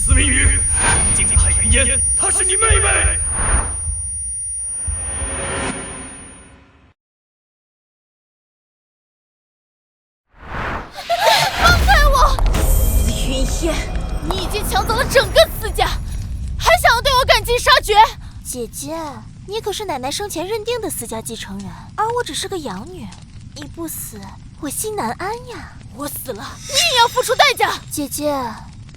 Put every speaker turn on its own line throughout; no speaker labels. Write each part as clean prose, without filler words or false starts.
司明宇，竟敢害云烟，她是你妹妹！
放开我！云烟，你已经抢走了整个司家，还想要对我赶尽杀绝？姐姐，你可是奶奶生前认定的司家继承人，而我只是个养女，你不死，我心难安呀。我死了，你也要付出代价。姐姐，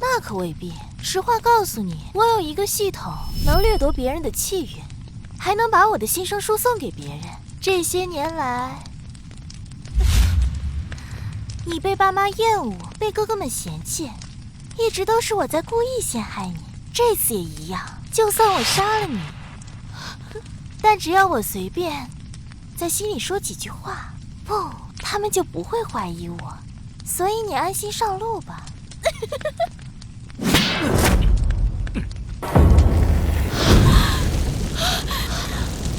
那可未必。实话告诉你，我有一个系统，能掠夺别人的气运，还能把我的心声输送给别人。这些年来，你被爸妈厌恶，被哥哥们嫌弃，一直都是我在故意陷害你。这次也一样，就算我杀了你，但只要我随便在心里说几句话，不，他们就不会怀疑我。所以你安心上路吧。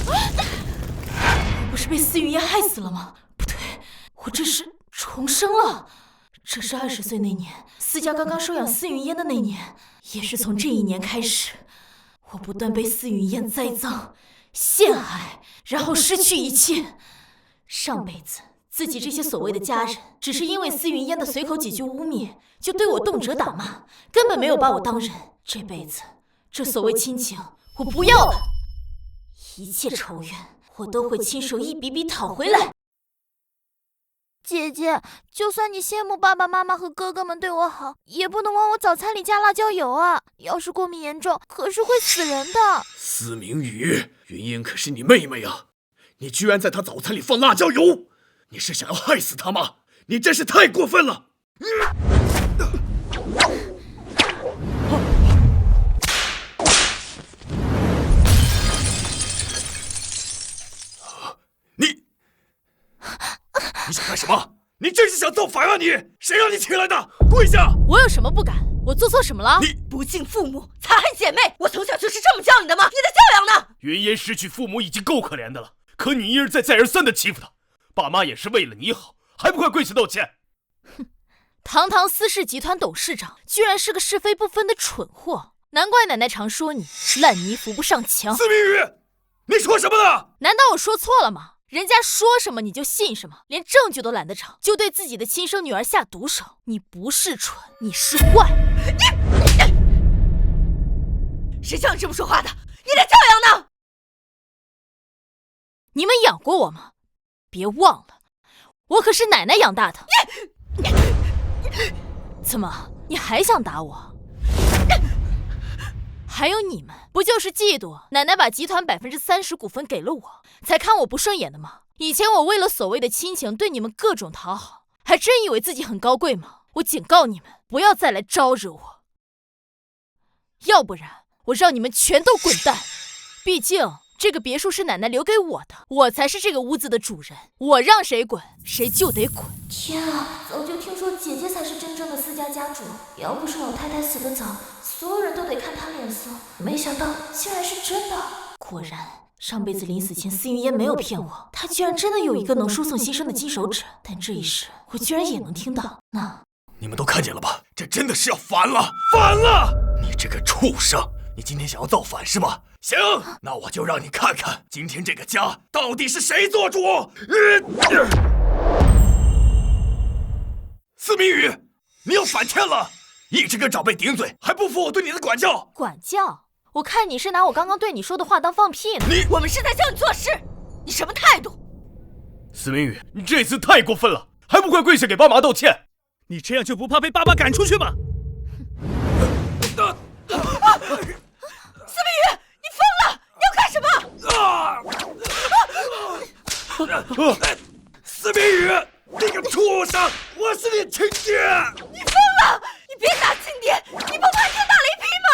我不是被司云烟害死了吗？不对，我这是重生了。这是20岁那年，司家刚刚收养司云烟的那年，也是从这一年开始，我不断被司云烟栽赃、陷害，然后失去一切。上辈子自己这些所谓的家人，只是因为司云烟的随口几句污蔑，就对我动辄打骂，根本没有把我当人。这辈子，这所谓亲情，我不要了，一切仇怨，我都会亲手一笔笔讨回来。姐姐，就算你羡慕爸爸妈妈和哥哥们对我好，也不能往我早餐里加辣椒油啊！要是过敏严重，可是会死人的。
司明宇，云烟可是你妹妹啊！你居然在她早餐里放辣椒油，你是想要害死她吗？你真是太过分了！你想干什么？你真是想造反啊你！谁让你请来的？跪下！
我有什么不敢？我做错什么了？
你
不敬父母，残害姐妹！我从小就是这么教你的吗？你的教养呢？
云烟失去父母已经够可怜的了，可你一而再再而三的欺负她，爸妈也是为了你好，还不快跪下道歉？
哼，堂堂司氏集团董事长，居然是个是非不分的蠢货，难怪奶奶常说你烂泥扶不上墙。
司明宇，你说什么呢？
难道我说错了吗？人家说什么你就信什么，连证据都懒得找，就对自己的亲生女儿下毒手。你不是蠢，你是坏。
谁叫你这么说话的？你的教养呢？
你们养过我吗？别忘了，我可是奶奶养大的。怎么，你还想打我？还有你们，不就是嫉妒奶奶把集团30%股份给了我，才看我不顺眼的吗？以前我为了所谓的亲情对你们各种讨好，还真以为自己很高贵吗？我警告你们，不要再来招惹我，要不然我让你们全都滚蛋。毕竟这个别墅是奶奶留给我的，我才是这个屋子的主人，我让谁滚，谁就得滚。天啊，早就听说姐姐才是真正的司家家主，要不是老太太死得早，所有人都得看她脸色，没想到竟然是真的。果然，上辈子临死前司云烟没有骗我，她居然真的有一个能输送心声的金手指，但这一世我居然也能听到。那
你们都看见了吧？这真的是要反了，反了！你这个畜生，你今天想要造反是吧？行，那我就让你看看，今天这个家到底是谁做主。司明宇，你要反天了！一直跟长辈顶嘴，还不服我对你的管教？
管教？我看你是拿我刚刚对你说的话当放屁呢。
我们是在教你做事，你什么态度？
司明宇，你这次太过分了，还不快跪下给爸妈道歉？
你这样就不怕被爸妈赶出去吗？
司明宇，你疯了！你要干什么？
司明宇，你个畜生！我是你亲爹！
你疯了！你别打亲爹！你不怕天打雷劈吗？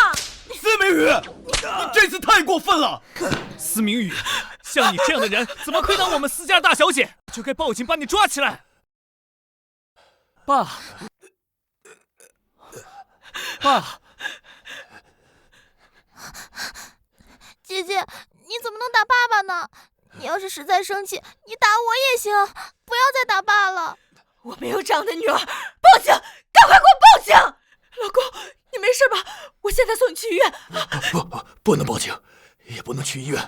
司明宇，你这次太过分了！
司明宇，像你这样的人，怎么可以当我们司家大小姐？就该报警把你抓起来！爸，爸，
姐姐，你怎么能打爸爸呢？你要是实在生气，你打我也行，不要再打爸了。
我没有这样的女儿，报警！赶快给我报警！老公，你没事吧？我现在送你去医院。
不能报警，也不能去医院，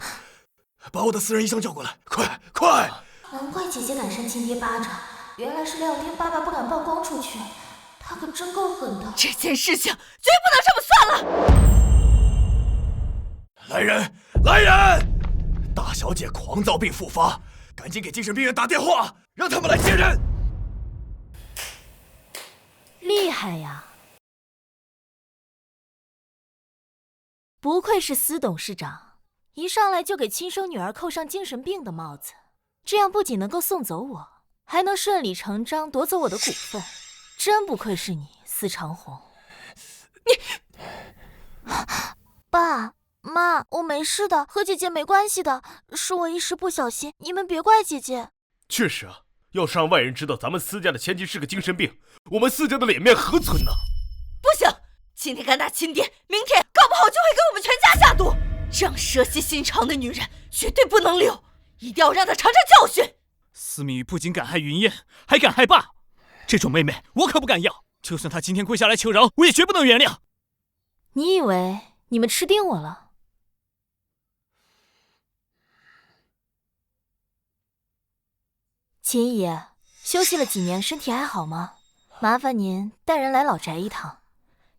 把我的私人医生叫过来，快快！
难怪姐姐敢扇亲爹巴掌，原来是廖天爸爸不敢曝光出去，他可真够狠的。
这件事情绝不能这么算了。
来人，来人！大小姐狂躁病复发，赶紧给精神病院打电话，让他们来接人。
厉害呀！不愧是司董事长，一上来就给亲生女儿扣上精神病的帽子，这样不仅能够送走我，还能顺理成章夺走我的股份，真不愧是你，司长红。爸妈，我没事的，和姐姐没关系的，是我一时不小心，你们别怪姐姐。
确实啊，要是让外人知道咱们司家的千金是个精神病，我们司家的脸面何存呢？
不行，今天敢打亲爹，明天搞不好就会给我们全家下毒。这样蛇蝎心肠的女人绝对不能留，一定要让她尝尝教训。
司明宇不仅敢害云烟，还敢害爸，这种妹妹我可不敢要。就算她今天跪下来求饶，我也绝不能原谅。
你以为你们吃定我了？秦姨，休息了几年，身体还好吗？麻烦您带人来老宅一趟，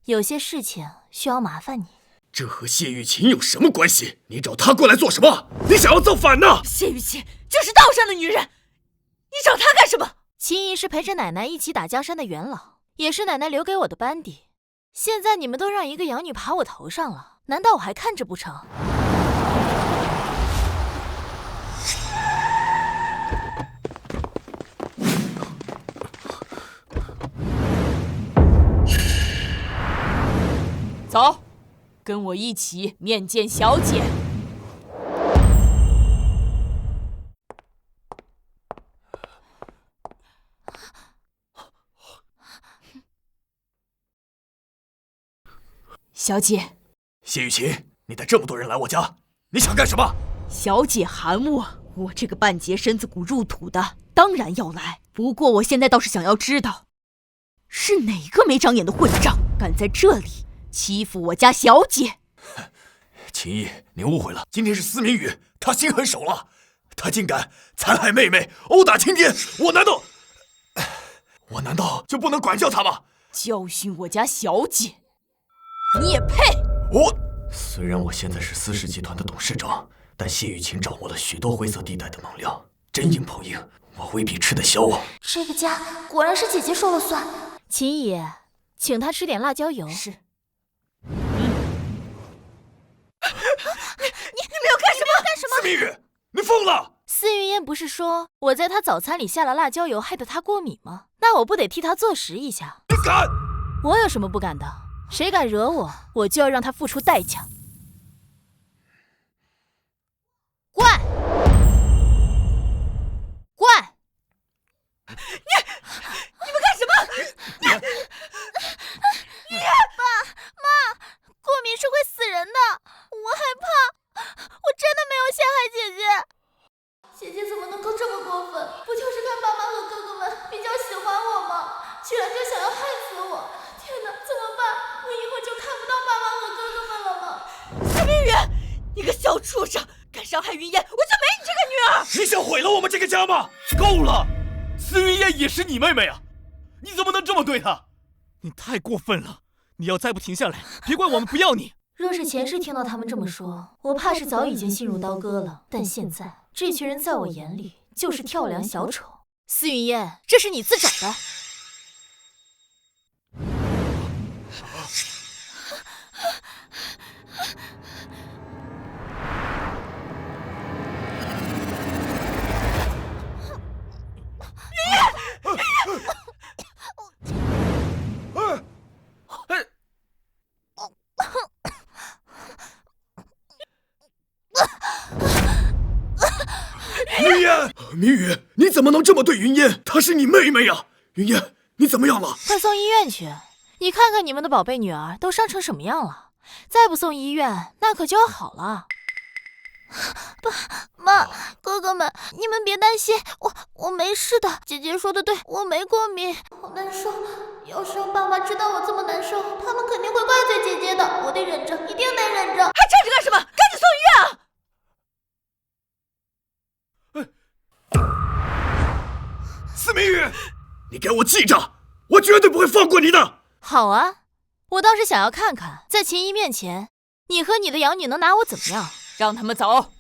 有些事情需要麻烦你。
这和谢玉琴有什么关系？你找她过来做什么？你想要造反呢？
谢玉琴就是道上的女人，你找她干什么？
秦姨是陪着奶奶一起打江山的元老，也是奶奶留给我的班底。现在你们都让一个养女爬我头上了，难道我还看着不成？
走，跟我一起面见小姐。小姐，
谢玉琴，你带这么多人来我家，你想干什么？
小姐喊我这个半截身子骨入土的，当然要来。不过我现在倒是想要知道，是哪个没长眼的混账，敢在这里欺负我家小姐？
秦毅，你误会了，今天是司明宇，他心狠手辣，他竟敢残害妹妹，殴打亲爹，我难道就不能管教他吗？
教训我家小姐，你也配？
虽然我现在是司氏集团的董事长，但谢玉琴掌握了许多灰色地带的能量，真硬碰硬，我未必吃得消啊。
这个家果然是姐姐说了算。秦姨，请她吃点辣椒油。
是。你们要干什么？
司明宇，你疯了！
司云烟不是说我在她早餐里下了辣椒油，害得她过敏吗？那我不得替她坐实一下？
你敢？
我有什么不敢的？谁敢惹我，我就要让他付出代价。怪！
你们干什么？
爸妈，过敏是会死人的，我害怕，我真的没有陷害姐姐。姐姐怎么能够这么过分？不就是看爸妈和哥哥们比较喜欢我吗？居然就想要害死我！天哪，怎么办？我以后就看不到爸妈和哥哥们了吗？
司明宇，你个小畜生，敢伤害云烟，我就没你这个女儿！
你想毁了我们这个家吗？
够了！司云烟也是你妹妹啊，你怎么能这么对她？
你太过分了！你要再不停下来，别怪我们不要你。
若是前世听到他们这么说，我怕是早已经心如刀割了。但现在，这群人在我眼里就是跳梁小丑。司云烟，这是你自找的。
云烟，明宇，你怎么能这么对云烟？她是你妹妹呀！云烟，你怎么样了？
快送医院去！你看看你们的宝贝女儿都伤成什么样了，再不送医院，那可就要好了。爸妈，哥哥们，你们别担心，我没事的。姐姐说的对，我没过敏。好难受，要是让爸妈知道我这么难受，他们肯定会怪罪姐姐的。我得忍着，一定得忍着。
还站着干什么？赶紧送医院
啊！司明宇，你给我记着，我绝对不会放过你的。
好啊，我倒是想要看看，在秦姨面前，你和你的养女能拿我怎么样？
让他们走。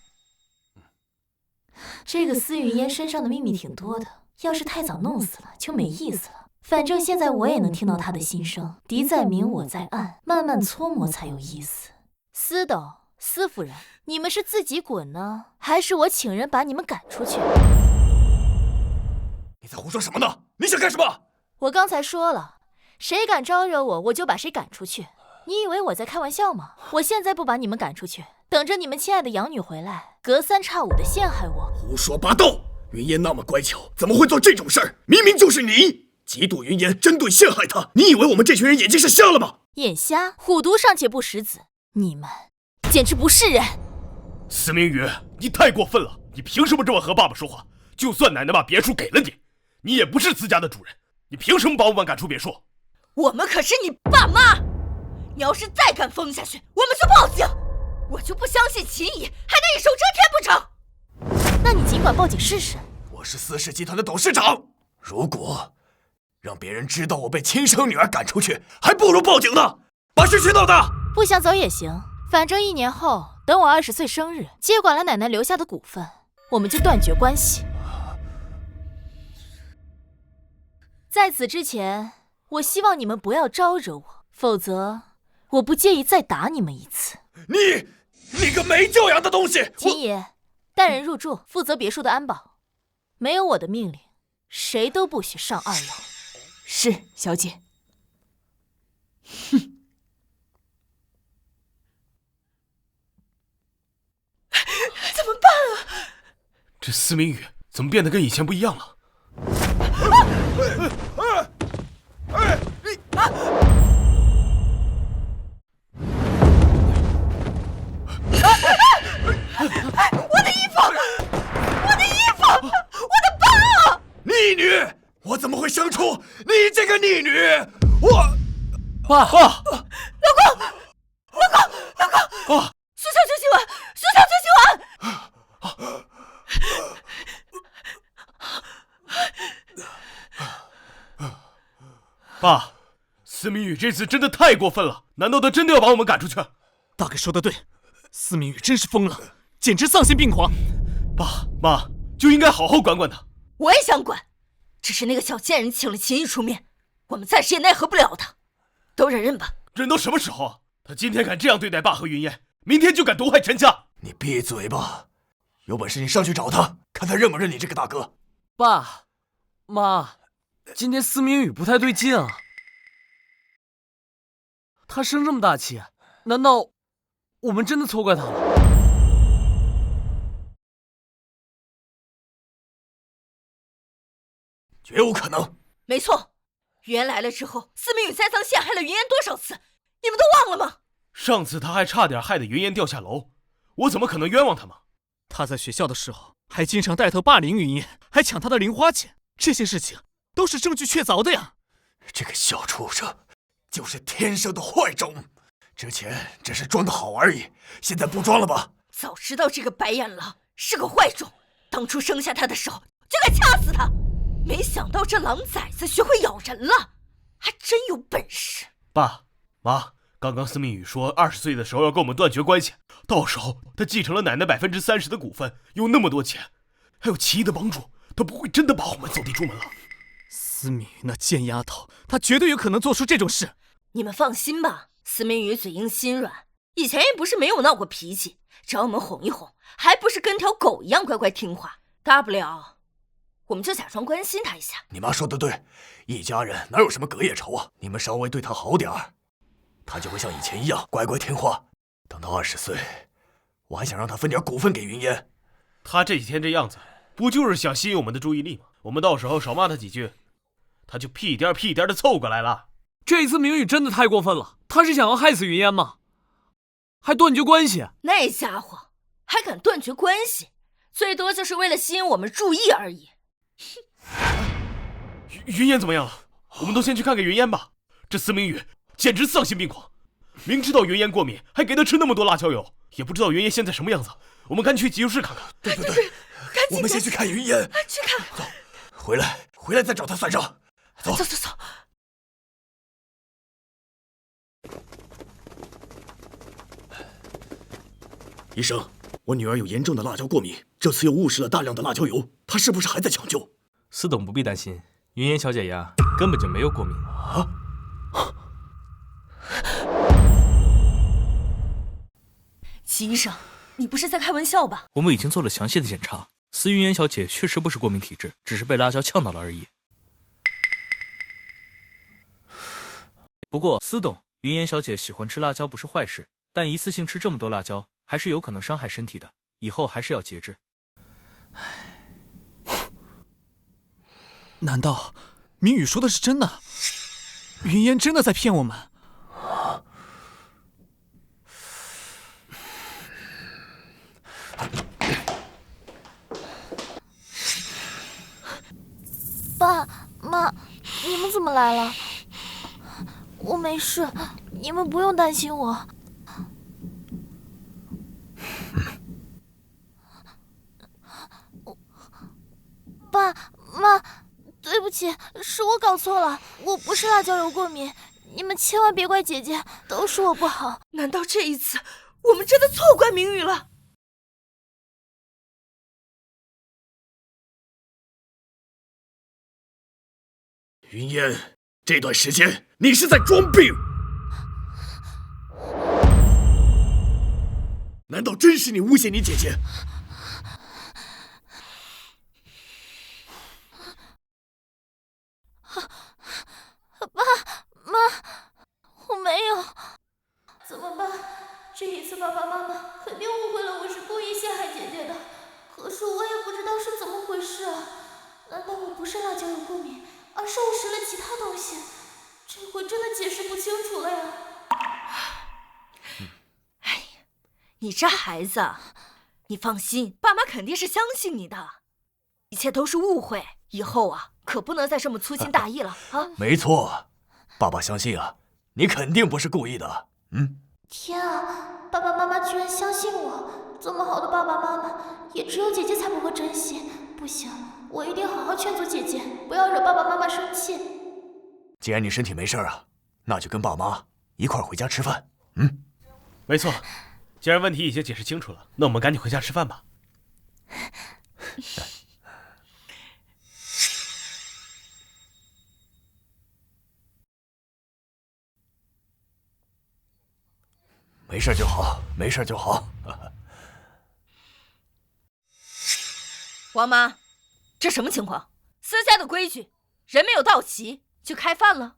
这个司云烟身上的秘密挺多的，要是太早弄死了就没意思了。反正现在我也能听到他的心声，敌在明我在暗，慢慢搓磨才有意思。司董、司夫人，你们是自己滚呢，还是我请人把你们赶出去？
你在胡说什么呢？你想干什么？
我刚才说了，谁敢招惹我，我就把谁赶出去。你以为我在开玩笑吗？我现在不把你们赶出去，等着你们亲爱的养女回来，隔三差五的陷害我。
胡说八道！云烟那么乖巧，怎么会做这种事儿？明明就是你！嫉妒云烟，针对陷害他，你以为我们这群人眼睛是瞎了吗？
眼瞎，虎毒尚且不食子，你们简直不是人！
司明宇，你太过分了！你凭什么这么和爸爸说话？就算奶奶把别墅给了你，你也不是司家的主人，你凭什么把我们赶出别墅？
我们可是你爸妈，你要是再敢疯下去，我们就报警！我就不相信秦姨还能一手遮天不成？
那你尽管报警试试。
我是司氏集团的董事长，如果让别人知道我被亲生女儿赶出去，还不如报警呢！把事情闹大。
不想走也行，反正1年后，等我20岁生日，接管了奶奶留下的股份，我们就断绝关系。在此之前，我希望你们不要招惹我，否则我不介意再打你们一次。
你个没教养的东西！
秦爷，带人入住，负责别墅的安保。没有我的命令，谁都不许上2楼。
是，小姐。哼，怎么办啊？
这司明宇怎么变得跟以前不一样了？
我的衣服！我的衣服！我的包！
逆女！我怎么会生出你这个逆女？我……
爸！
老公！速效救心丸！速效救心丸！
爸，司明宇这次真的太过分了，难道他真的要把我们赶出去？
大哥说的对，司明宇真是疯了，简直丧心病狂。
爸妈就应该好好管管他。
我也想管，只是那个小贱人请了秦姨出面，我们暂时也奈何不了他，都忍忍吧。
忍到什么时候啊？他今天敢这样对待爸和云烟，明天就敢毒害陈家。
你闭嘴吧！有本事你上去找他，看他认不认你这个大哥。
爸妈，今天司明宇不太对劲啊。他生这么大气，难道我们真的错怪他了？
绝无可能。
没错，云烟来了之后，司明宇栽赃陷害了云烟多少次，你们都忘了吗？
上次他还差点害得云烟掉下楼，我怎么可能冤枉他吗？
他在学校的时候还经常带头霸凌云烟，还抢他的零花钱，这些事情都是证据确凿的呀。
这个小畜生就是天生的坏种，之前只是装的好而已，现在不装了吧？
早知道这个白眼狼是个坏种，当初生下他的时候就该掐死他，没想到这狼崽子学会咬人了，还真有本事。
爸妈，刚刚司明宇说20岁的时候要跟我们断绝关系，到时候他继承了奶奶30%的股份，有那么多钱，还有奇异的帮助，他不会真的把我们走地出门了。
司明宇那贱丫头，她绝对有可能做出这种事。
你们放心吧，司明宇嘴硬心软，以前也不是没有闹过脾气，找我们哄一哄，还不是跟条狗一样乖乖听话。大不了我们就假装关心他一下。
你妈说的对，一家人哪有什么隔夜仇啊？你们稍微对他好点儿，他就会像以前一样乖乖听话。等到20岁，我还想让他分点股份给云烟。
他这几天这样子，不就是想吸引我们的注意力吗？我们到时候少骂他几句，他就屁颠屁颠的凑过来了。
这一次明宇真的太过分了，他是想要害死云烟吗？还断绝关系？
那家伙还敢断绝关系，最多就是为了吸引我们注意而已。
云烟怎么样了？我们都先去看看云烟吧。这司明宇简直丧心病狂，明知道云烟过敏，还给他吃那么多辣椒油，也不知道云烟现在什么样子。我们赶紧去急救室看看。
对，
赶紧
我们先去看云烟。
去看。
走，回来再找他算账。走。医生，我女儿有严重的辣椒过敏，这次又误食了大量的辣椒油，她是不是还在抢救？
司董不必担心，云烟小姐呀根本就没有过敏。
啊！
齐医生，你不是在开玩笑吧？
我们已经做了详细的检查，司云烟小姐确实不是过敏体质，只是被辣椒呛到了而已。不过，司董，云烟小姐喜欢吃辣椒不是坏事，但一次性吃这么多辣椒，还是有可能伤害身体的，以后还是要节制。
难道明宇说的是真的？云烟真的在骗我们？
爸妈，你们怎么来了？我没事，你们不用担心我。爸妈，对不起，是我搞错了，我不是辣椒油过敏，你们千万别怪姐姐，都是我不好。
难道这一次我们真的错怪明宇了？
云烟，这段时间你是在装病？难道真是你诬陷你姐姐？
爸妈，我没有。怎么办？这一次爸爸妈妈肯定误会了我是故意陷害姐姐的，可是我也不知道是怎么回事啊。难道我不是辣椒油过敏，而是我食了其他东西？这回真的解释不清楚了呀。
哎呀，你这孩子，你放心，爸妈肯定是相信你的，一切都是误会，以后啊可不能再这么粗心大意了啊！
没错，爸爸相信啊，你肯定不是故意的。
天啊，爸爸妈妈居然相信我！这么好的爸爸妈妈，也只有姐姐才不会珍惜。不行，我一定好好劝阻姐姐，不要惹爸爸妈妈生气。
既然你身体没事啊，那就跟爸妈一块儿回家吃饭。
没错，既然问题已经解释清楚了，那我们赶紧回家吃饭吧。
没事就好，没事就好。
王妈，这什么情况？私家的规矩，人没有到齐就开饭了？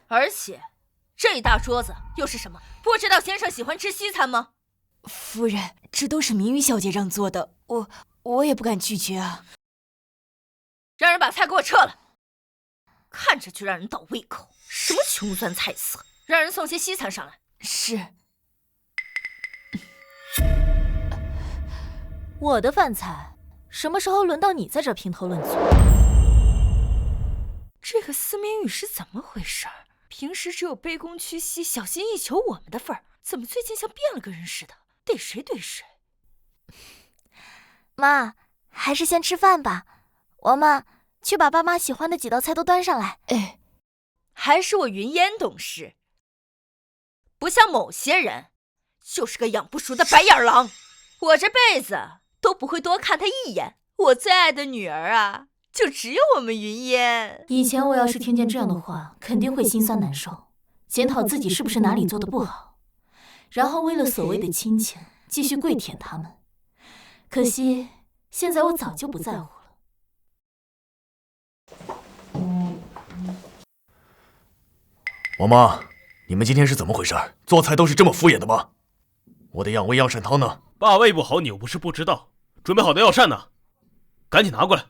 而且这一大桌子又是什么？不知道先生喜欢吃西餐吗？
夫人，这都是明宇小姐让做的，我也不敢拒绝啊。
让人把菜给我撤了，看着就让人倒胃口。什么穷酸菜色，让人送些西餐上来。
是。
我的饭菜什么时候轮到你在这评头论足？
这个司明宇是怎么回事？平时只有卑躬屈膝、小心翼求我们的份儿，怎么最近像变了个人似的，逮谁怼谁？
妈，还是先吃饭吧。王妈，去把爸妈喜欢的几道菜都端上来。
哎，
还是我云烟懂事，不像某些人，就是个养不熟的白眼狼。我这辈子都不会多看他一眼。我最爱的女儿啊，就只有我们云烟。
以前我要是听见这样的话，肯定会心酸难受，检讨自己是不是哪里做的不好，然后为了所谓的亲情，继续跪舔他们。可惜现在我早就不在乎了。
王妈，你们今天是怎么回事？做菜都是这么敷衍的吗？我的养胃药膳汤呢？
爸胃不好，你又不是不知道。准备好的药膳呢？赶紧拿过来。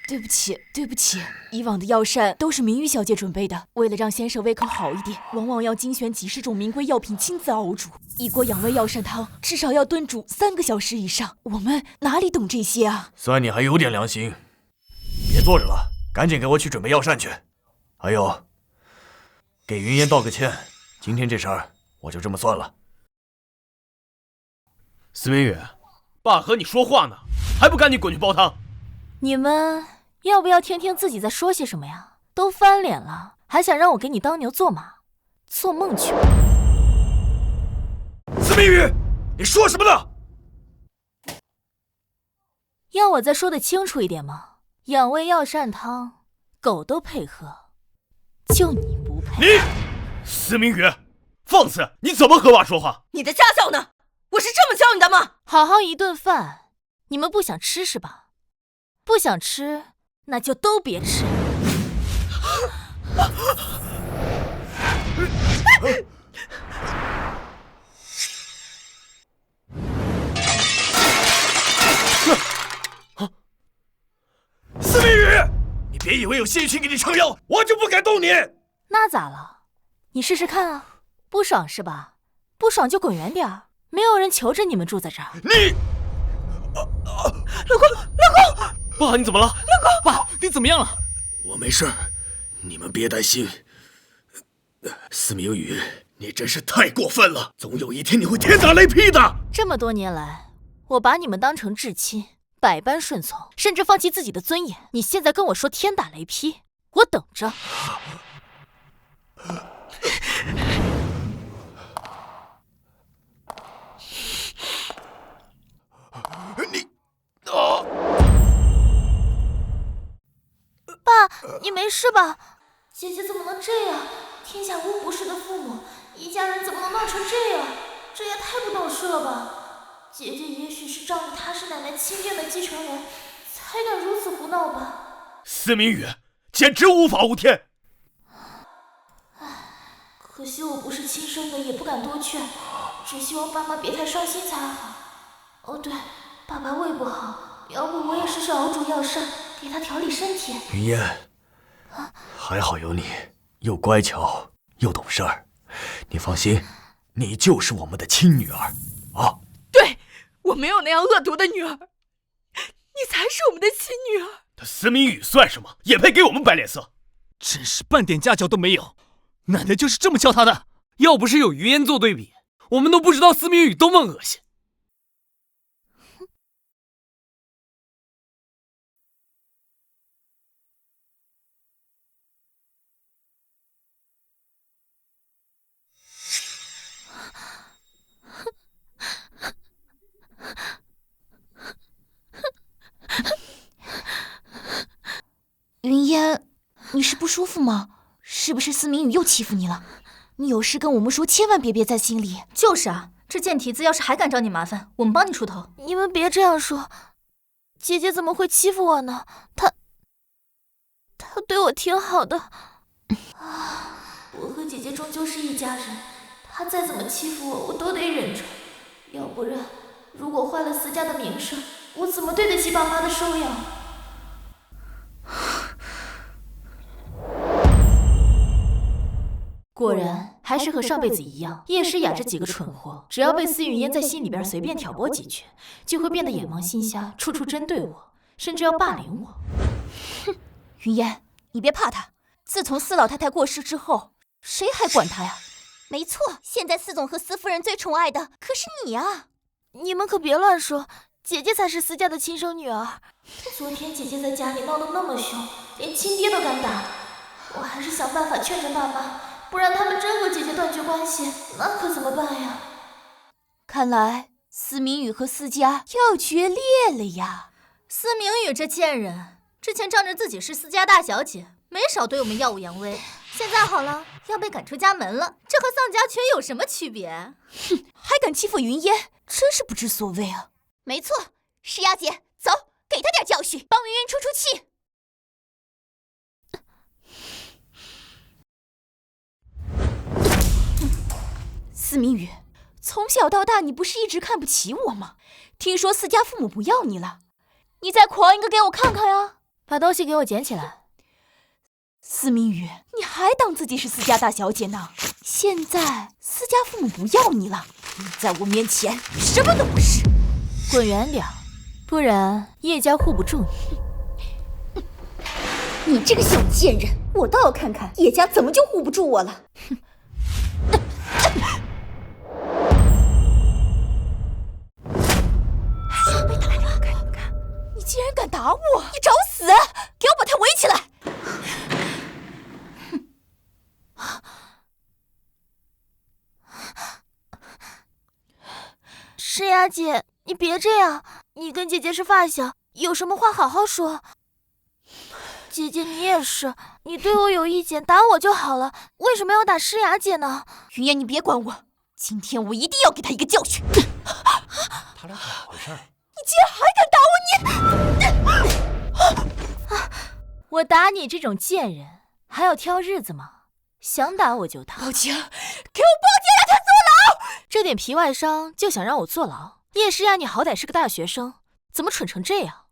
对不起，对不起，以往的药膳都是明宇小姐准备的，为了让先生胃口好一点，往往要精选几十种名贵药品亲自熬煮。一锅养胃药膳汤至少要炖煮3个小时以上，我们哪里懂这些啊？
算你还有点良心。别坐着了，赶紧给我去准备药膳去。还有，给云烟道个歉，今天这事儿我就这么算了。
司明宇，爸和你说话呢，还不赶紧滚去煲汤？
你们要不要听听自己在说些什么呀？都翻脸了，还想让我给你当牛做马？做梦去吧！
司明宇，你说什么呢？
要我再说的清楚一点吗？养胃药膳汤，狗都配合，就你不配。
你，司明宇，放肆！你怎么和爸说话？
你的家教呢？我是这么教你的吗？
好好一顿饭，你们不想吃是吧？不想吃，那就都别吃。
司明宇，你别以为有谢玉清给你撑腰，我就不敢动你。
那咋了？你试试看啊！不爽是吧？不爽就滚远点儿，没有人求着你们住在这儿。
你，
老公，爸，你怎么了？
爸，你怎么样了？
我没事，你们别担心。司明宇，你真是太过分了，总有一天你会天打雷劈的。
这么多年来，我把你们当成至亲，百般顺从，甚至放弃自己的尊严。你现在跟我说天打雷劈，我等着。
你，啊！
爸，你没事吧？姐姐怎么能这样？天下无不是的父母，一家人怎么能闹成这样？这也太不懂事了吧！姐姐也许是仗着她是奶奶亲爹的继承人，才敢如此胡闹吧。
司明宇简直无法无天。
可惜我不是亲生的，也不敢多劝，只希望爸妈别太伤心才好。哦对，爸爸胃不好，要不我也试试熬煮药膳，给他调理身体。
云烟，还好有你，又乖巧又懂事儿。你放心，你就是我们的亲女儿啊！
对，我没有那样恶毒的女儿，你才是我们的亲女儿。
他司明宇算什么，也配给我们摆脸色？
真是半点家教都没有，奶奶就是这么教他的。
要不是有云烟做对比，我们都不知道司明宇多么恶心。
云烟，你是不舒服吗？是不是司明宇又欺负你了？你有事跟我们说，千万别憋在心里。
就是啊，这贱蹄子要是还敢找你麻烦，我们帮你出头。你们别这样说，姐姐怎么会欺负我呢？她对我挺好的。我和姐姐终究是一家人，她再怎么欺负我，我都得忍着。要不然，如果坏了司家的名声，我怎么对得起爸妈的收养？果然还是和上辈子一样，叶诗雅这几个蠢货，只要被司云烟在心里边随便挑拨几句，就会变得眼盲心瞎，处处针对我，甚至要霸凌我。
哼，云烟，你别怕他。自从司老太太过世之后，谁还管他呀？没错，现在司总和司夫人最宠爱的可是你啊！
你们可别乱说，姐姐才是司家的亲生女儿。昨天姐姐在家里闹得那么凶，连亲爹都敢打，我还是想办法劝劝爸妈。不然他们真和姐姐断绝关系，那可怎么办呀？
看来司明宇和司家要决裂了呀！
司明宇这贱人，之前仗着自己是司家大小姐，没少对我们耀武扬威。现在好了，要被赶出家门了，这和丧家犬有什么区别？
哼，还敢欺负云烟，真是不知所谓啊！没错，诗雅姐，走，给他点教训，帮云烟出出气。司明宇，从小到大你不是一直看不起我吗？听说司家父母不要你了，你再狂一个给我看看呀！
把东西给我捡起来。
司明宇，你还当自己是司家大小姐呢？现在司家父母不要你了，你在我面前什么都不是。
滚远点，不然叶家护不住你。
你这个小贱人，我倒要看看叶家怎么就护不住我了。哼！被打了！看，你竟然敢打我！你找死！给我把他围起来！
诗雅姐，你别这样，你跟姐姐是发小，有什么话好好说。姐姐你也是，你对我有意见，打我就好了，为什么要打诗雅姐呢？
云烟，你别管我，今天我一定要给他一个教训。
他俩怎么回事？
你竟然还敢打我！
我打你这种贱人，还要挑日子吗？想打我就打。
报警！给我报警，让他坐牢！
这点皮外伤就想让我坐牢？叶诗雅，你好歹是个大学生，怎么蠢成这样？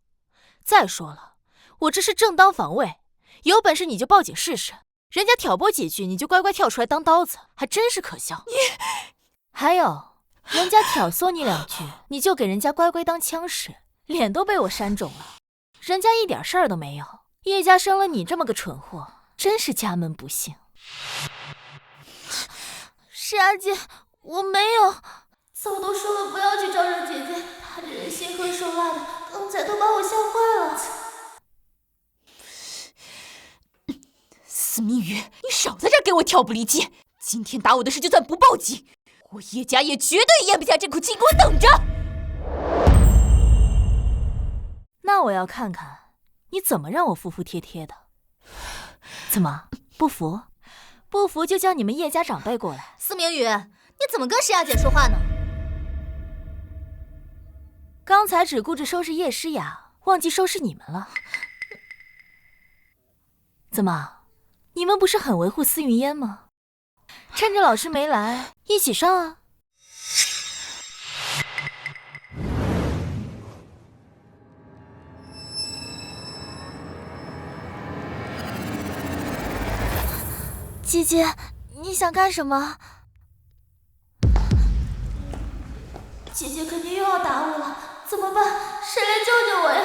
再说了，我这是正当防卫，有本事你就报警试试。人家挑拨几句，你就乖乖跳出来当刀子，还真是可笑。还有，人家挑唆你2句，你就给人家乖乖当枪使，脸都被我扇肿了。人家一点事儿都没有，叶家生了你这么个蠢货，真是家门不幸。诗雅姐，我没有。早都说了不要去招惹姐姐，她这人心狠手辣的，刚才都把我吓坏了。
司明宇，你少在这儿给我挑拨离间！今天打我的事就算不报警，我叶家也绝对咽不下这口气，给我等着！
那我要看看你怎么让我服服帖帖的。怎么不服？不服就叫你们叶家长辈过来。
司明宇，你怎么跟诗雅姐说话呢？
刚才只顾着收拾叶诗雅，忘记收拾你们了。怎么，你们不是很维护司云烟吗？趁着老师没来，一起上啊！姐姐，你想干什么？姐姐肯定又要打我了，怎么办？谁来救救我呀？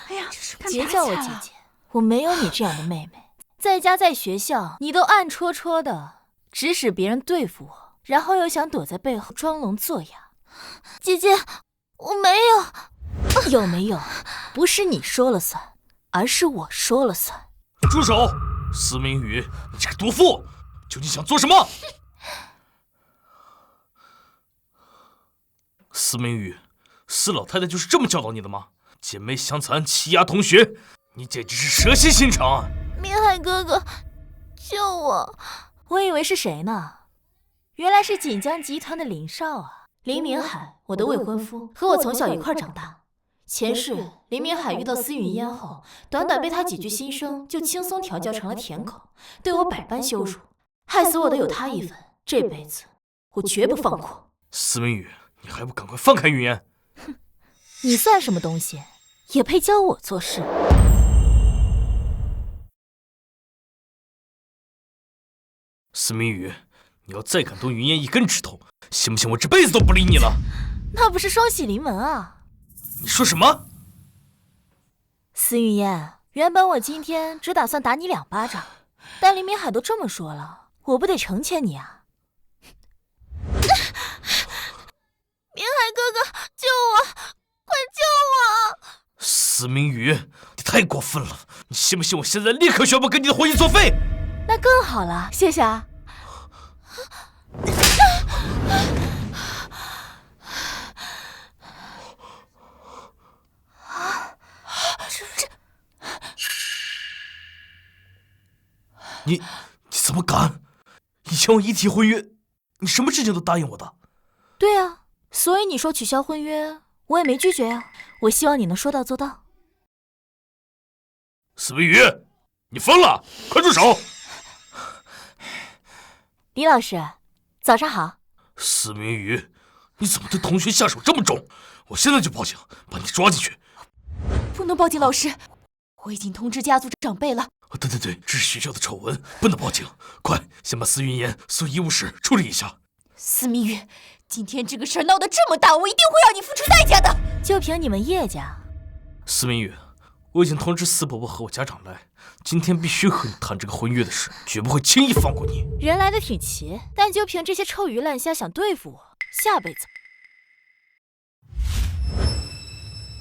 哎呀，
别叫我姐姐，我没有你这样的妹妹。在家在学校，你都暗戳戳的指使别人对付我，然后又想躲在背后装聋作哑。姐姐，我没有。有没有？不是你说了算，而是我说了算。
住手！司明宇，你这个毒妇，究竟想做什么？司明宇，司老太太就是这么教导你的吗？姐妹相残，欺压同学，你简直是蛇蝎心肠啊！
明海哥哥，救我！我以为是谁呢？原来是锦江集团的林少啊。林明海，我的未婚夫，和我从小一块长大。前世林明海遇到司云烟后，短短被他几句心声，就轻松调教成了舔狗，对我百般羞辱，害死我的有他一份，这辈子我绝不放过。
司明宇，你还不赶快放开云烟！
哼，你算什么东西，也配教我做事？
司明宇，你要再敢动云烟一根指头，信不信我这辈子都不理你了？
那不是双喜临门啊！
你说什么？
司云烟，原本我今天只打算打你2巴掌，但林明海都这么说了，我不得成全你啊！明海哥哥，救我！快救我！
司明宇，你太过分了！你信不信我现在立刻宣布跟你的婚姻作废？
那更好了，谢谢啊。
你怎么敢？以前我一提婚约，你什么事情都答应我的。
对啊，所以你说取消婚约，我也没拒绝啊。我希望你能说到做到。
司明宇，你疯了！快住手！
李老师，早上好。
司明宇，你怎么对同学下手这么重？我现在就报警，把你抓进去。
不能报警，老师，我已经通知家族长辈了。
对，这是学校的丑闻，不能报警。快，先把司云烟送医务室处理一下。
司明宇，今天这个事儿闹得这么大，我一定会让你付出代价的。
就凭你们叶家，
司明宇，我已经通知司伯伯和我家长来，今天必须和你谈这个婚约的事，绝不会轻易放过你。
人来的挺齐，但就凭这些臭鱼烂虾想对付我，下辈子。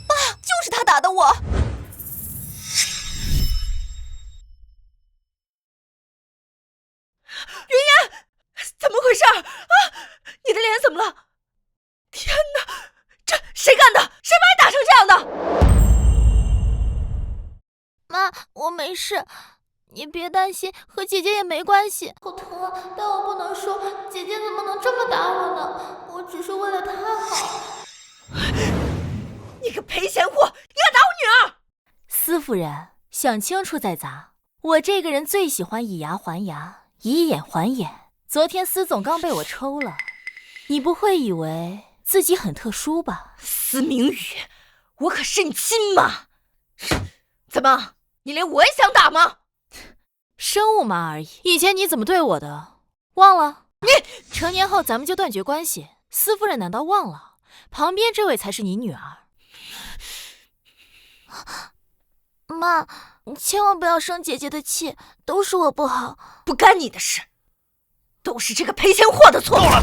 爸，就是他打的我。云烟，怎么回事啊？你的脸怎么了？天哪，这谁干的？谁把你打成这样的？
妈，我没事，你别担心，和姐姐也没关系。好疼啊，但我不能说，姐姐怎么能这么打我呢？我只是为了她好。
你个赔钱货，你敢打我女儿！
司夫人，想清楚再砸。我这个人最喜欢以牙还牙，以眼还眼。昨天司总刚被我抽了，你不会以为自己很特殊吧？
司明宇，我可是你亲妈！怎么，你连我也想打吗？
生物嘛而已。以前你怎么对我的，忘了？你成年后咱们就断绝关系。司夫人难道忘了？旁边这位才是你女儿。妈，你千万不要生姐姐的气，都是我不好，
不干你的事，都是这个赔钱货的错。
够了，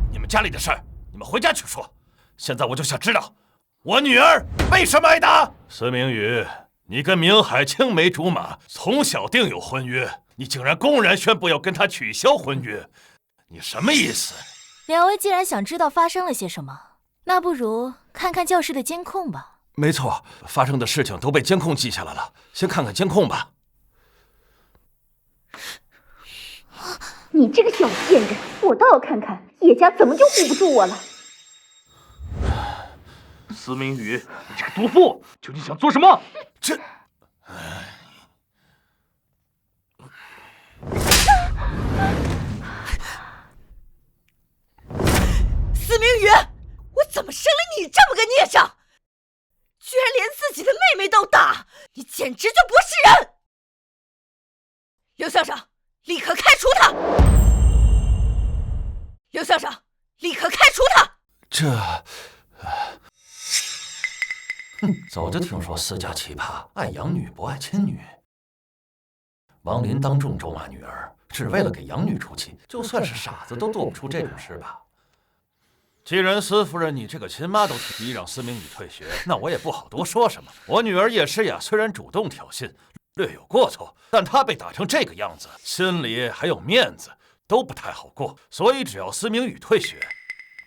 你们家里的事儿，你们回家去说。现在我就想知道，我女儿为什么挨打？司明宇，你跟明海青梅竹马，从小定有婚约，你竟然公然宣布要跟他取消婚约，你什么意思？
两位既然想知道发生了些什么，那不如看看教室的监控吧。
没错，发生的事情都被监控记下来了，先看看监控吧。
你这个小贱人，我倒要看看叶家怎么就护不住我了。
司明宇，你这个毒妇，究竟想做什么？
这，
司明宇，我怎么生了你这么个孽障？居然连自己的妹妹都打，你简直就不是人！刘校长，立刻开除他！刘校长，立刻开除他！
早就听说司家奇葩，爱养女不爱亲女。王林当众咒骂女儿，只为了给养女出气，就算是傻子都做不出这种事吧。既然司夫人你这个亲妈都提议让司明宇退学，那我也不好多说什么。我女儿叶诗雅虽然主动挑衅，略有过错，但她被打成这个样子，心里还有面子都不太好过。所以只要司明宇退学，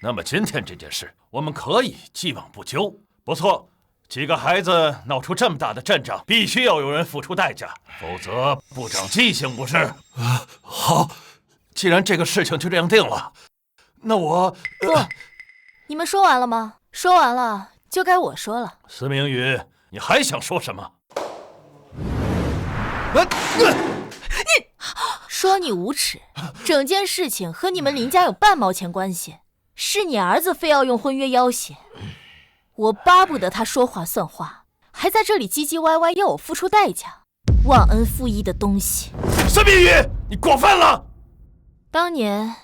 那么今天这件事我们可以既往不咎。不错，几个孩子闹出这么大的阵仗，必须要有人付出代价，否则不长记性不是？好，既然这个事情就这样定了，那我
不，你们说完了吗？说完了，就该我说了。
司明宇，你还想说什么？
你说你无耻，整件事情和你们林家有半毛钱关系，是你儿子非要用婚约要挟，我巴不得他说话算话，还在这里唧唧歪歪要我付出代价，忘恩负义的东西。
司明宇，你过分了！
当年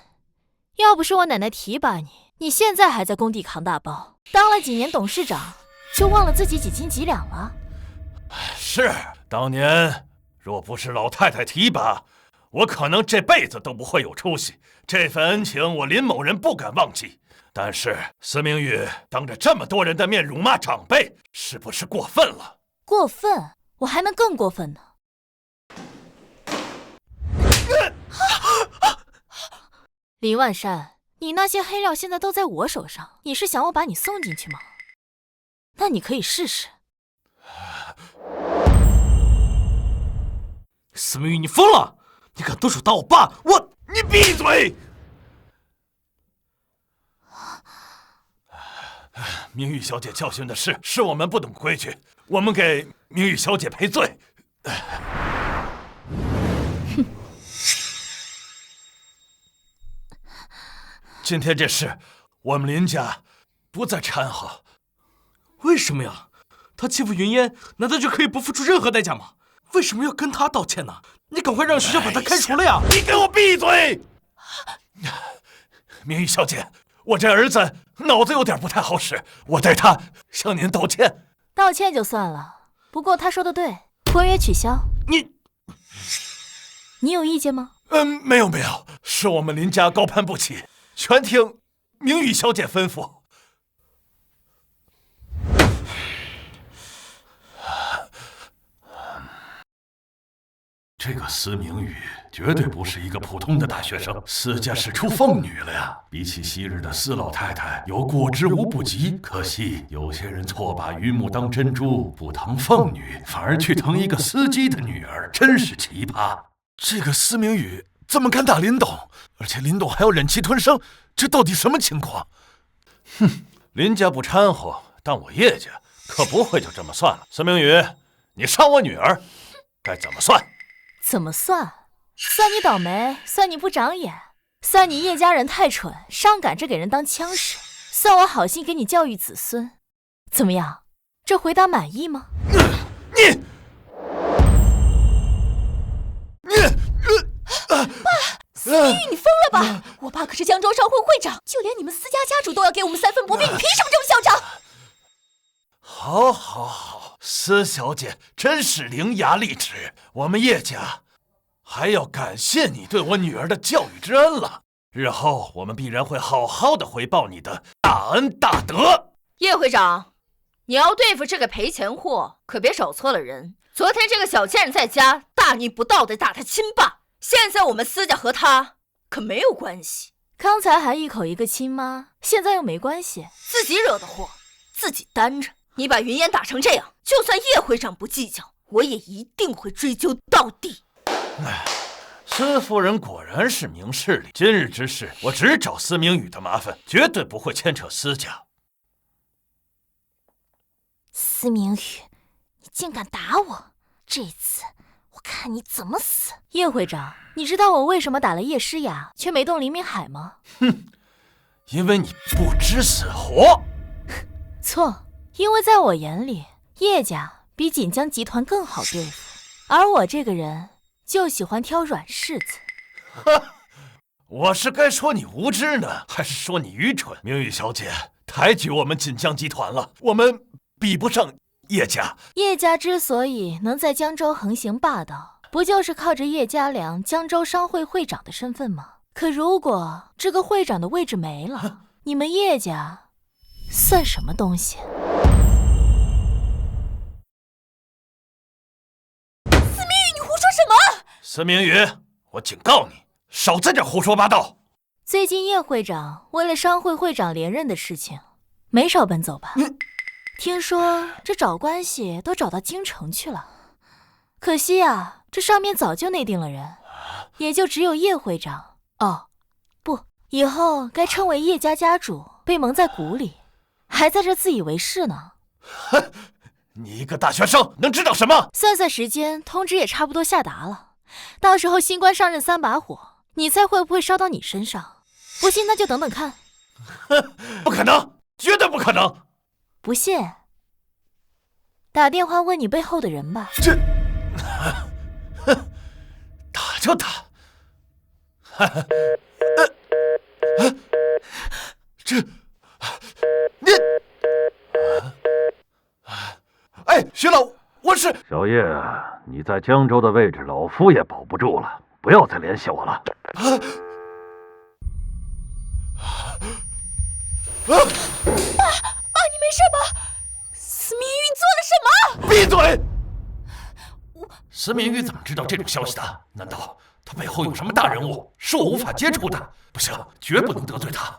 要不是我奶奶提拔你，你现在还在工地扛大包，当了几年董事长，就忘了自己几斤几两了。
是，当年若不是老太太提拔，我可能这辈子都不会有出息。这份恩情，我林某人不敢忘记。但是司明宇当着这么多人的面辱骂长辈，是不是过分了？
过分？我还能更过分呢。林万山，你那些黑料现在都在我手上，你是想我把你送进去吗？那你可以试试。
司明宇，你疯了！你敢动手打我爸？
你闭嘴！明玉小姐教训的是我们不懂规矩，我们给明玉小姐赔罪。今天这事，我们林家不再掺和。
为什么呀？他欺负云烟，难道就可以不付出任何代价吗？为什么要跟他道歉呢？你赶快让学校把他开除了呀！
你给我闭嘴！明玉小姐，我这儿子脑子有点不太好使，我代他向您道歉。
道歉就算了，不过他说的对，婚约取消。你有意见吗？
没有，是我们林家高攀不起，全听明玉小姐吩咐。这个司明宇绝对不是一个普通的大学生，司家是出凤女了呀！比起昔日的司老太太，有过之无不及。可惜有些人错把榆木当珍珠，不疼凤女，反而去疼一个司机的女儿，真是奇葩。这个司明宇怎么敢打林董？而且林董还要忍气吞声，这到底什么情况？哼，林家不掺和，但我叶家可不会就这么算了。司明宇，你伤我女儿，该怎么算？
怎么算？算你倒霉，算你不长眼，算你叶家人太蠢，上赶着给人当枪使，算我好心给你教育子孙。怎么样？这回答满意吗？
司明宇，你疯了吧？我爸可是江州商会会长，就连你们司家家主都要给我们3分薄饼，你凭什么这么嚣张？
好，司小姐真是伶牙俐齿，我们叶家还要感谢你对我女儿的教育之恩了。日后我们必然会好好的回报你的大恩大德。
叶会长，你要对付这个赔钱货，可别找错了人。昨天这个小贱人在家大逆不道的打他亲爸，现在我们司家和他可没有关系。
刚才还一口一个亲妈，现在又没关系，
自己惹的祸，自己担着。你把云烟打成这样，就算叶会长不计较，我也一定会追究到底。
司夫人果然是明事理，今日之事我只找司明宇的麻烦，绝对不会牵扯司家。
司明宇，你竟敢打我，这次我看你怎么死！叶会长，你知道我为什么打了叶诗雅却没动林明海吗？
哼，因为你不知死活。
错，因为在我眼里，叶家比锦江集团更好对付，而我这个人就喜欢挑软柿子。
我是该说你无知呢，还是说你愚蠢？明玉小姐抬举我们锦江集团了，我们比不上叶家。
叶家之所以能在江州横行霸道，不就是靠着叶家良江州商会会长的身份吗？可如果这个会长的位置没了，你们叶家算什么东西？
司明宇，你胡说什么？
司明宇，我警告你，少在这胡说八道。
最近叶会长为了商会会长连任的事情，没少奔走吧？听说这找关系都找到京城去了。可惜啊，这上面早就内定了人，也就只有叶会长。哦，不，以后该称为叶家家主，被蒙在鼓里，还在这自以为是呢。
哼，你一个大学生能知道什么？
算算时间，通知也差不多下达了。到时候新官上任3把火，你猜会不会烧到你身上？不信那就等等看。
哼，不可能，绝对不可能。
不信，打电话问你背后的人吧。
这，哼，打就打。这，你，哎，徐老，我是
小叶，你在江州的位置，老夫也保不住了，不要再联系我了。
爸，你没事吧？司明宇做了什么？
闭嘴！司明宇怎么知道这种消息的？难道他背后有什么大人物，是我无法接触的？不行，绝不能得罪他。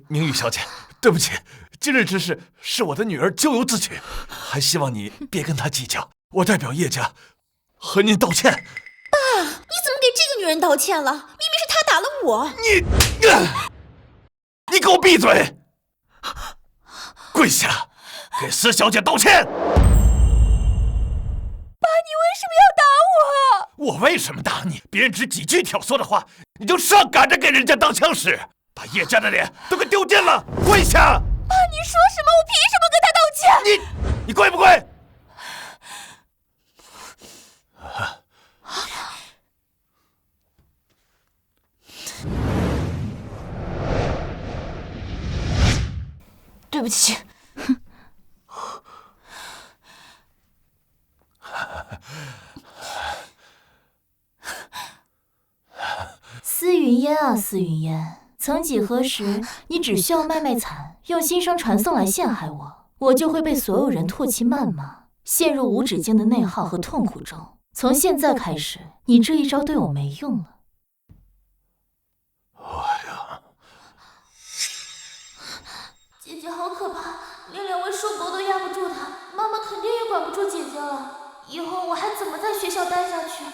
明玉小姐，对不起，今日之事是我的女儿咎由自取，还希望你别跟她计较。我代表叶家和您道歉。
爸，你怎么给这个女人道歉了？明明是她打了我。
你给我闭嘴！跪下，给司小姐道歉！爸，
你为什么要打我？
我为什么打你？别人只几句挑唆的话，你就上赶着给人家当枪使，把叶家的脸都给丢尽了！跪下！
爸，你说什么？我凭什么跟他道歉？
你跪不跪？
对不起。司云烟啊，司云烟，曾几何时，你只需要卖卖惨，用心声传送来陷害我，我就会被所有人唾弃谩骂，陷入无止境的内耗和痛苦中。从现在开始，你这一招对我没用了。
哎呀，
姐姐好可怕，连2位硕博都压不住她，妈妈肯定也管不住姐姐了。以后我还怎么在学校待下去？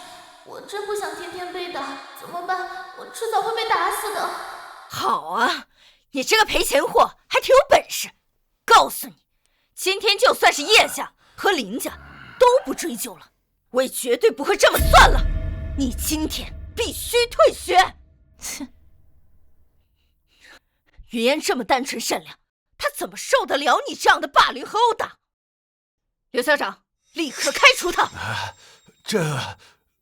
我真不想天天被打，怎么办？我迟早会被打死的。
好啊，你这个赔钱货还挺有本事。告诉你，今天就算是叶家和林家都不追究了，我也绝对不会这么算了。你今天必须退学。
切，
云烟这么单纯善良，她怎么受得了你这样的霸凌和殴打？刘校长，立刻开除他！
这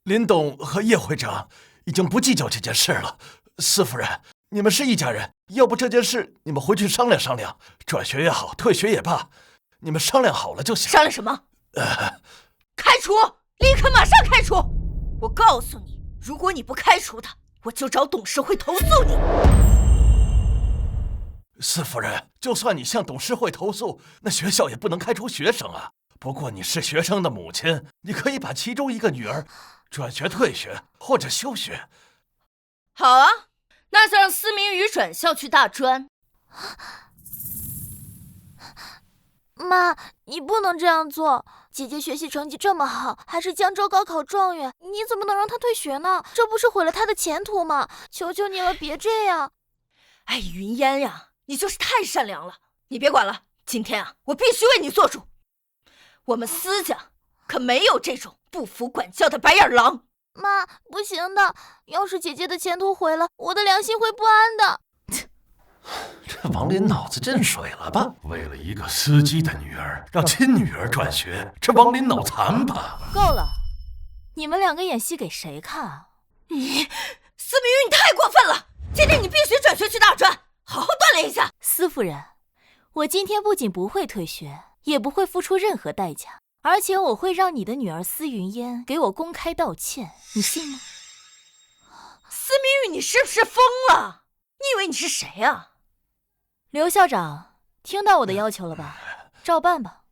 林董和叶会长已经不计较这件事了。司夫人，你们是一家人，要不这件事你们回去商量商量，转学也好，退学也罢，你们商量好了就行。
商量什么？开除！立刻马上开除！我告诉你，如果你不开除他，我就找董事会投诉你。
司夫人，就算你向董事会投诉，那学校也不能开除学生啊。不过你是学生的母亲，你可以把其中一个女儿转学、退学或者休学。
好啊，那就让司明宇转校去大专。
妈，你不能这样做。姐姐学习成绩这么好，还是江州高考状元，你怎么能让她退学呢？这不是毁了她的前途吗？求求你了，别这样。
哎，云烟呀，你就是太善良了。你别管了，今天啊，我必须为你做主。我们司家可没有这种不服管教的白眼狼。
妈，不行的，要是姐姐的前途毁了，我的良心会不安的。
这王林脑子进水了吧？为了一个司机的女儿，让亲女儿转学，这王林脑残吧？
够了，你们2个演戏给谁看？
你，司明宇，你太过分了！今天你必须转学去大专，好好锻炼一下。
司夫人，我今天不仅不会退学，也不会付出任何代价，而且我会让你的女儿司云烟给我公开道歉，你信吗？
司明宇，你是不是疯了？你以为你是谁啊？
刘校长，听到我的要求了吧？照办吧。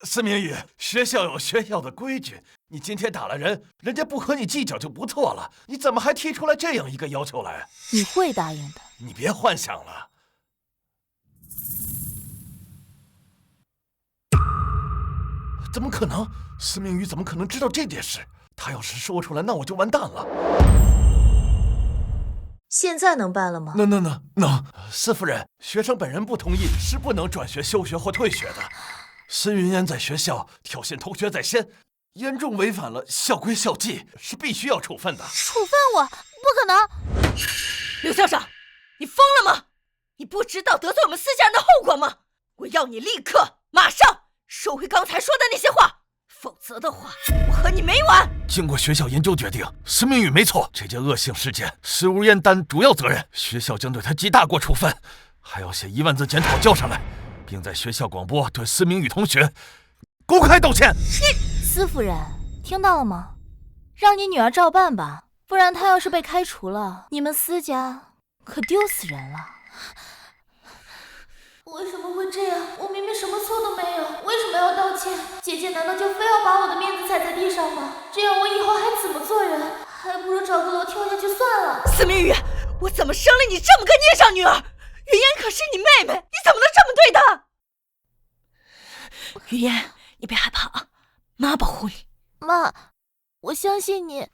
司明宇，学校有学校的规矩，你今天打了人，人家不和你计较就不错了，你怎么还提出来这样一个要求来？
你会答应的。
你别幻想了。怎么可能？司明宇怎么可能知道这件事？他要是说出来，那我就完蛋了。
现在能办了吗？
能。司夫人，学生本人不同意，是不能转学、休学或退学的。司云烟在学校挑衅同学在先，严重违反了校规校纪，是必须要处分的。
处分我？不可能！
刘校长，你疯了吗？你不知道得罪我们司家人的后果吗？我要你立刻、马上收回刚才说的那些话，否则的话，我和你没完！
经过学校研究决定，司明宇没错，这件恶性事件，司无烟担主要责任，学校将对他记大过处分，还要写1万字检讨交上来，并在学校广播对司明宇同学公开道歉。
司夫人，听到了吗？让你女儿照办吧，不然她要是被开除了，你们司家可丢死人了。为什么会这样？我明明什么错都没有，为什么要道歉？姐姐难道就非要把我的面子踩在地上吗？这样我以后还怎么做人？还不如找个楼跳下去算了。
司明宇，我怎么生了你这么个孽障女儿？云烟可是你妹妹，你怎么能这么对她？云烟，你别害怕啊，妈保护你。
妈，我相信你。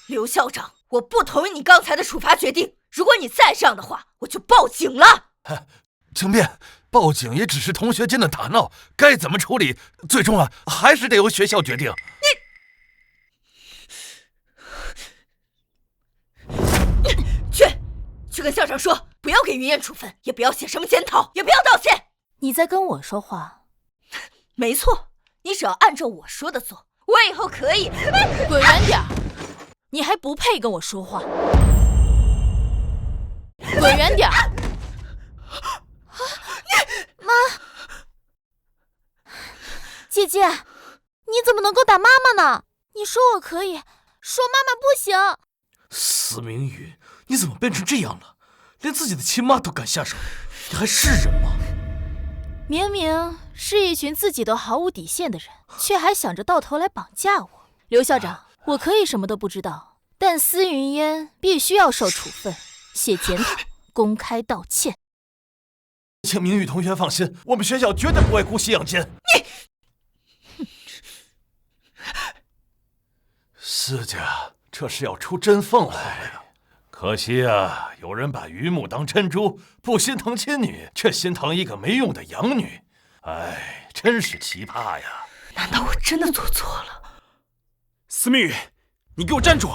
刘校长，我不同意你刚才的处罚决定，如果你再这样的话，我就报警了。
请便，报警也只是同学间的打闹，该怎么处理，最终还是得由学校决定。
去跟校长说，不要给云烟处分，也不要写什么检讨，也不要道歉。
你在跟我说话？
没错，你只要按照我说的做，我以后可以……
滚远点！你还不配跟我说话！滚远点！姐姐，你怎么能够打妈妈呢？你说我可以，说妈妈不行。
司明宇，你怎么变成这样了？连自己的亲妈都敢下手，你还是人吗？
明明是一群自己都毫无底线的人，却还想着到头来绑架我。刘校长，我可以什么都不知道，但司云烟必须要受处分，写检讨，公开道歉。
请明宇同学放心，我们学校绝对不会姑息养奸。司家这是要出真凤来了呀！可惜啊，有人把榆木当珍珠，不心疼亲女，却心疼一个没用的养女。哎，真是奇葩呀！
难道我真的做错了？
司明宇，你给我站住！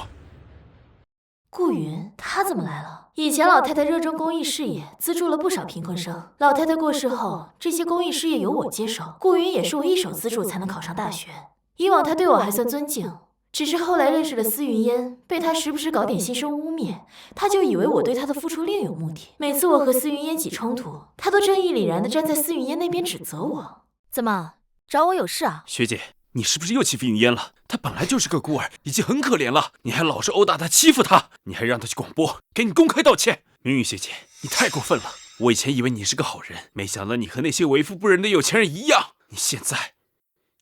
顾云，她怎么来了？以前老太太热衷公益事业，资助了不少贫困生。老太太过世后，这些公益事业由我接手，顾云也是我一手资助才能考上大学。以往她对我还算尊敬，只是后来认识了司云烟，被她时不时搞点心声污蔑，她就以为我对她的付出另有目的。每次我和司云烟起冲突，她都正义凛然地站在司云烟那边指责我。怎么，找我有事啊？
学姐，你是不是又欺负云烟了？她本来就是个孤儿，已经很可怜了，你还老是殴打她、欺负她，你还让她去广播，给你公开道歉。明玉学姐，你太过分了！我以前以为你是个好人，没想到你和那些为富不仁的有钱人一样。你现在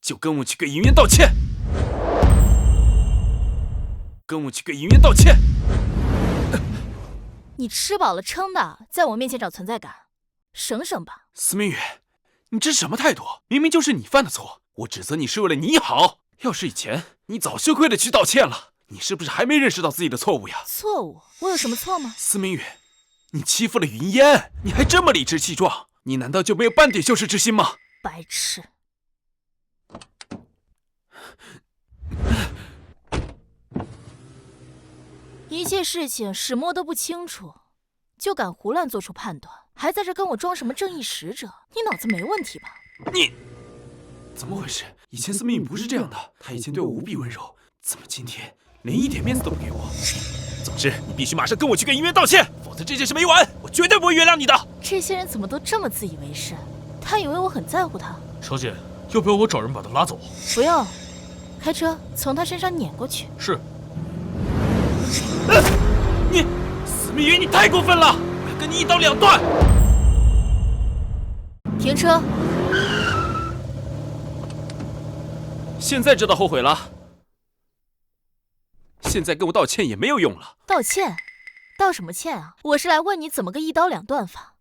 就跟我去给云烟道歉，跟我去给云烟道歉。
你吃饱了撑的，在我面前找存在感，省省吧。
司明宇，你这是什么态度？明明就是你犯的错，我指责你是为了你好。要是以前，你早羞愧的去道歉了。你是不是还没认识到自己的错误呀？
错误？我有什么错吗？
司明宇，你欺负了云烟，你还这么理直气壮，你难道就没有半点羞耻之心吗？
白痴！一切事情始末都不清楚，就敢胡乱做出判断，还在这跟我装什么正义使者？你脑子没问题吧？
你怎么回事？以前司明宇不是这样的，他以前对我无比温柔，怎么今天连一点面子都不给我？总之，你必须马上跟我去跟云烟道歉，否则这件事没完，我绝对不会原谅你的。
这些人怎么都这么自以为是？他以为我很在乎他。
小姐，要不要我找人把他拉走？
不用，开车从他身上碾过去。
是。
你司明宇，你太过分了！我要跟你一刀两断！
停车！
现在知道后悔了？现在跟我道歉也没有用了。
道歉？道什么歉啊？我是来问你怎么个一刀两断法。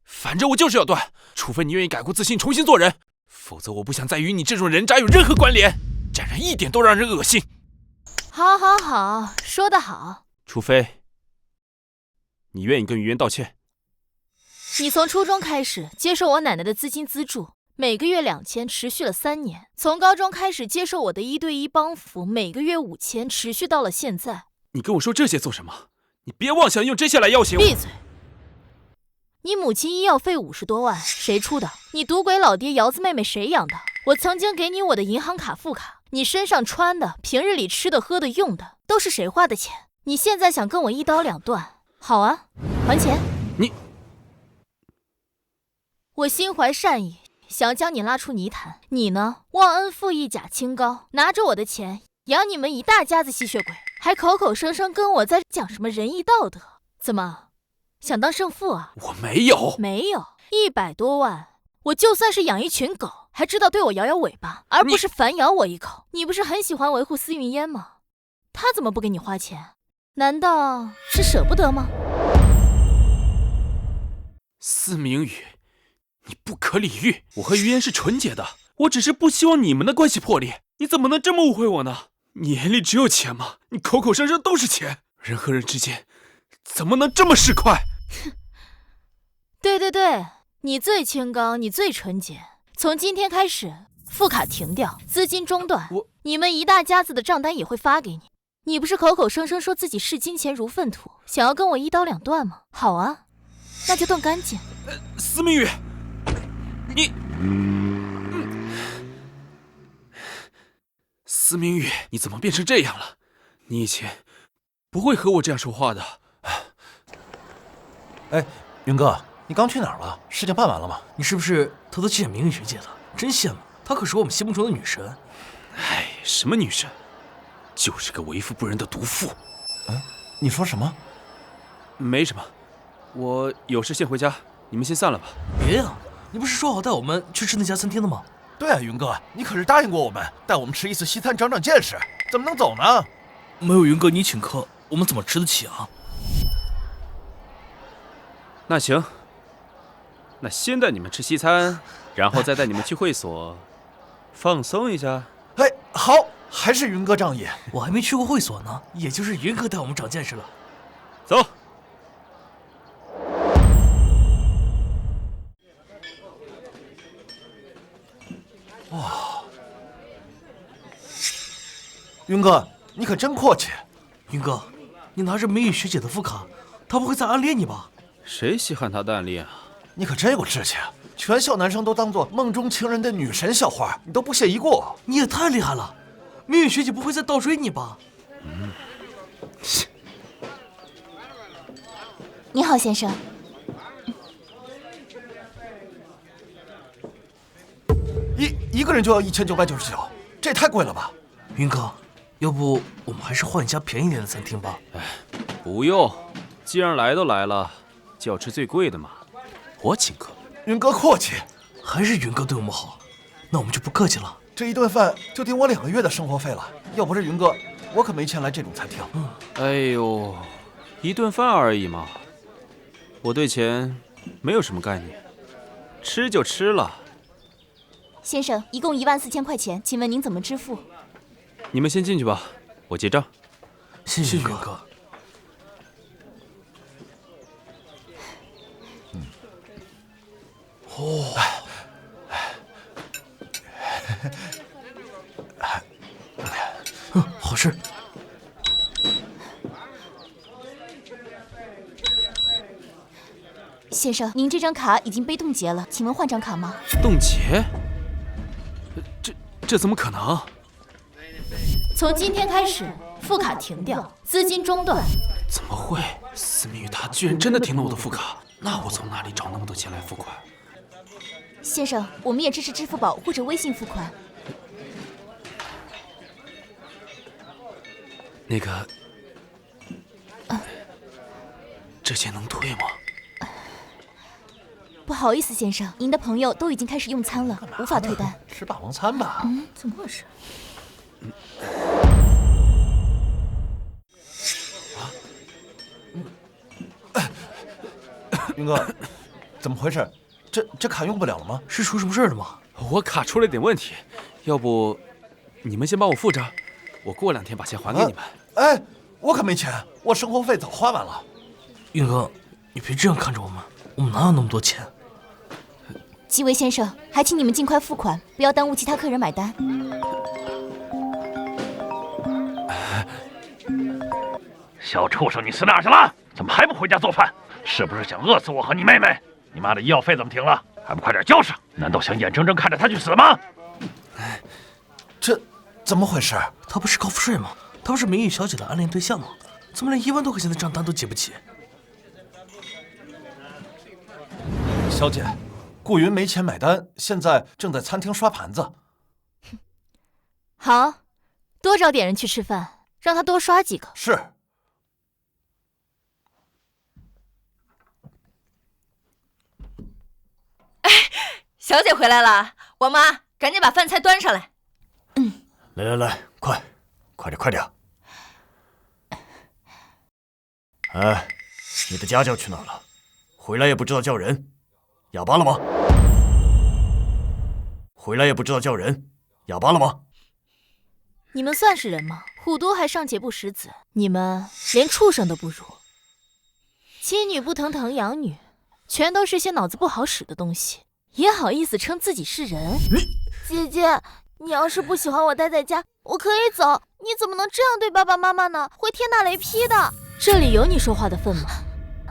反正我就是要断，除非你愿意改过自新，重新做人，否则我不想再与你这种人渣有任何关联，这人一点都让人恶心。
好，好，好，说得好。
除非你愿意跟云烟道歉。
你从初中开始接受我奶奶的资金资助，每个月2000，持续了3年。从高中开始接受我的1对1帮扶，每个月5000，持续到了现在。
你跟我说这些做什么？你别妄想用这些来要挟我。
闭嘴！你母亲医药费50多万，谁出的？你赌鬼老爹瑶子妹妹谁养的？我曾经给你我的银行卡副卡，你身上穿的、平日里吃的、喝的、用的，都是谁花的钱？你现在想跟我一刀两断？好啊，还钱！我心怀善意，想要将你拉出泥潭。你呢，忘恩负义，假清高，拿着我的钱养你们一大家子吸血鬼，还口口声声跟我在讲什么仁义道德？怎么，想当圣父啊？
我没有，
没有100多万，我就算是养一群狗，还知道对我摇摇尾巴，而不是反咬我一口。你不是很喜欢维护司云烟吗？他怎么不给你花钱？难道是舍不得吗？
司明宇，你不可理喻，我和云烟是纯洁的，我只是不希望你们的关系破裂。你怎么能这么误会我呢？你眼里只有钱吗？你口口声声都是钱，人和人之间怎么能这么市侩？
对对对，你最清高，你最纯洁。从今天开始，副卡停掉，资金中断，你们一大家子的账单也会发给你。你不是口口声声说自己视金钱如粪土，想要跟我一刀两断吗？好啊，那就断干净。
司明宇，你，司明宇，你怎么变成这样了？你以前不会和我这样说话的。
哎，云哥，你刚去哪儿了？事情办完了吗？
你是不是偷偷去见明玉学姐了？真羡慕。她可是我们心目中的女神。
哎，什么女神？就是个为富不仁的毒妇。
你说什么？
没什么，我有事先回家，你们先散了吧。
别呀，你不是说好带我们去吃那家餐厅的吗？
对啊，云哥，你可是答应过我们，带我们吃一次西餐，长长见识，怎么能走呢？
没有云哥你请客，我们怎么吃得起啊？
那行，那先带你们吃西餐，然后再带你们去会所放松一下。
哎，好，还是云哥仗义。
我还没去过会所呢，也就是云哥带我们长见识了。
走。
哇，云哥，你可真阔气。
云哥，你拿着美女学姐的副卡，她不会在暗恋你吧？
谁稀罕她的暗恋啊？
你可真有志气，全校男生都当做梦中情人的女神校花，你都不屑一顾。
你也太厉害了，美女学姐不会再倒追你吧？
你好，先生。
一个人就要1999，这也太贵了吧？
云哥，要不我们还是换一家便宜点的餐厅吧？
哎，不用，既然来都来了，就要吃最贵的嘛。我请客。
云哥客气，
还是云哥对我们好，那我们就不客气了。
这一顿饭就顶我2个月的生活费了，要不是云哥，我可没钱来这种餐厅。
哎呦，一顿饭而已嘛，我对钱没有什么概念，吃就吃了。
先生，一共14000块钱，请问您怎么支付？
你们先进去吧，我结账。
谢谢云哥。哦，好事。
先生，您这张卡已经被冻结了，请问换张卡吗？
冻结？这怎么可能？
从今天开始，副卡停掉，资金中断。
怎么会？思明宇他居然真的停了我的副卡，那我从哪里找那么多钱来付款？
先生，我们也支持支付宝或者微信付款。
那个，这钱能退吗？
不好意思，先生，您的朋友都已经开始用餐了，无法退单。
吃霸王餐吧？
怎么回事？
云哥，怎么回事？这卡用不了了吗？
是出什么事了吗？
我卡出了点问题，要不你们先帮我付着，我过2天把钱还给你们。
哎，我可没钱，我生活费早花完了。
云哥，你别这样看着我们，我们哪有那么多钱？
几位先生，还请你们尽快付款，不要耽误其他客人买单。
小畜生，你死哪儿去了？怎么还不回家做饭？是不是想饿死我和你妹妹？你妈的医药费怎么停了？还不快点交上！难道想眼睁睁看着她去死吗？
这怎么回事？
他不是高富帅吗？他不是美女小姐的暗恋对象吗？怎么连1万多块钱的账单都结不起？
小姐，顾云没钱买单，现在正在餐厅刷盘子。
好，多找点人去吃饭，让他多刷几个。
是。
小姐回来了，王妈，赶紧把饭菜端上来。
来，快点！哎，你的家教去哪儿了？回来也不知道叫人，哑巴了吗？回来也不知道叫人，哑巴了吗？
你们算是人吗？虎毒还尚且不食子，你们连畜生都不如。妻女不疼疼养女，全都是些脑子不好使的东西，也好意思称自己是人？
姐姐，你要是不喜欢我待在家，我可以走。你怎么能这样对爸爸妈妈呢？会天打雷劈的。
这里有你说话的份吗？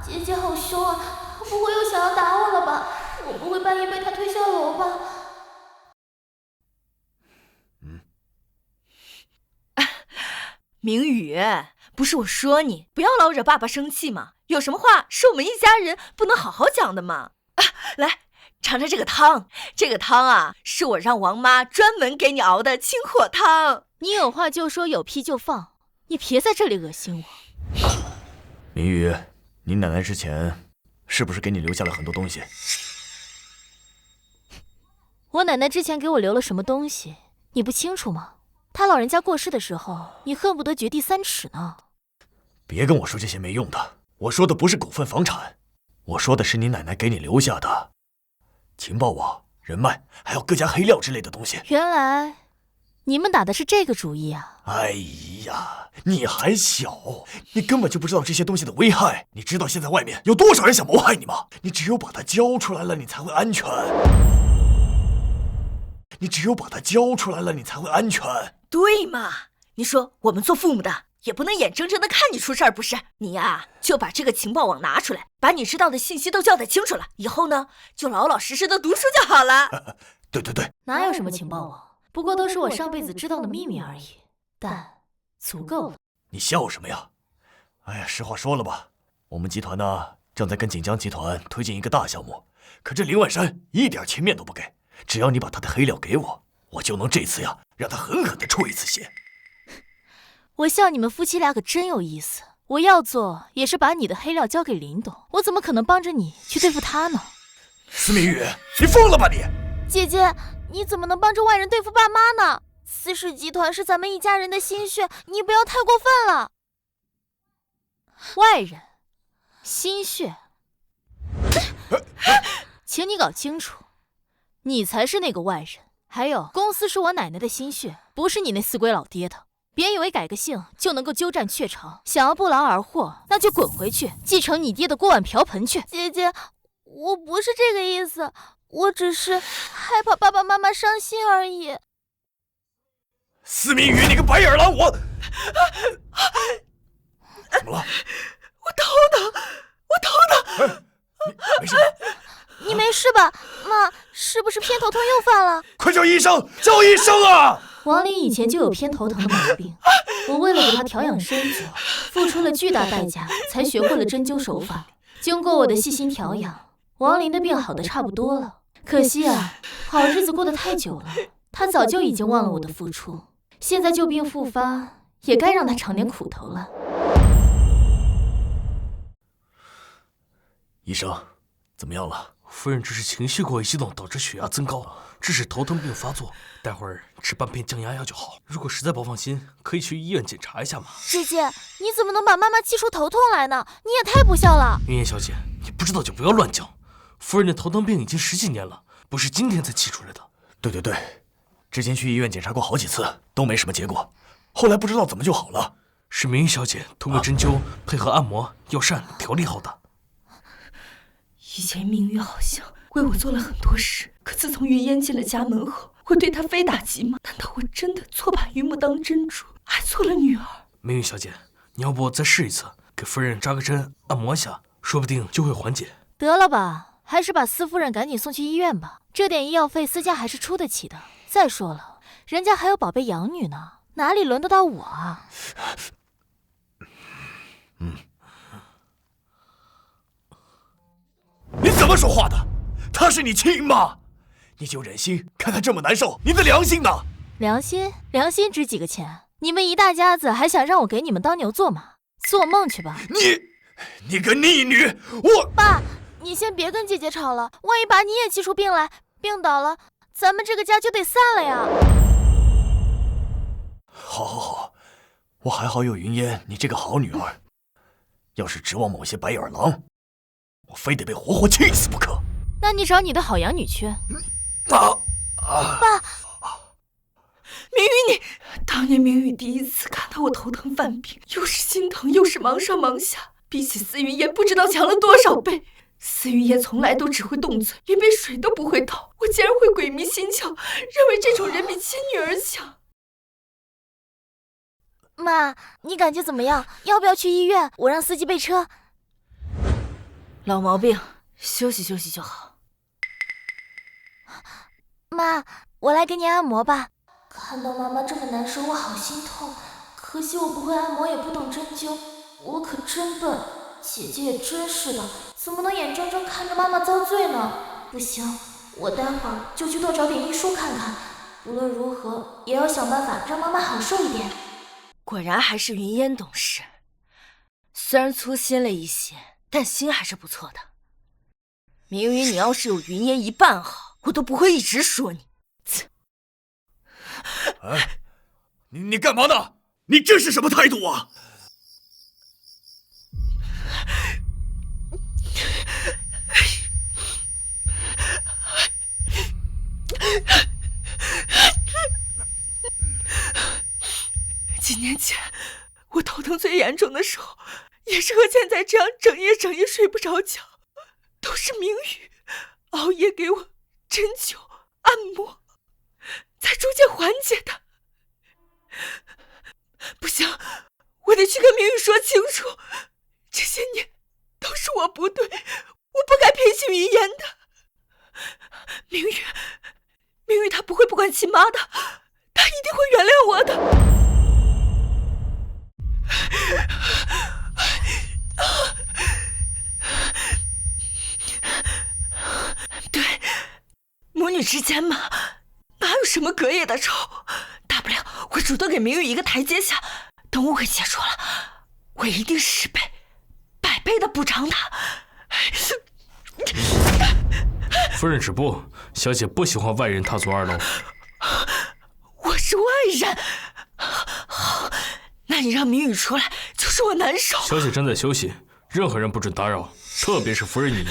姐姐好凶啊！她不会又想要打我了吧？我不会半夜被她推下楼吧？
明宇，不是我说你，不要老惹爸爸生气嘛。有什么话是我们一家人不能好好讲的吗？来，尝尝这个汤。这个汤啊，是我让王妈专门给你熬的清火汤。
你有话就说，有屁就放，你别在这里恶心我。
明宇，你奶奶之前是不是给你留下了很多东西？
我奶奶之前给我留了什么东西，你不清楚吗？她老人家过世的时候，你恨不得掘地3尺呢。
别跟我说这些没用的，我说的不是股份房产，我说的是你奶奶给你留下的情报网、人脉，还有各家黑料之类的东西。
原来你们打的是这个主意啊！
哎呀，你还小，你根本就不知道这些东西的危害。你知道现在外面有多少人想谋害你吗？你只有把它交出来了，你才会安全。你只有把它交出来了，你才会安全。
对嘛？你说我们做父母的也不能眼睁睁的看你出事儿，不是？你呀，就把这个情报网拿出来，把你知道的信息都交代清楚了，以后呢，就老老实实的读书就好了。
对对对，
哪有什么情报网？不过都是我上辈子知道的秘密而已，但足够了。
你笑什么呀？哎呀，实话说了吧，我们集团呢正在跟锦江集团推进一个大项目，可这林万山一点情面都不给。只要你把他的黑料给我，我就能这次呀让他狠狠的出一次血。
我笑你们夫妻俩可真有意思。我要做也是把你的黑料交给林董，我怎么可能帮着你去对付他呢？
司明宇，你疯了吧你！
姐姐，你怎么能帮着外人对付爸妈呢？司氏集团是咱们一家人的心血，你不要太过分了。
外人，心血，请你搞清楚，你才是那个外人。还有，公司是我奶奶的心血，不是你那死鬼老爹的。别以为改个姓就能够鸠占鹊巢，想要不劳而获，那就滚回去继承你爹的锅碗瓢盆去。
姐姐，我不是这个意思，我只是害怕爸爸妈妈伤心而已。
司明宇，你个白眼狼，我怎么了？
我头疼，我头疼。
哎，你没事吧？
你没事吧？妈，是不是偏头痛又犯了？
快叫医生！叫医生啊！
王林以前就有偏头疼的毛病，我为了给他调养身子，付出了巨大代价，才学会了针灸手法。经过我的细心调养，王林的病好的差不多了。可惜啊，好日子过得太久了，他早就已经忘了我的付出。现在旧病复发，也该让他尝点苦头了。
医生，怎么样了？
夫人只是情绪过于激动，导致血压增高，致使头疼病发作。待会儿吃半片降压药就好。如果实在不放心，可以去医院检查一下嘛。
姐姐，你怎么能把妈妈气出头痛来呢？你也太不孝了。
云烟小姐，你不知道就不要乱讲。夫人的头疼病已经10几年了，不是今天才气出来的。
对对对，之前去医院检查过好几次，都没什么结果，后来不知道怎么就好了。
是明玉小姐通过针灸、配合按摩、药膳调理好的。
以前明玉好像为我做了很多事，可自从云烟进了家门后，我对她非打即骂。难道我真的错把榆木当珍珠，爱错了女儿？
明玉小姐，你要不再试一次，给夫人扎个针，按摩一下，说不定就会缓解。
得了吧，还是把司夫人赶紧送去医院吧，这点医药费私家还是出得起的。再说了，人家还有宝贝养女呢，哪里轮得到我啊？
你怎么说话的？她是你亲妈，你就忍心看她这么难受？你的良心呢？
良心值几个钱？你们一大家子还想让我给你们当牛做马？做梦去吧！
你个逆女！我
爸，你先别跟姐姐吵了，万一把你也气出病来，病倒了，咱们这个家就得散了呀。
好，我还好有云烟你这个好女儿，要是指望某些白眼狼，我非得被活活气死不可。
那你找你的好养女去。
爸，
明宇，你当年明宇第一次看到我头疼犯病，又是心疼又是忙上忙下，比起司云烟不知道强了多少倍。司云烟从来都只会动嘴，连杯水都不会倒，我竟然会鬼迷心窍，认为这种人比亲女儿强。
妈，你感觉怎么样？要不要去医院？我让司机备车。
老毛病，休息休息就好。
妈，我来给你按摩吧。
看到妈妈这么难受，我好心痛。可惜我不会按摩，也不懂针灸，我可真笨。姐姐也真是的，怎么能眼睁睁看着妈妈遭罪呢？不行，我待会儿就去多找点医书看看。无论如何，也要想办法让妈妈好受一点。
果然还是云烟懂事，虽然粗心了一些，但心还是不错的。明宇，你要是有云烟一半好，我都不会一直说你。
哎，你干嘛呢？你这是什么态度啊？
几年前我头疼最严重的时候，也是和现在这样整夜睡不着觉，都是明宇熬夜给我针灸按摩，才逐渐缓解的。不行，我得去跟明宇说清楚，这些年都是我不对，我不该偏心云烟的。明宇他不会不管其妈的，他一定会原谅我的。对，母女之间嘛，哪有什么隔夜的仇？大不了我主动给明宇一个台阶下，等误会解除了，我一定10倍、100倍的补偿他。
夫人止步，小姐不喜欢外人踏足2楼。
我是外人，好，那你让明宇出来，就是我难受。
小姐正在休息，任何人不准打扰，特别是夫人你。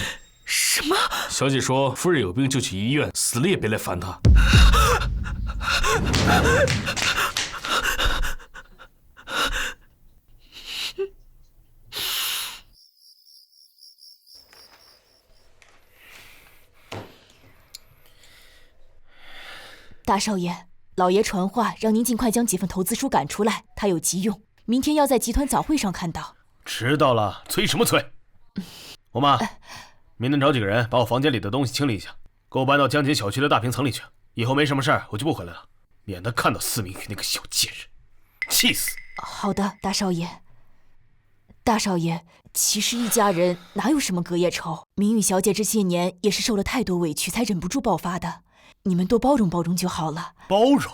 什么？
小姐说夫人有病就去医院，死了也别来烦她。
大少爷，老爷传话让您尽快将几份投资书赶出来，他有急用，明天要在集团早会上看到。
知道了，催什么催？我妈，明天找几个人把我房间里的东西清理一下，给我搬到江锦小区的大平层里去。以后没什么事儿，我就不回来了，免得看到司明宇那个小贱人，气死。
好的，大少爷。大少爷，其实一家人哪有什么隔夜仇？明宇小姐这些年也是受了太多委屈，才忍不住爆发的。你们多包容包容就好了。
包容？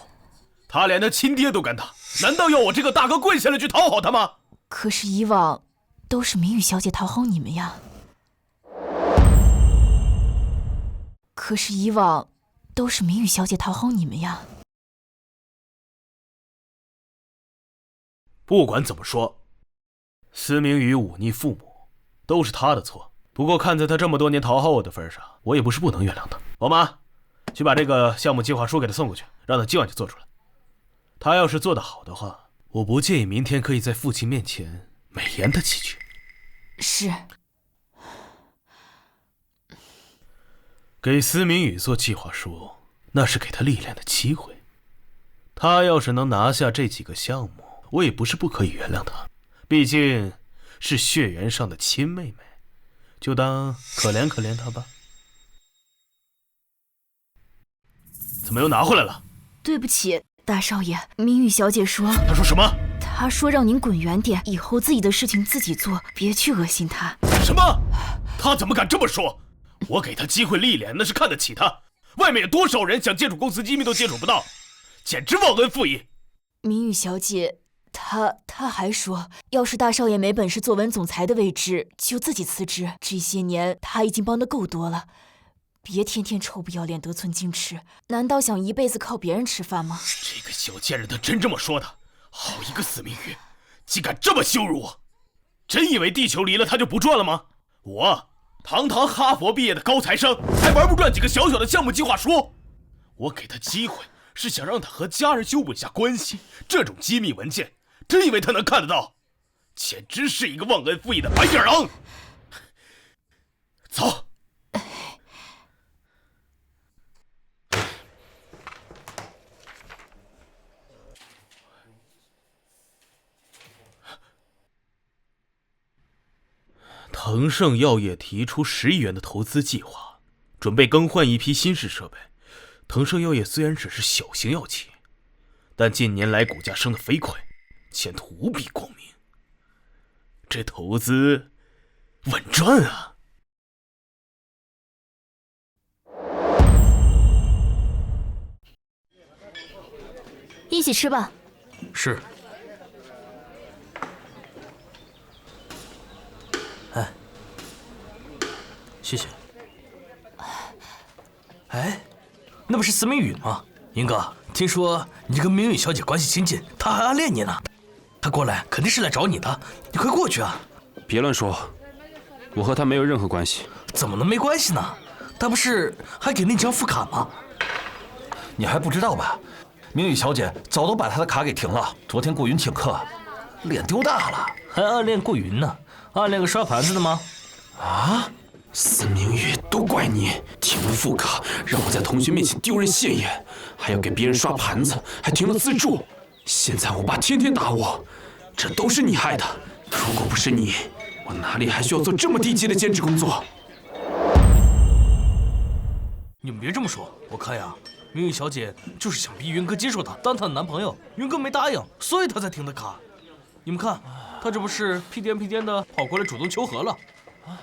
他连他亲爹都敢打，难道要我这个大哥跪下来去讨好他吗？
可是以往都是明宇小姐讨好你们呀。可是以往都是明宇小姐讨好你们呀。
不管怎么说，司明宇忤逆父母，都是他的错。不过看在他这么多年讨好我的份上，我也不是不能原谅他。我妈，去把这个项目计划书给他送过去，让他今晚就做出来。他要是做得好的话，我不介意明天可以在父亲面前美言他几句。
是。
给司明宇做计划书，那是给他历练的机会。他要是能拿下这几个项目，我也不是不可以原谅他，毕竟是血缘上的亲妹妹，就当可怜可怜他吧。怎么又拿回来了？
对不起，大少爷，明宇小姐说……
她说什么？
她说让您滚远点，以后自己的事情自己做，别去恶心她。
什么？她怎么敢这么说？我给她机会历练，那是看得起她。外面有多少人想接触公司机密都接触不到，简直忘恩负义。
明宇小姐，她还说，要是大少爷没本事坐稳总裁的位置，就自己辞职。这些年他已经帮得够多了，别天天臭不要脸得寸进尺。难道想一辈子靠别人吃饭吗？
这个小贱人，她真这么说的？好一个司明宇，竟敢这么羞辱我！真以为地球离了他就不转了吗？我堂堂哈佛毕业的高材生，还玩不转几个小小的项目计划书？我给他机会是想让他和家人修补一下关系，这种机密文件，真以为他能看得到？简直是一个忘恩负义的白眼狼！走。腾盛药业提出10亿元的投资计划，准备更换一批新式设备。腾盛药业虽然只是小型药企，但近年来股价升得飞快，前途无比光明。这投资稳赚啊！
一起吃吧。
是。哎，谢谢。哎，那不是司明宇吗？云哥，听说你跟明宇小姐关系亲近，她还暗恋你呢。她过来肯定是来找你的，你快过去啊！
别乱说，我和她没有任何关系。
怎么能没关系呢？她不是还给那张副卡吗？
你还不知道吧？明宇小姐早都把她的卡给停了。昨天顾云请客，脸丢大了，
还暗恋顾云呢？暗恋个刷盘子的吗？
啊！
司明宇，都怪你停了副卡，让我在同学面前丢人现眼，还要给别人刷盘子，还停了自助。现在我爸天天打我，这都是你害的。如果不是你，我哪里还需要做这么低级的兼职工作？
你们别这么说，我看呀，明宇小姐就是想逼云哥接受她当她的男朋友，云哥没答应，所以她才停的卡。你们看，她这不是屁颠屁颠的跑过来主动求和了？啊？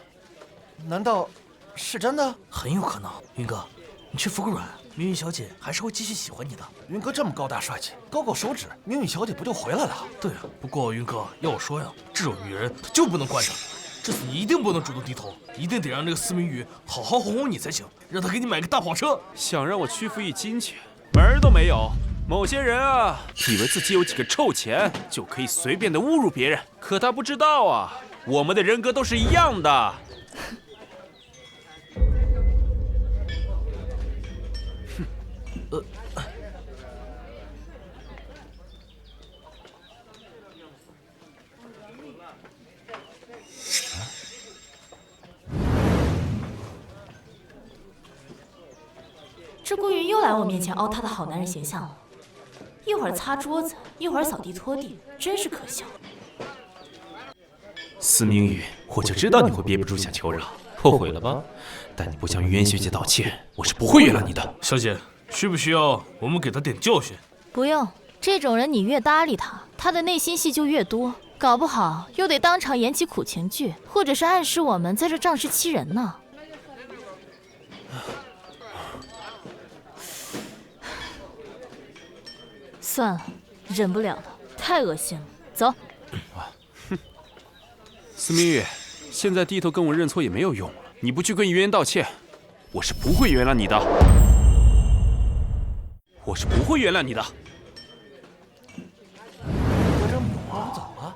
难道是真的？
很有可能。云哥，你去服个软，明宇小姐还是会继续喜欢你的。
云哥这么高大帅气，勾勾手指，明宇小姐不就回来了？
对啊，不过云哥要我说呀，这种女人她就不能惯着。这次你一定不能主动低头，一定得让这个司明宇好好哄哄你才行，让他给你买个大跑车。
想让我屈服于金钱，门儿都没有。某些人啊，以为自己有几个臭钱就可以随便的侮辱别人，可他不知道啊，我们的人格都是一样的。
这顾云又来我面前凹他的好男人形象了，一会儿擦桌子，一会儿扫地拖地，真是可笑。
司明宇，我就知道你会憋不住想求饶，后悔了吧？但你不向玉渊学姐道歉，我是不会原谅你的。
小姐，需不需要我们给她点教训？
不用，这种人你越搭理他，他的内心戏就越多，搞不好又得当场演起苦情剧，或者是暗示我们在这仗势欺人呢。算了，忍不了了，太恶心了。走。
司明宇，现在低头跟我认错也没有用了，你不去跟玉渊道歉，我是不会原谅你的。我是不会原谅你的。
隔这么勇啊，我走了。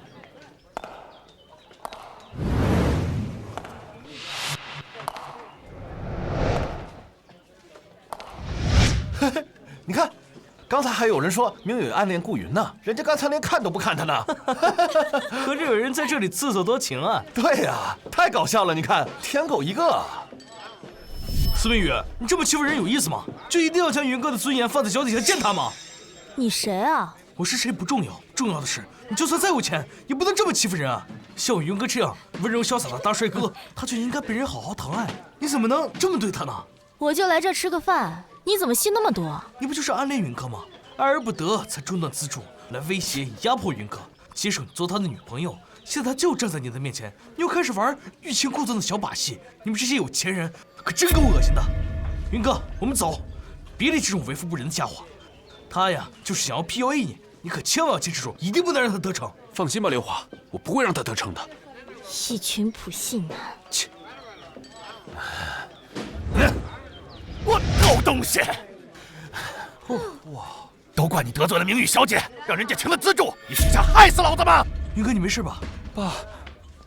嘿嘿，你看。刚才还有人说明宇暗恋顾云呢，人家刚才连看都不看他呢。
合着有人在这里自作多情啊？
对呀，太搞笑了！你看，舔狗一个。
司明宇，你这么欺负人有意思吗？就一定要将云哥的尊严放在脚底下践踏吗？
你谁啊？
我是谁不重要，重要的是你就算再有钱，也不能这么欺负人啊！像我云哥这样温柔潇洒的大帅哥，他就应该被人好好疼爱。你怎么能这么对他呢？
我就来这吃个饭。你怎么戏那么多？
你不就是暗恋云哥吗？爱而不得，才中断资助，来威胁压迫云哥，接受你做他的女朋友。现在他就站在你的面前，你又开始玩欲擒故纵的小把戏。你们这些有钱人可真够恶心的。云哥，我们走，别理这种为富不仁的家伙。他呀，就是想要 PUA 你，你可千万要坚持住，一定不能让他得逞。
放心吧，刘华，我不会让他得逞的。
一群普信男。
切！我狗东西！哇！都怪你得罪了明玉小姐，让人家停了资助，你是想害死老子吗？
云哥，你没事吧？
爸，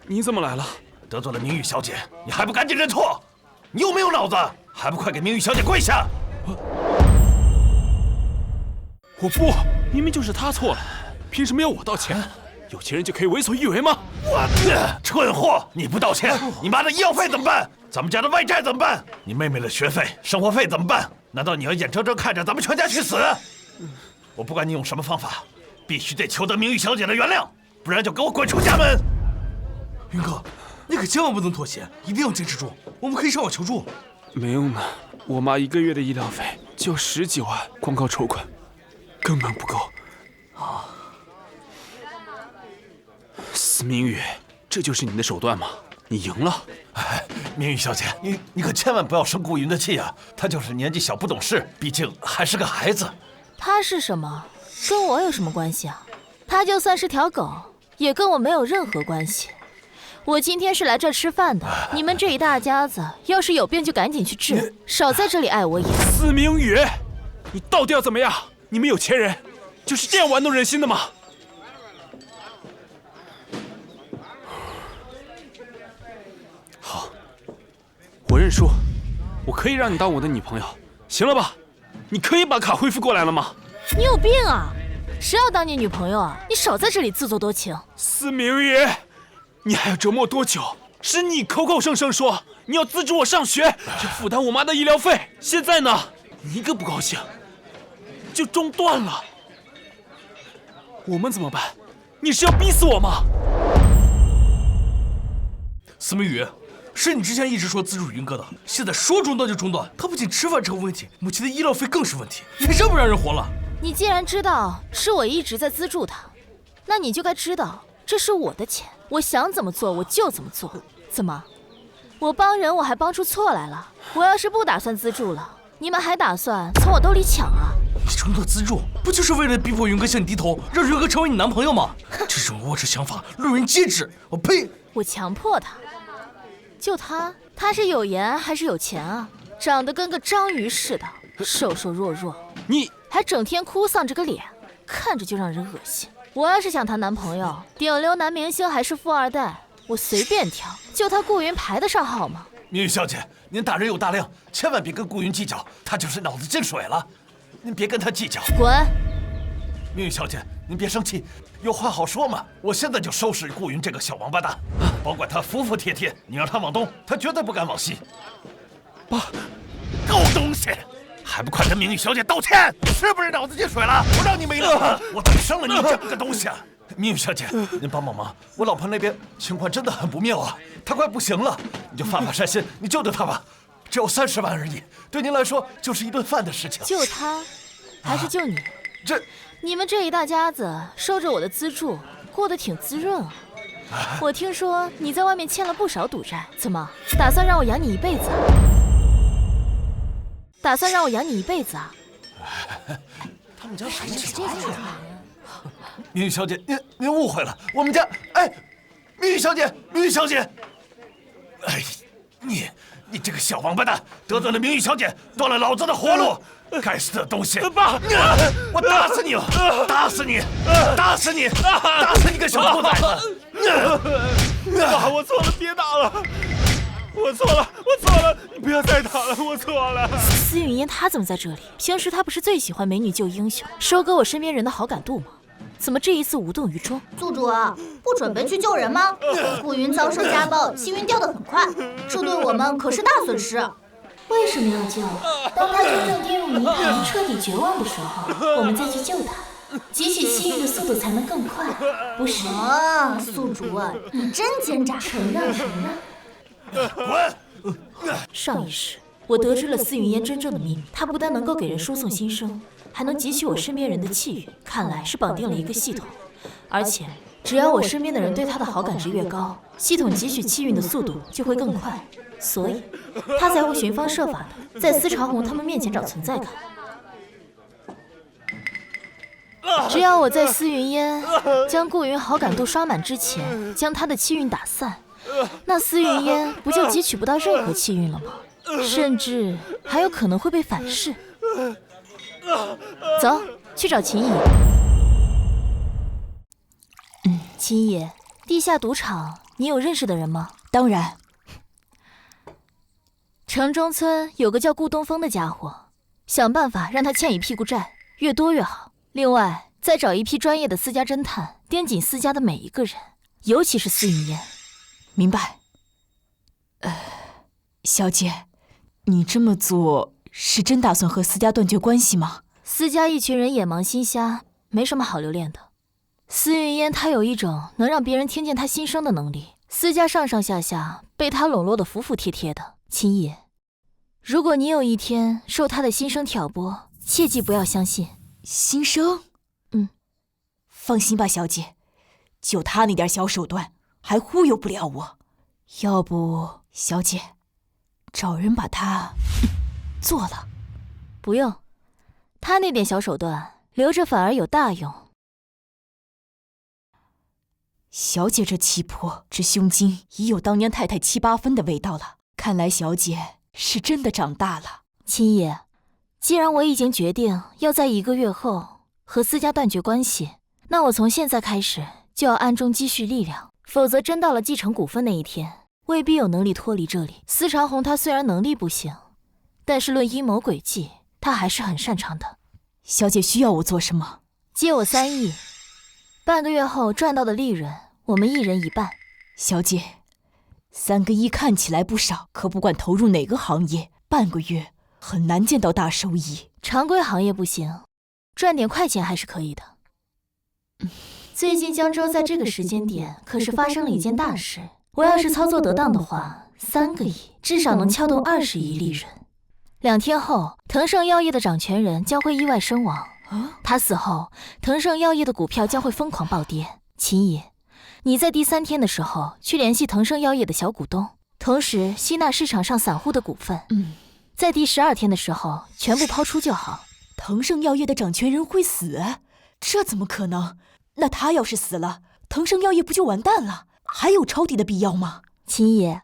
你怎么来了？
得罪了明玉小姐，你还不赶紧认错？你有没有脑子？还不快给明玉小姐跪下！
我不，明明就是他错了，凭什么要我道歉？有钱人就可以为所欲为吗？
我去，蠢货！你不道歉，你妈的医药费怎么办？咱们家的外债怎么办？你妹妹的学费、生活费怎么办？难道你要眼睁睁看着咱们全家去死？我不管你用什么方法，必须得求得明玉小姐的原谅，不然就给我滚出家门！
云哥，你可千万不能妥协，一定要坚持住。我们可以上网求助。
没用的，我妈1个月的医疗费就10几万，光靠筹款根本不够。啊！司明宇，这就是你的手段吗？你赢了。
哎，明玉小姐，你可千万不要生顾云的气啊！她就是年纪小不懂事，毕竟还是个孩子。
他是什么？跟我有什么关系啊？他就算是条狗，也跟我没有任何关系。我今天是来这吃饭的，你们这一大家子要是有病就赶紧去治，少在这里碍我眼。
司明宇，你到底要怎么样？你们有钱人就是这样玩弄人心的吗？好，我认输，我可以让你当我的女朋友，行了吧？你可以把卡恢复过来了吗？
你有病啊！谁要当你女朋友啊？你少在这里自作多情。
司明宇，你还要折磨多久？是你口口声声说你要资助我上学，要负担我妈的医疗费，现在呢，你一个不高兴就中断了。我们怎么办？你是要逼死我吗？
司明宇，是你之前一直说资助云哥的，现在说中断就中断。他不仅吃饭成问题，母亲的医疗费更是问题，你还让不让人活了？
你既然知道是我一直在资助他，那你就该知道这是我的钱，我想怎么做我就怎么做。怎么，我帮人我还帮出错来了？我要是不打算资助了，你们还打算从我兜里抢啊？
你中断资助，不就是为了逼迫云哥向你低头，让云哥成为你男朋友吗？这种龌龊想法，路人皆知。我呸！
我强迫他？就他是有颜还是有钱啊？长得跟个章鱼似的，瘦瘦弱弱，
你
还整天哭丧着个脸，看着就让人恶心。我要是想谈男朋友，顶流男明星还是富二代，我随便挑，就他顾云排得上号吗？
明玉小姐，您大人有大量，千万别跟顾云计较，他就是脑子进水了，您别跟他计较。
滚！
明玉小姐，您别生气，有话好说嘛。我现在就收拾顾云这个小王八蛋，保管他服服帖帖。你让他往东，他绝对不敢往西。
爸，狗东西，还不快跟明玉小姐道歉！你是不是脑子进水了？我让你没了！我怎么生了你这么个东西啊！
明玉小姐，您帮帮忙，我老婆那边情况真的很不妙啊，她快不行了，你就发善心，你救救她吧，只有30万而已，对您来说就是一顿饭的事情。
救她，还是救你？你们这一大家子收着我的资助，过得挺滋润啊。我听说你在外面欠了不少赌债，怎么打算让我养你一辈子啊？打算让我养你一辈子啊？
他们家什么情况啊？明玉小姐，您误会了，我们家明玉小姐，明玉小姐，你这个小王八蛋，得罪了明玉小姐，断了老子的活路，该死的东西！
爸，
我打死你！打死你！打死你！打死你个小兔崽子！
爸，我错了，别打了，我错了，你不要再打了，我错了。
司云烟她怎么在这里？平时她不是最喜欢美女救英雄，收割我身边人的好感度吗？怎么这一次无动于衷？
宿主不准备去救人吗？顾云遭受家暴，星云掉得很快，这对我们可是大损失。
为什么要救？当他真正跌入泥潭、彻底绝望的时候，我们再去救他，汲取幸运的速度才能更快，不是？
宿主你真奸诈！
承认。
滚！
上一世，我得知了司云烟真正的秘密，她不但能够给人输送新生，还能汲取我身边人的气运，看来是绑定了一个系统。而且，只要我身边的人对她的好感值越高，系统汲取气运的速度就会更快。所以，她才会寻方设法的在司长红他们面前找存在感。只要我在司云烟将顾云好感度刷满之前，将她的气运打散，那司云烟不就汲取不到任何气运了吗？甚至还有可能会被反噬。走，去找秦野。秦野，地下赌场你有认识的人吗？
当然。
城中村有个叫顾东风的家伙，想办法让他欠一屁股债，越多越好。另外，再找一批专业的私家侦探，盯紧私家的每一个人，尤其是司云烟。
明白。小姐，你这么做是真打算和私家断绝关系吗？
私家一群人眼盲心瞎，没什么好留恋的。司云烟他有一种能让别人听见他心声的能力，私家上上下下被他笼络得服服帖帖的。秦野，如果你有一天受他的心声挑拨，切记不要相信。
心声？放心吧，小姐，就他那点小手段，还忽悠不了我。要不，小姐，找人把他做了。
不用，他那点小手段留着反而有大用。
小姐这气魄，这胸襟已有当年太太7、8分的味道了。看来小姐是真的长大了。
秦爷，既然我已经决定要在1个月后和思家断绝关系，那我从现在开始就要暗中积蓄力量，否则真到了继承股份那一天，未必有能力脱离这里。司长红他虽然能力不行，但是论阴谋诡计，他还是很擅长的。
小姐需要我做什么？
借我3亿，半个月后赚到的利润，我们1人1半。
小姐，3个亿看起来不少，可不管投入哪个行业，半个月很难见到大收益。
常规行业不行，赚点快钱还是可以的。最近江州在这个时间点可是发生了一件大事，我要是操作得当的话，3个亿至少能撬动20亿利润。2天后，腾盛药业的掌权人将会意外身亡。他死后，腾盛药业的股票将会疯狂暴跌。秦爷，你在第3天的时候去联系腾盛药业的小股东，同时吸纳市场上散户的股份。在第12天的时候全部抛出就好。
腾盛药业的掌权人会死？这怎么可能？那他要是死了，腾盛药业不就完蛋了？还有抄底的必要吗？
秦爷，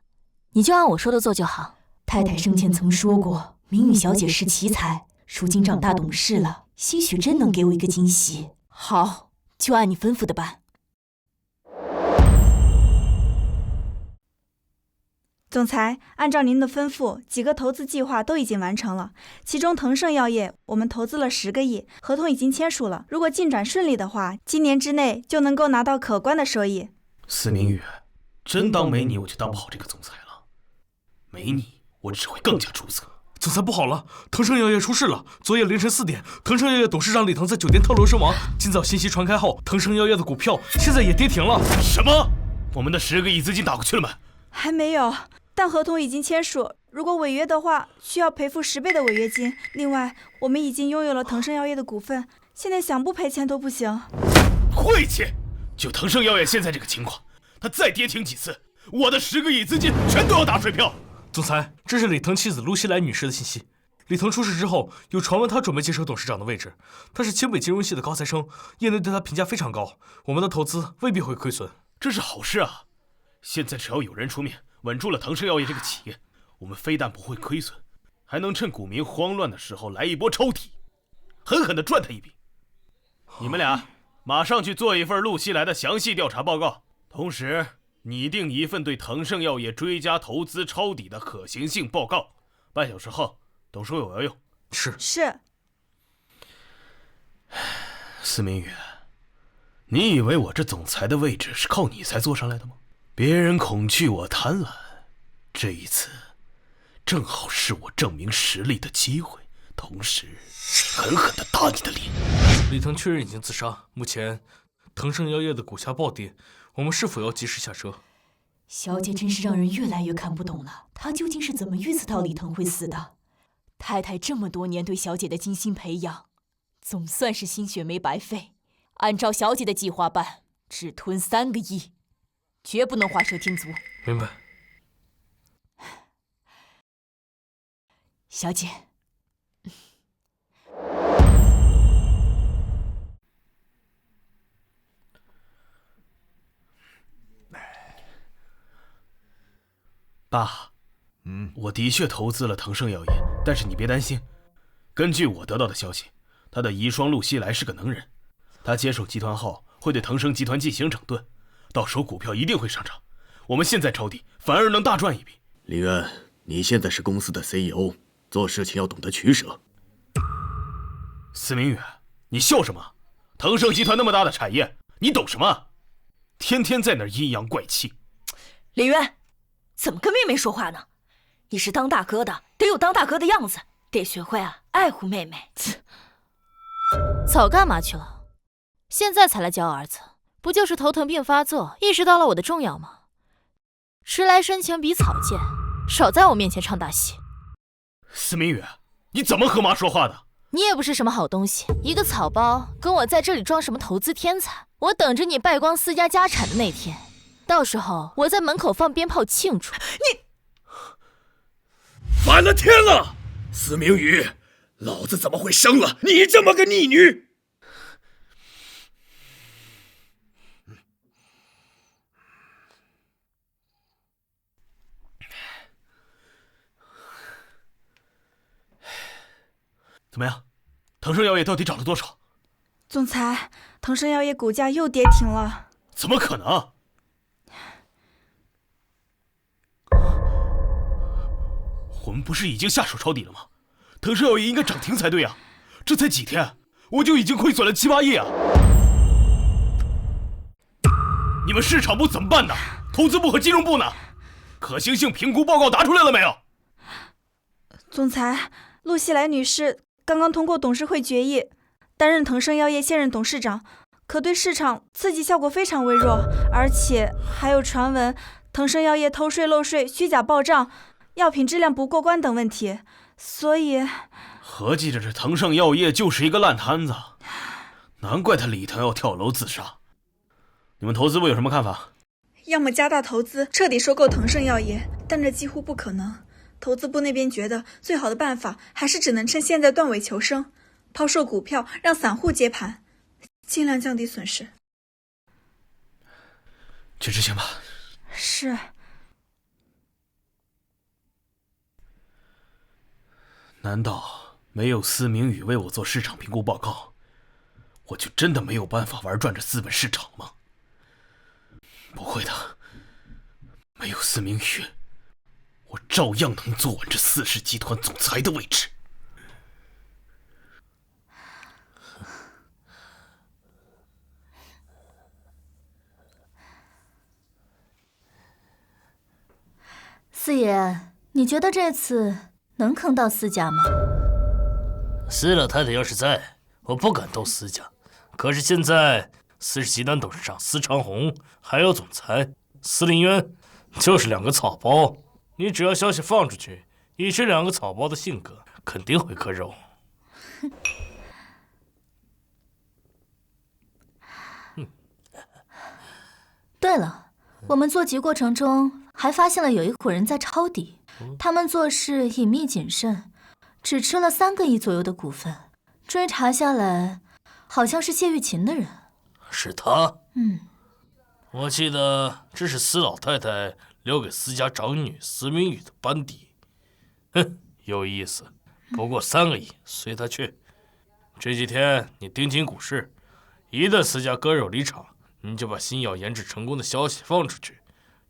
你就按我说的做就好。
太太生前曾说过，明玉小姐是奇才，如今长大懂事了，兴许真能给我一个惊喜。好，就按你吩咐的办。
总裁，按照您的吩咐，几个投资计划都已经完成了。其中腾盛药业，我们投资了10个亿，合同已经签署了。如果进展顺利的话，今年之内就能够拿到可观的收益。
司明宇，真当没你我就当不好这个总裁了。没你，我只会更加出色。
总裁不好了，腾盛药业出事了。昨夜凌晨4点，腾盛药业董事长李腾在酒店跳楼身亡。今早信息传开后，腾盛药业的股票现在也跌停了。
什么？我们的10个亿资金打过去了吗？
还没有，但合同已经签署。如果违约的话，需要赔付10倍的违约金。另外，我们已经拥有了腾盛药业的股份，现在想不赔钱都不行。
晦气！就腾盛药业现在这个情况，他再跌停几次，我的10个亿资金全都要打水漂。
总裁，这是李腾妻子露西莱女士的信息。李腾出事之后，有传闻他准备接手董事长的位置。他是清北金融系的高材生，业内对他评价非常高。我们的投资未必会亏损，
这是好事啊！现在只要有人出面稳住了腾盛药业这个企业，我们非但不会亏损，还能趁股民慌乱的时候来一波抄底，狠狠地赚他一笔。你们俩马上去做一份露西莱的详细调查报告，同时拟定一份对腾盛药业追加投资抄底的可行性报告。半小时后，董事会我要用。
是。
司明宇，你以为我这总裁的位置是靠你才坐上来的吗？别人恐惧我贪婪，这一次正好是我证明实力的机会，同时狠狠地打你的脸。
李腾确认已经自杀，目前腾盛药业的股价暴跌，我们是否要及时下车？
小姐真是让人越来越看不懂了，她究竟是怎么预测到李腾会死的？太太这么多年对小姐的精心培养，总算是心血没白费。按照小姐的计划办，只吞3个亿，绝不能画蛇添足。
明白。
小姐，
爸，我的确投资了腾盛药业，但是你别担心，根据我得到的消息，他的遗孀露西莱是个能人，他接手集团后会对腾盛集团进行整顿，到时候股票一定会上涨。我们现在抄底，反而能大赚一笔。
林渊，你现在是公司的 CEO， 做事情要懂得取舍。
司明宇，你笑什么？腾盛集团那么大的产业，你懂什么？天天在那儿阴阳怪气。
林渊，怎么跟妹妹说话呢？你是当大哥的，得有当大哥的样子，得学会爱护妹妹。
早干嘛去了？现在才来教儿子，不就是头疼病发作，意识到了我的重要吗？迟来深情比草贱，少在我面前唱大戏。
司明宇，你怎么和妈说话的？
你也不是什么好东西，一个草包，跟我在这里装什么投资天才？我等着你败光私家家产的那天，到时候我在门口放鞭炮庆祝。
你
反了天了！司明宇，老子怎么会生了你这么个逆女？
怎么样？腾盛药业到底涨了多少？
总裁，腾盛药业股价又跌停了。
怎么可能？我们不是已经下手抄底了吗？腾盛药业应该涨停才对啊！这才几天，我就已经亏损了7、8亿啊！你们市场部怎么办呢？投资部和金融部呢？可行性评估报告拿出来了没有？
总裁，陆西来女士刚刚通过董事会决议，担任腾盛药业现任董事长，可对市场刺激效果非常微弱，而且还有传闻腾盛药业偷税漏税、虚假报账、药品质量不过关等问题，所以
合计着这腾盛药业就是一个烂摊子，难怪他李腾要跳楼自杀。你们投资部有什么看法？
要么加大投资，彻底收购腾盛药业，但这几乎不可能。投资部那边觉得最好的办法还是只能趁现在断尾求生，抛售股票让散户接盘，尽量降低损失。
去执行吧。
是。
难道没有司明宇为我做市场评估报告，我就真的没有办法玩转这资本市场吗？不会的，没有司明宇，我照样能坐稳这4氏集团总裁的位置。
四爷，你觉得这次能坑到司家吗？
司老太太要是在，我不敢动司家。可是现在4氏集团董事长司长红，还有总裁司林渊，就是2个草包。你只要消息放出去，以这2个草包的性格，肯定会割肉。
对了，我们做局过程中还发现了有一伙人在抄底，他们做事隐秘谨慎，只吃了3个亿左右的股份。追查下来，好像是谢玉琴的人。
是他？
嗯，
我记得这是司老太太留给司家长女司明宇的班底。哼，有意思。不过3个亿随他去。这几天你盯紧股市，一旦司家割肉离场，你就把新药研制成功的消息放出去，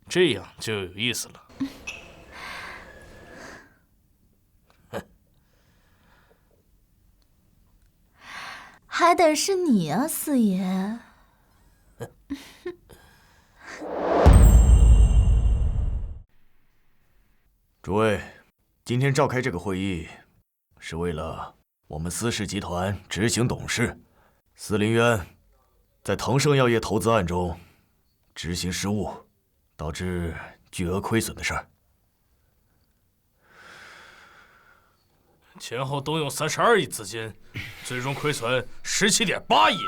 这样就有意思了。
还得是你啊，四爷。
诸位，今天召开这个会议，是为了我们4氏集团执行董事司林渊在腾盛药业投资案中执行失误，导致巨额亏损的事儿。
前后动用32亿资金，最终亏损17.8亿。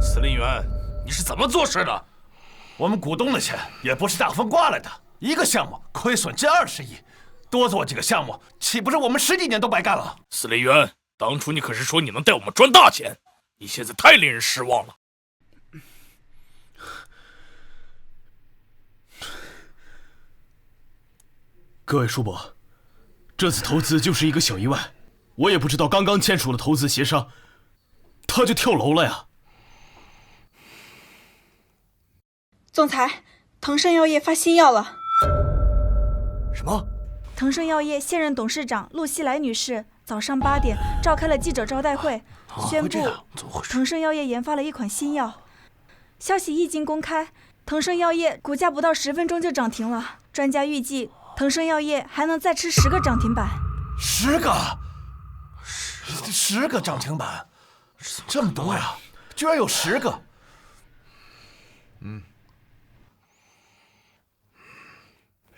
司林渊，你是怎么做事的？
我们股东的钱也不是大风刮来的，一个项目亏损近20亿，多做几个项目，岂不是我们10几年都白干了？
司林渊，当初你可是说你能带我们赚大钱，你现在太令人失望了。
各位叔伯，这次投资就是一个小意外，我也不知道刚刚签署了投资协商，他就跳楼了呀。
总裁，腾盛药业发新药了。
什么？
腾盛药业现任董事长陆西来女士早上8点召开了记者招待会，宣布腾盛药业研发了一款新药。消息一经公开，腾盛药业股价不到10分钟就涨停了。专家预计腾盛药业还能再吃10个涨停板。
10个涨停板，这么多呀！居然有10个。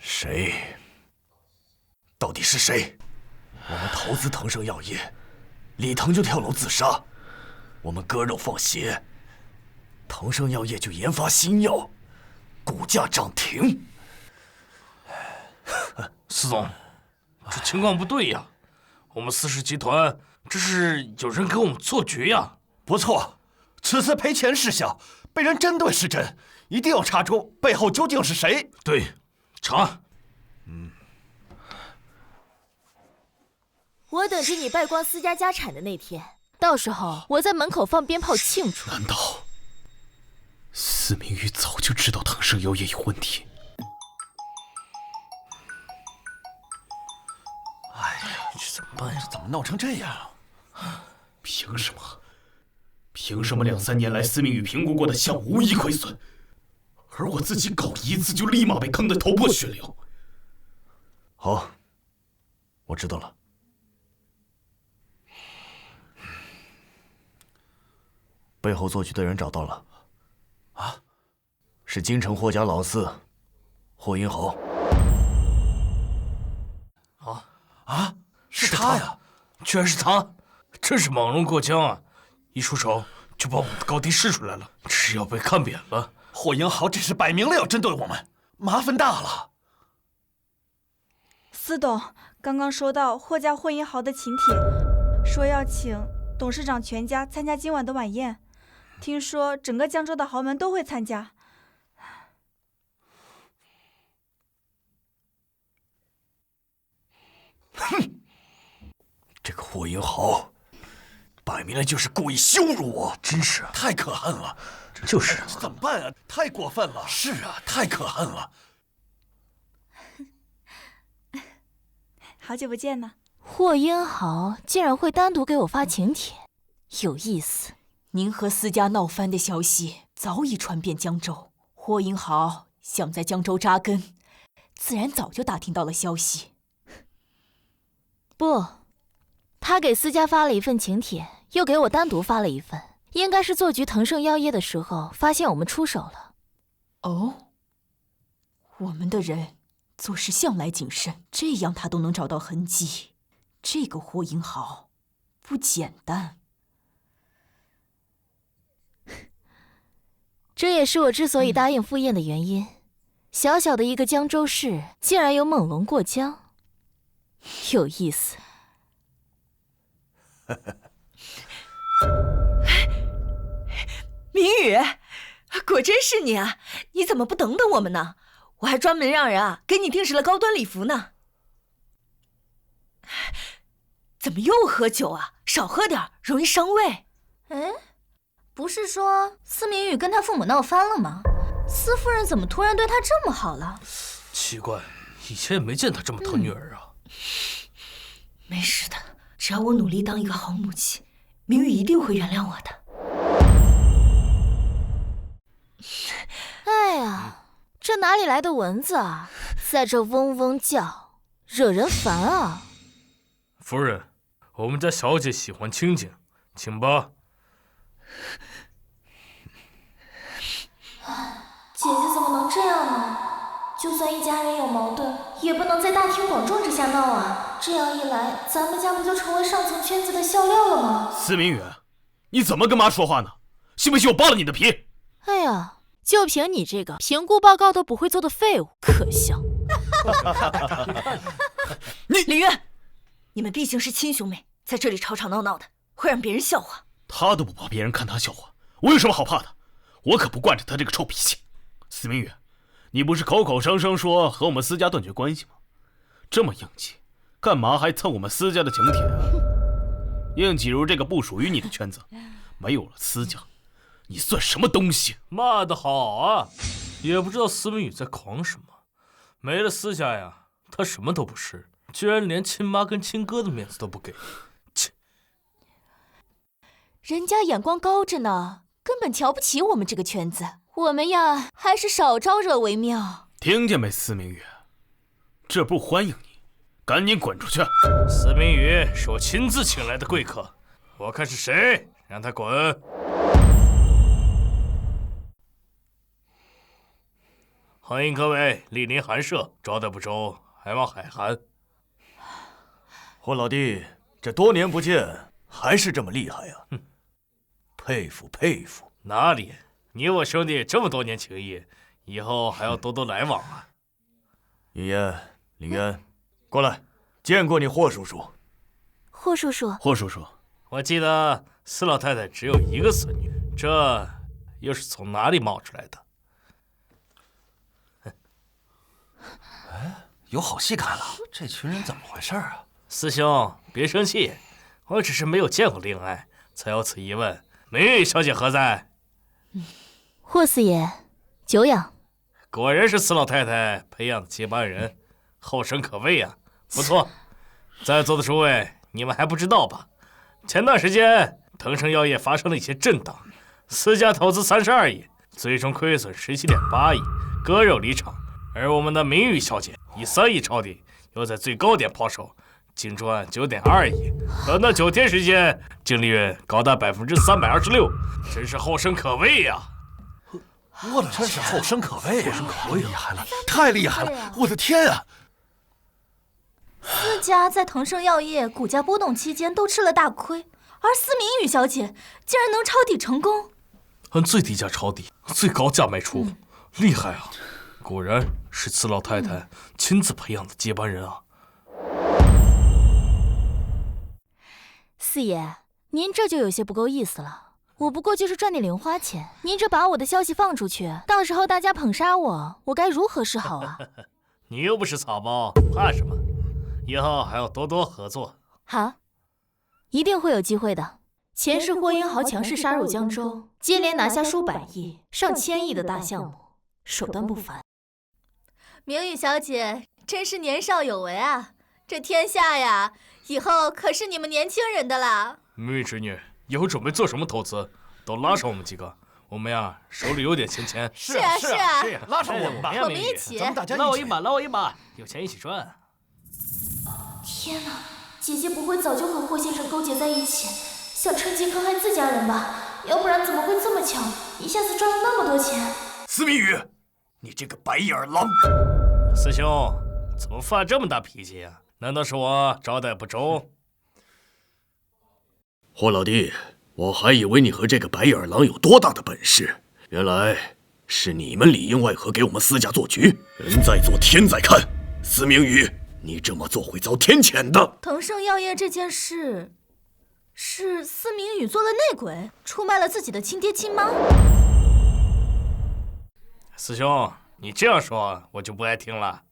谁？到底是谁？我们投资腾盛药业，李腾就跳楼自杀，我们割肉放血，腾盛药业就研发新药，股价涨停。
司总，这情况不对呀！我们4氏集团这是有人给我们做局呀！
不错，此次赔钱是小，被人针对是真，一定要查出背后究竟是谁。
对，查。
我等着你败光私家家产的那天，到时候我在门口放鞭炮庆祝。
难道司明玉早就知道藤生妖夜有问题？
哎呀，这怎么办呀？怎么闹成这样？
凭什么？凭什么2、3年来司明玉评估过的项目无一亏损，而我自己搞一次就立马被坑得头破血流？
好，我知道了。背后做局的人找到了。啊？是京城霍家老四，霍英豪。
是他呀！
居然是他，真是猛龙过江啊！一出手就把我们的高低试出来了，是要被看扁了。
霍英豪这是摆明了要针对我们，麻烦大了。
司董，刚刚收到霍家霍英豪的请帖，说要请董事长全家参加今晚的晚宴，听说整个江州的豪门都会参加。
哼！这个霍英豪，摆明了就是故意羞辱我，真是太可恨了。
就是，怎么办啊？太过分了。是啊，太可恨了。
好久不见呢。
霍英豪竟然会单独给我发请帖，有意思。
您和私家闹翻的消息早已传遍江州，霍英豪想在江州扎根，自然早就打听到了消息。
不，他给私家发了一份请帖，又给我单独发了一份，应该是做局藤盛妖夜的时候发现我们出手了。
哦，我们的人做事向来谨慎，这样他都能找到痕迹，这个霍英豪不简单。
这也是我之所以答应赴宴的原因。小小的一个江州市，竟然有猛龙过江。有意思。
明宇，果真是你啊！你怎么不等等我们呢？我还专门让人给你定制了高端礼服呢。怎么又喝酒啊？少喝点，容易伤胃。
哎，不是说司明宇跟他父母闹翻了吗？司夫人怎么突然对他这么好了？
奇怪，以前也没见他这么疼女儿啊。
没事的，只要我努力当一个好母亲，明宇一定会原谅我的。
哎呀，这哪里来的蚊子啊，在这嗡嗡叫，惹人烦啊！
夫人，我们家小姐喜欢清静，请吧。
姐姐怎么能这样呢？就算一家人有矛盾，也不能在大庭广众之下闹啊！这样一来，咱们家不就成为上层圈子的笑料了吗？
司明宇，你怎么跟妈说话呢？信不信我剥了你的皮？
哎呀，就凭你这个评估报告都不会做的废物，可笑！
李渊，你们毕竟是亲兄妹，在这里吵吵闹闹的，会让别人笑话。
他都不怕别人看他笑话，我有什么好怕的？我可不惯着他这个臭脾气。司明宇，你不是口口声声说和我们司家断绝关系吗？这么硬气，干嘛还蹭我们司家的请帖啊？硬挤入这个不属于你的圈子，没有了司家，你算什么东西？
骂得好啊！也不知道司明宇在狂什么，没了司家呀，他什么都不是，居然连亲妈跟亲哥的面子都不给。切！
人家眼光高着呢，根本瞧不起我们这个圈子。我们呀，还是少招惹为妙。
听见没，司明宇？这不欢迎你，赶紧滚出去！
司明宇是我亲自请来的贵客，我看是谁，让他滚！欢迎各位莅临寒舍，招待不周还望海涵。
霍老弟，这多年不见，还是这么厉害呀！佩服佩服。
哪里？你我兄弟这么多年情谊，以后还要多多来往啊！
云烟、林渊，过来，见过你霍叔叔。
霍叔叔，
霍叔叔，
我记得司老太太只有一个孙女，这又是从哪里冒出来的？
哎，有好戏看了！这群人怎么回事啊？
师兄别生气，我只是没有见过令爱，才有此疑问。明玉小姐何在？
霍四爷，久仰。
果然是司老太太培养的接班人，后生可畏啊！不错，在座的诸位，你们还不知道吧？前段时间腾盛药业发生了一些震荡，私家投资32亿，最终亏损17.8亿，割肉离场。而我们的明玉小姐以3亿抄底，又在最高点抛售，净赚9.2亿，短短9天时间，净利润高达326%，真是后生可畏呀！
我的，真是后生可畏啊！厉害了，太厉害了！我的天啊！
四家在腾盛药业股价波动期间都吃了大亏，而司明宇小姐竟然能抄底成功，
按最低价抄底，最高价卖出，厉害啊！果然是司老太太亲自培养的接班人啊！
四爷，您这就有些不够意思了。我不过就是赚点零花钱，您这把我的消息放出去，到时候大家捧杀我，我该如何是好啊？
你又不是草包，怕什么？以后还要多多合作。
好，一定会有机会的。前世霍英豪强势杀入江州，接连拿下数百亿、上千亿的大项目，手段不凡。
明宇小姐真是年少有为啊！这天下呀，以后可是你们年轻人的啦。
明玉侄女，以后准备做什么投资，都拉上我们几个。我们呀，手里有点闲钱。
是啊，
拉上我们吧，
我们一起，
咱们大家
拉我一把，拉我一把，有钱一起赚。
天哪，姐姐不会早就和霍先生勾结在一起，想趁机坑害自家人吧？要不然怎么会这么巧，一下子赚了那么多钱？
司明宇，你这个白眼狼！
师兄，怎么发这么大脾气呀？难道是我招待不周？
霍老弟，我还以为你和这个白眼狼有多大的本事，原来是你们里应外合给我们司家做局。人在做，天在看。司明宇，你这么做会遭天谴的。
腾盛药业这件事，是司明宇做了内鬼，出卖了自己的亲爹亲妈。
师兄，你这样说我就不爱听了。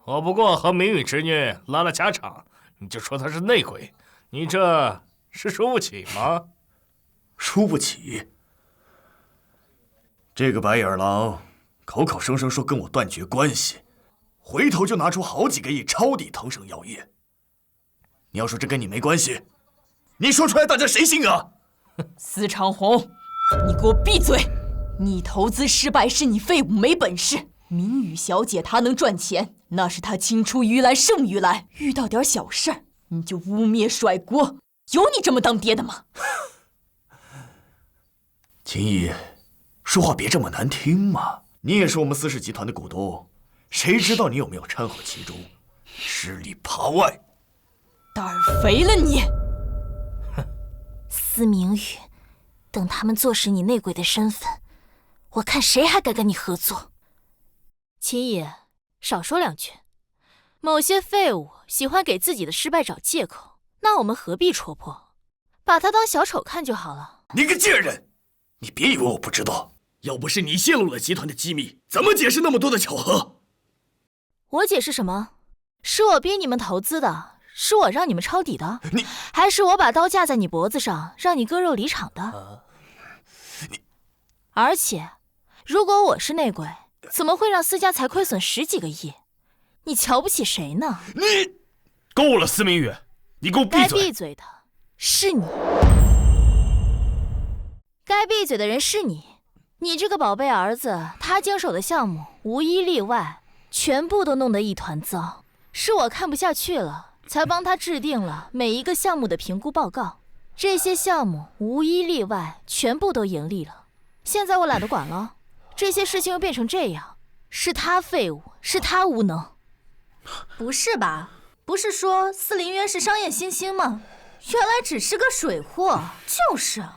我不过和明宇侄女拉了家常，你就说她是内鬼，你这是输不起吗？
输不起？这个白眼狼口口声声说跟我断绝关系，回头就拿出好几个亿抄底腾盛药业。你要说这跟你没关系，你说出来大家谁信啊？
司长红，你给我闭嘴！你投资失败是你废物没本事，明宇小姐她能赚钱，那是她青出于蓝胜于蓝，遇到点小事儿你就污蔑甩锅，有你这么当爹的吗？
秦毅，说话别这么难听嘛！你也是我们司氏集团的股东，谁知道你有没有掺和其中，吃里扒外。
胆儿肥了你！
司明宇，等他们坐实你内鬼的身份，我看谁还敢跟你合作。秦毅，少说两句。某些废物喜欢给自己的失败找借口，那我们何必戳破？把他当小丑看就好了。
你个贱人！你别以为我不知道，要不是你泄露了集团的机密，怎么解释那么多的巧合？
我解释什么？是我逼你们投资的，是我让你们抄底的，
你
还是我把刀架在你脖子上，让你割肉离场的？而且，如果我是内鬼，怎么会让私家才亏损10几个亿？你瞧不起谁呢？
你
够了，司明宇，你给我闭嘴！
该闭嘴的是你，该闭嘴的人是你。你这个宝贝儿子，他经手的项目无一例外，全部都弄得一团糟。是我看不下去了，才帮他制定了每一个项目的评估报告。这些项目无一例外，全部都盈利了。现在我懒得管了，这些事情又变成这样，是他废物，是他无能。
不是吧？不是说司林渊是商业新星吗？原来只是个水货。就是啊。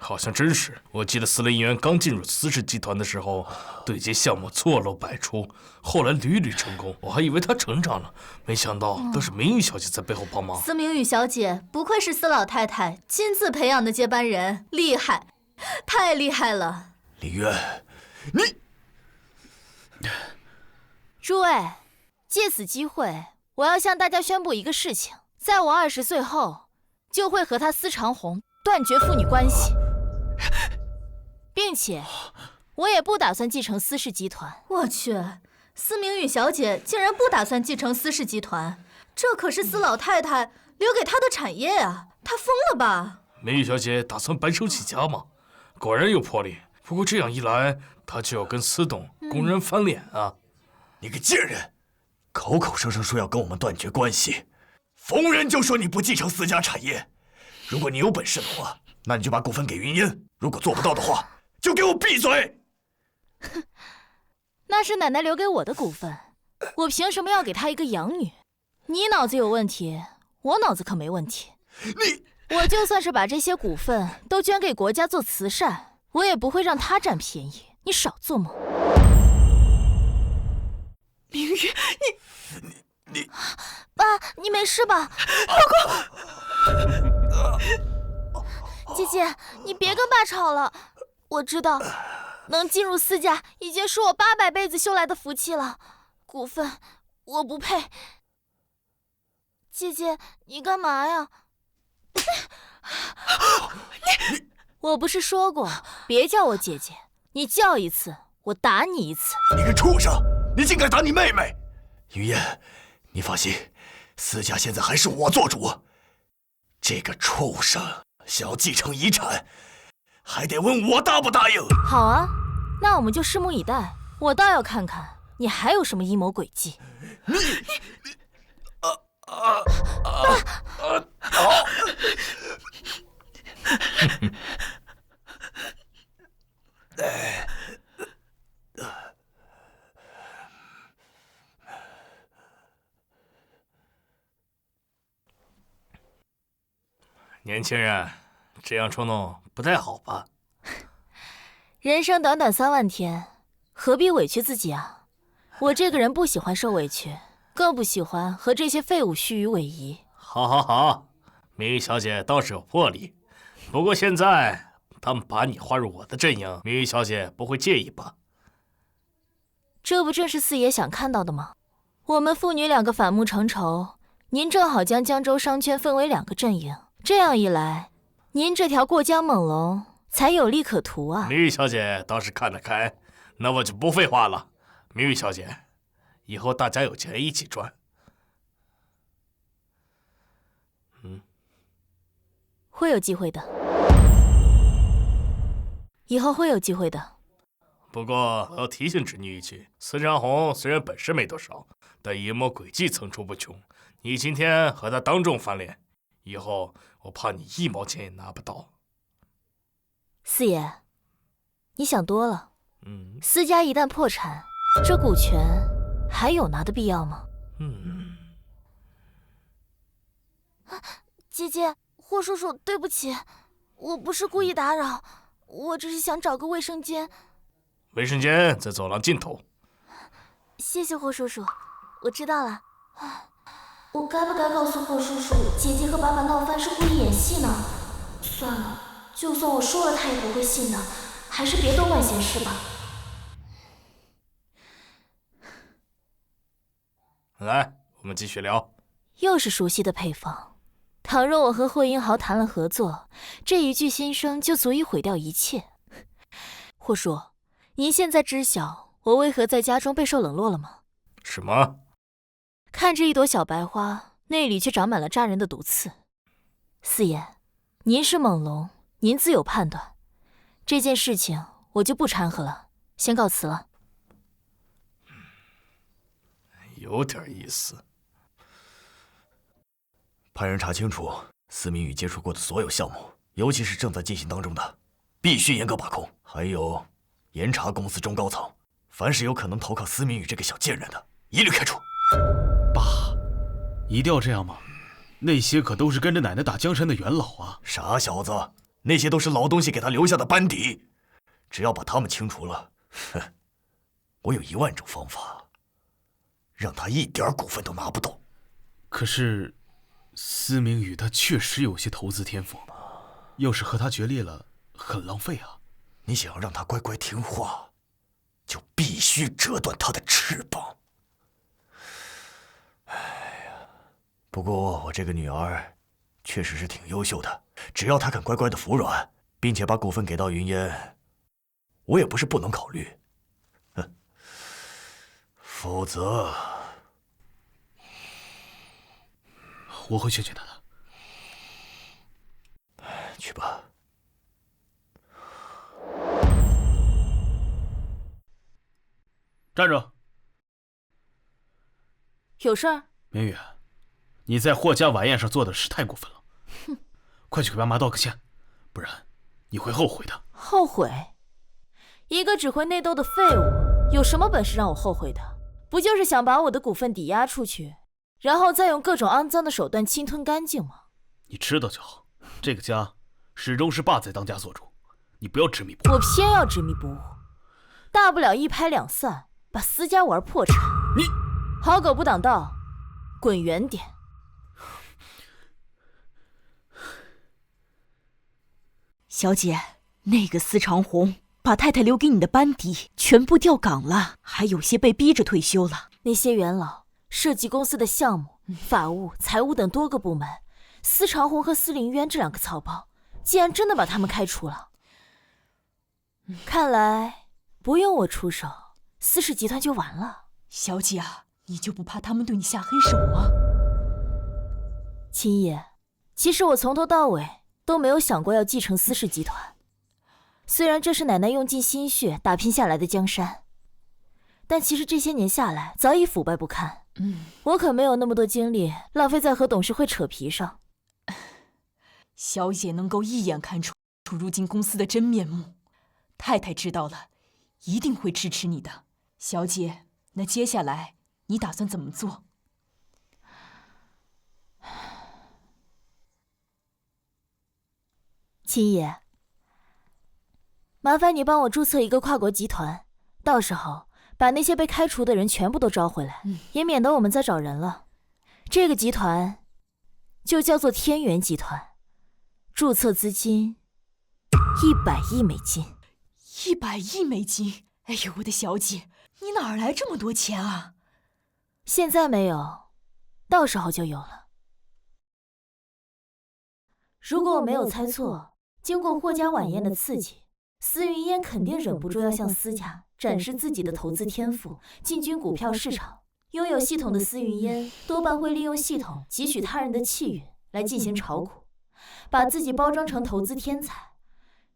好像真是，我记得司林渊刚进入司氏集团的时候，对接项目错漏百出，后来屡屡成功，我还以为他成长了，没想到都是明玉小姐在背后帮忙。
司明宇小姐不愧是司老太太亲自培养的接班人，厉害，太厉害了。
林渊，你……
诸位，借此机会，
我要向大家宣布一个事情，在我20岁后，就会和他司长红断绝父女关系，并且我也不打算继承司氏集团。
我去，司明宇小姐竟然不打算继承司氏集团，这可是司老太太留给她的产业啊！她疯了吧？
明玉小姐打算白手起家吗？果然有魄力。不过这样一来，她就要跟司董公然翻脸啊！
你个贱人，口口声声说要跟我们断绝关系，逢人就说你不继承私家产业。如果你有本事的话，那你就把股份给云烟；如果做不到的话，就给我闭嘴！
哼，那是奶奶留给我的股份，我凭什么要给她一个养女？你脑子有问题，我脑子可没问题。我就算是把这些股份都捐给国家做慈善，我也不会让她占便宜。你少做梦！
明玉，
你，爸，你没事吧？
老
公，姐姐，你别跟爸吵了。我知道，能进入司家已经是我800辈子修来的福气了。股份我不配。姐姐，你干嘛呀？我不是说过别叫我姐姐，你叫一次我打你一次。
你个畜生，你竟敢打你妹妹！云烟，你放心，司家现在还是我做主。这个畜生想要继承遗产，还得问我答不答应。
好啊，那我们就拭目以待。我倒要看看你还有什么阴谋诡计。
年轻人，这样冲动不太好吧？
人生短短3万天，何必委屈自己啊？我这个人不喜欢受委屈，更不喜欢和这些废物虚与委蛇。
好，明玉小姐倒是有魄力。不过现在他们把你划入我的阵营，明玉小姐不会介意吧？
这不正是四爷想看到的吗？我们父女2个反目成仇，您正好将江州商圈分为2个阵营。这样一来，您这条过江猛龙才有利可图啊！
明玉小姐倒是看得开，那我就不废话了。明玉小姐，以后大家有钱一起赚。
会有机会的，以后会有机会的。
不过我要提醒侄女一句，司长红虽然本事没多少，但阴谋诡计层出不穷。你今天和他当众翻脸，以后我怕你1毛钱也拿不到。
四爷，你想多了。司家一旦破产，这股权还有拿的必要吗？姐姐，霍叔叔，对不起，我不是故意打扰，我只是想找个卫生间。
卫生间在走廊尽头。
谢谢霍叔叔，我知道了。我该不该告诉霍叔叔，姐姐和爸爸闹翻是故意演戏呢？算了，就算我说了，他也不会信的，还是别多管闲事吧。
来，我们继续聊。
又是熟悉的配方。倘若我和霍英豪谈了合作，这一句心声就足以毁掉一切。霍叔，您现在知晓我为何在家中备受冷落了吗？
什么？
看这一朵小白花，内里却长满了扎人的毒刺。四爷，您是猛龙，您自有判断。这件事情我就不掺和了，先告辞了。
有点意思。
派人查清楚司明宇接触过的所有项目，尤其是正在进行当中的，必须严格把控。还有，严查公司中高层，凡是有可能投靠司明宇这个小贱人的，一律开除。
爸，一定要这样吗？那些可都是跟着奶奶打江山的元老啊！
傻小子，那些都是老东西给他留下的班底，只要把他们清除了，哼，我有10000种方法，让他一点股份都拿不到。
可是，司明宇他确实有些投资天赋，要是和他决裂了，很浪费啊！
你想要让他乖乖听话，就必须折断他的翅膀。哎呀，不过我这个女儿确实是挺优秀的，只要她肯乖乖的服软，并且把股份给到云烟，我也不是不能考虑。哼，否则
我会劝劝她的。
去吧。
站住！
有事儿？
明宇，你在霍家晚宴上做的事太过分了。
哼，
快去给爸妈道个歉，不然你会后悔的。
后悔？一个只会内斗的废物，有什么本事让我后悔的？不就是想把我的股份抵押出去，然后再用各种肮脏的手段侵吞干净吗？
你知道就好，这个家始终是爸在当家做主，你不要执迷不悟。
我偏要执迷不悟，大不了一拍两散，把私家玩破产。
你
好狗不挡道，滚远点！
小姐，那个司长红把太太留给你的班底全部调岗了，还有些被逼着退休了。
那些元老、设计公司的项目、法务、财务等多个部门，司长红和司林渊这两个草包，竟然真的把他们开除了。看来不用我出手，司氏集团就完了。
小姐啊，你就不怕他们对你下黑手吗？
秦爷，其实我从头到尾都没有想过要继承司氏集团。虽然这是奶奶用尽心血打拼下来的江山，但其实这些年下来早已腐败不堪。我可没有那么多精力浪费在和董事会扯皮上。
小姐能够一眼看出如今公司的真面目，太太知道了，一定会支持你的。小姐，那接下来你打算怎么做？
秦爷，麻烦你帮我注册一个跨国集团，到时候把那些被开除的人全部都招回来，也免得我们再找人了。这个集团就叫做天元集团，注册资金100亿美金。
100亿美金？哎呦，我的小姐，你哪儿来这么多钱啊？
现在没有，到时候就有了。如果我没有猜错，经过霍家晚宴的刺激，司云烟肯定忍不住要向司家展示自己的投资天赋，进军股票市场。拥有系统的司云烟多半会利用系统汲取他人的气运来进行炒股，把自己包装成投资天才。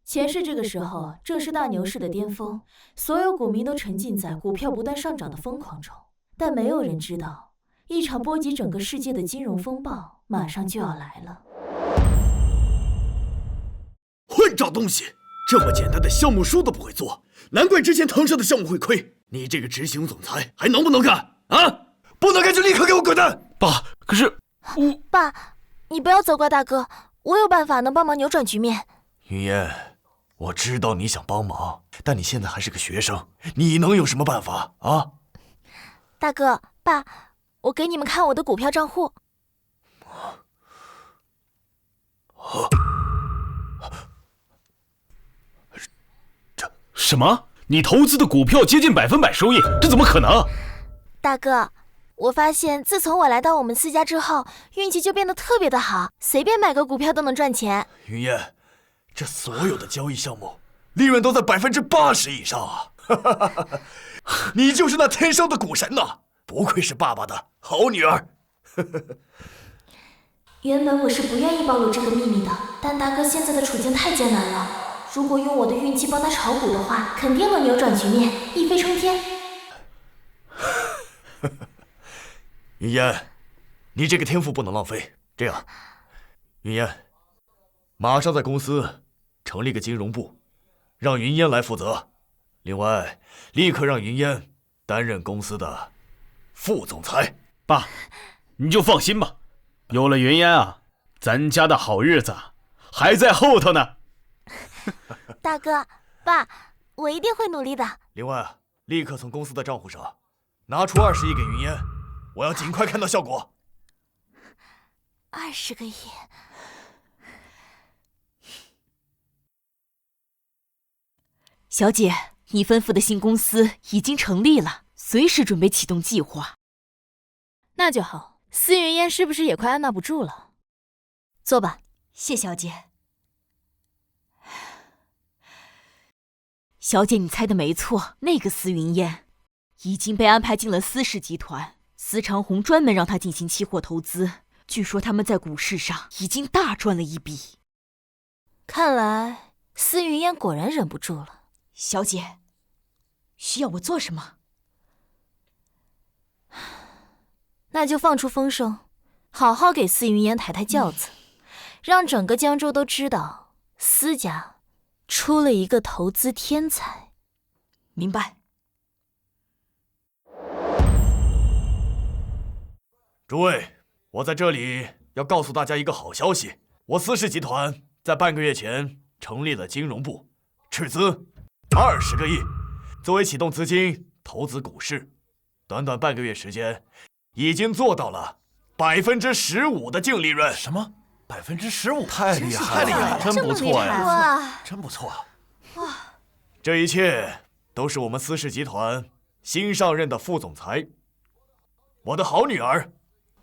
前世这个时候正是大牛市的巅峰，所有股民都沉浸在股票不断上涨的疯狂中，但没有人知道，一场波及整个世界的金融风暴马上就要来了。
混账东西！这么简单的项目书都不会做，难怪之前腾盛的项目会亏。你这个执行总裁还能不能干啊？不能干就立刻给我滚蛋！
爸，可是我……
爸，你不要责怪大哥，我有办法能帮忙扭转局面。
云烟，我知道你想帮忙，但你现在还是个学生，你能有什么办法啊？
大哥，爸，我给你们看我的股票账户。
什么？你投资的股票接近100%收益，这怎么可能？
大哥，我发现自从我来到我们司家之后，运气就变得特别的好，随便买个股票都能赚钱。
云烟，这所有的交易项目利润都在80%以上啊！你就是那天生的股神呐！不愧是爸爸的好女儿。
原本我是不愿意暴露这个秘密的，但大哥现在的处境太艰难了。如果用我的运气帮他炒股的话，肯定能扭转局面，一飞冲天。
云烟，你这个天赋不能浪费。这样，云烟，马上在公司成立个金融部，让云烟来负责。另外，立刻让云烟担任公司的副总裁。
爸，你就放心吧，有了云烟啊，咱家的好日子还在后头呢。
大哥，爸，我一定会努力的。
另外，立刻从公司的账户上拿出20亿给云烟，我要尽快看到效果。
20个亿。
小姐，你吩咐的新公司已经成立了，随时准备启动计划。
那就好。司云烟是不是也快按捺不住了？坐吧。
谢小姐。小姐，你猜的没错，那个司云烟已经被安排进了司氏集团。司长红专门让他进行期货投资，据说他们在股市上已经大赚了一笔。
看来司云烟果然忍不住了。
小姐，需要我做什么？
那就放出风声，好好给司云烟抬抬轿子，让整个江州都知道司家出了一个投资天才。
明白。
诸位，我在这里要告诉大家一个好消息，我司氏集团在半个月前成立了金融部，斥资20个亿，作为启动资金投资股市。短短半个月时间，已经做到了15%的净利润。
什么？15%？太厉害了！
太厉害了，
真不错呀！
哇，
真不错！
哇，
这一切都是我们司氏集团新上任的副总裁，我的好女儿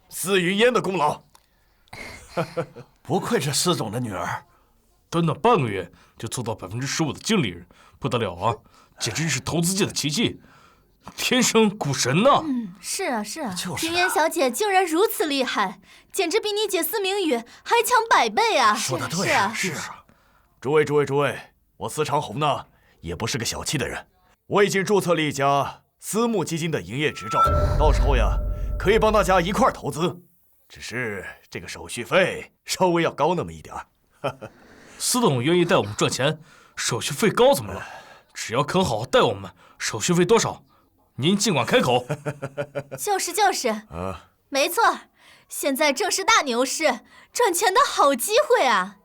司云烟的功劳。
不愧是司总的女儿，
短短半个月就做到15%的净利润，不得了啊！简直是投资界的奇迹，天生股神呐！
是啊是啊，
就是
云烟小姐竟然如此厉害，简直比你姐司明宇还强100倍啊！
说得对
啊，
是啊。
诸位，我司长红呢，也不是个小气的人，我已经注册了一家私募基金的营业执照，到时候呀，可以帮大家一块儿投资，只是这个手续费稍微要高那么一点儿。
司董愿意带我们赚钱，手续费高怎么了？只要肯好好带我们，手续费多少，您尽管开口。
就是啊，没错，现在正是大牛市，赚钱的好机会啊，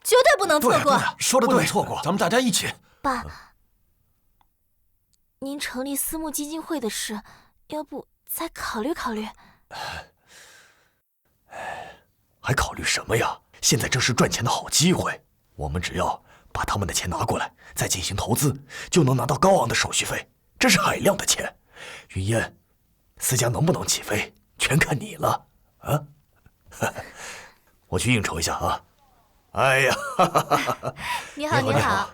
绝对不能错过。
说得对，错过，咱们大家一起。
爸，您成立私募基金会的事，要不再考虑考虑？
还考虑什么呀？现在正是赚钱的好机会，我们只要把他们的钱拿过来，再进行投资，就能拿到高昂的手续费，这是海量的钱。云烟，司家能不能起飞，全看你了啊！我去应酬一下啊！哎呀，
你好。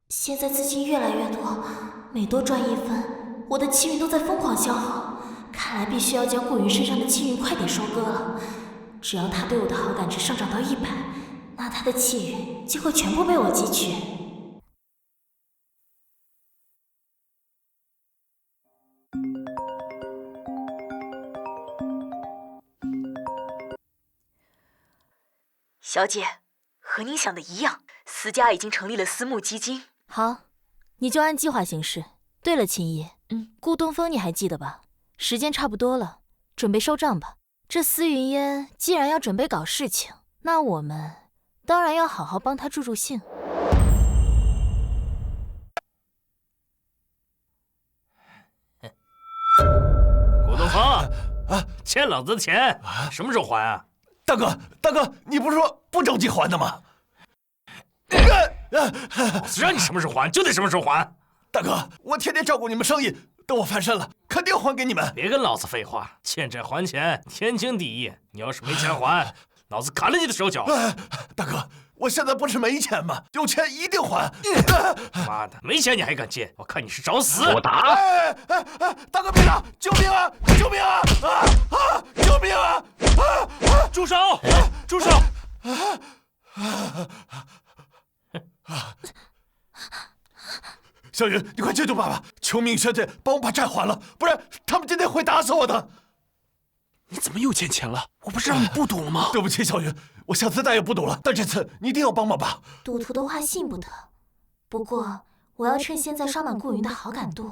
现在资金越来越多，每多赚1分，我的气运都在疯狂消耗。看来必须要将顾云身上的气运快点收割了。只要他对我的好感值上涨到100，那他的气运就会全部被我汲取。
小姐，和您想的一样，司家已经成立了私募基金。
好，你就按计划行事。对了，秦姨，顾东风你还记得吧？时间差不多了，准备收账吧。这司云烟既然要准备搞事情，那我们当然要好好帮他助助兴。
顾东风，欠老子的钱什么时候还啊？
大哥，你不是说不着急还的吗？
老子让你什么时候还就得什么时候还。
大哥，我天天照顾你们生意，等我翻身了，肯定还给你们。
别跟老子废话，欠债还钱，天经地义。你要是没钱还，老子砍了你的手脚。
大哥，我现在不是没钱吗？有钱一定还。
妈的，没钱你还敢借？我看你是找死！
我打！
大哥别打！救命啊！救命啊！救命啊！
住手！住手！
小云，你快救救爸爸！求明小姐帮我把债还了，不然他们今天会打死我的。
你怎么又欠钱了？我不是让你不赌了吗？
对不起，小云，我下次再也不赌了。但这次你一定要帮忙吧。
赌徒的话信不得，不过我要趁现在刷满顾云的好感度，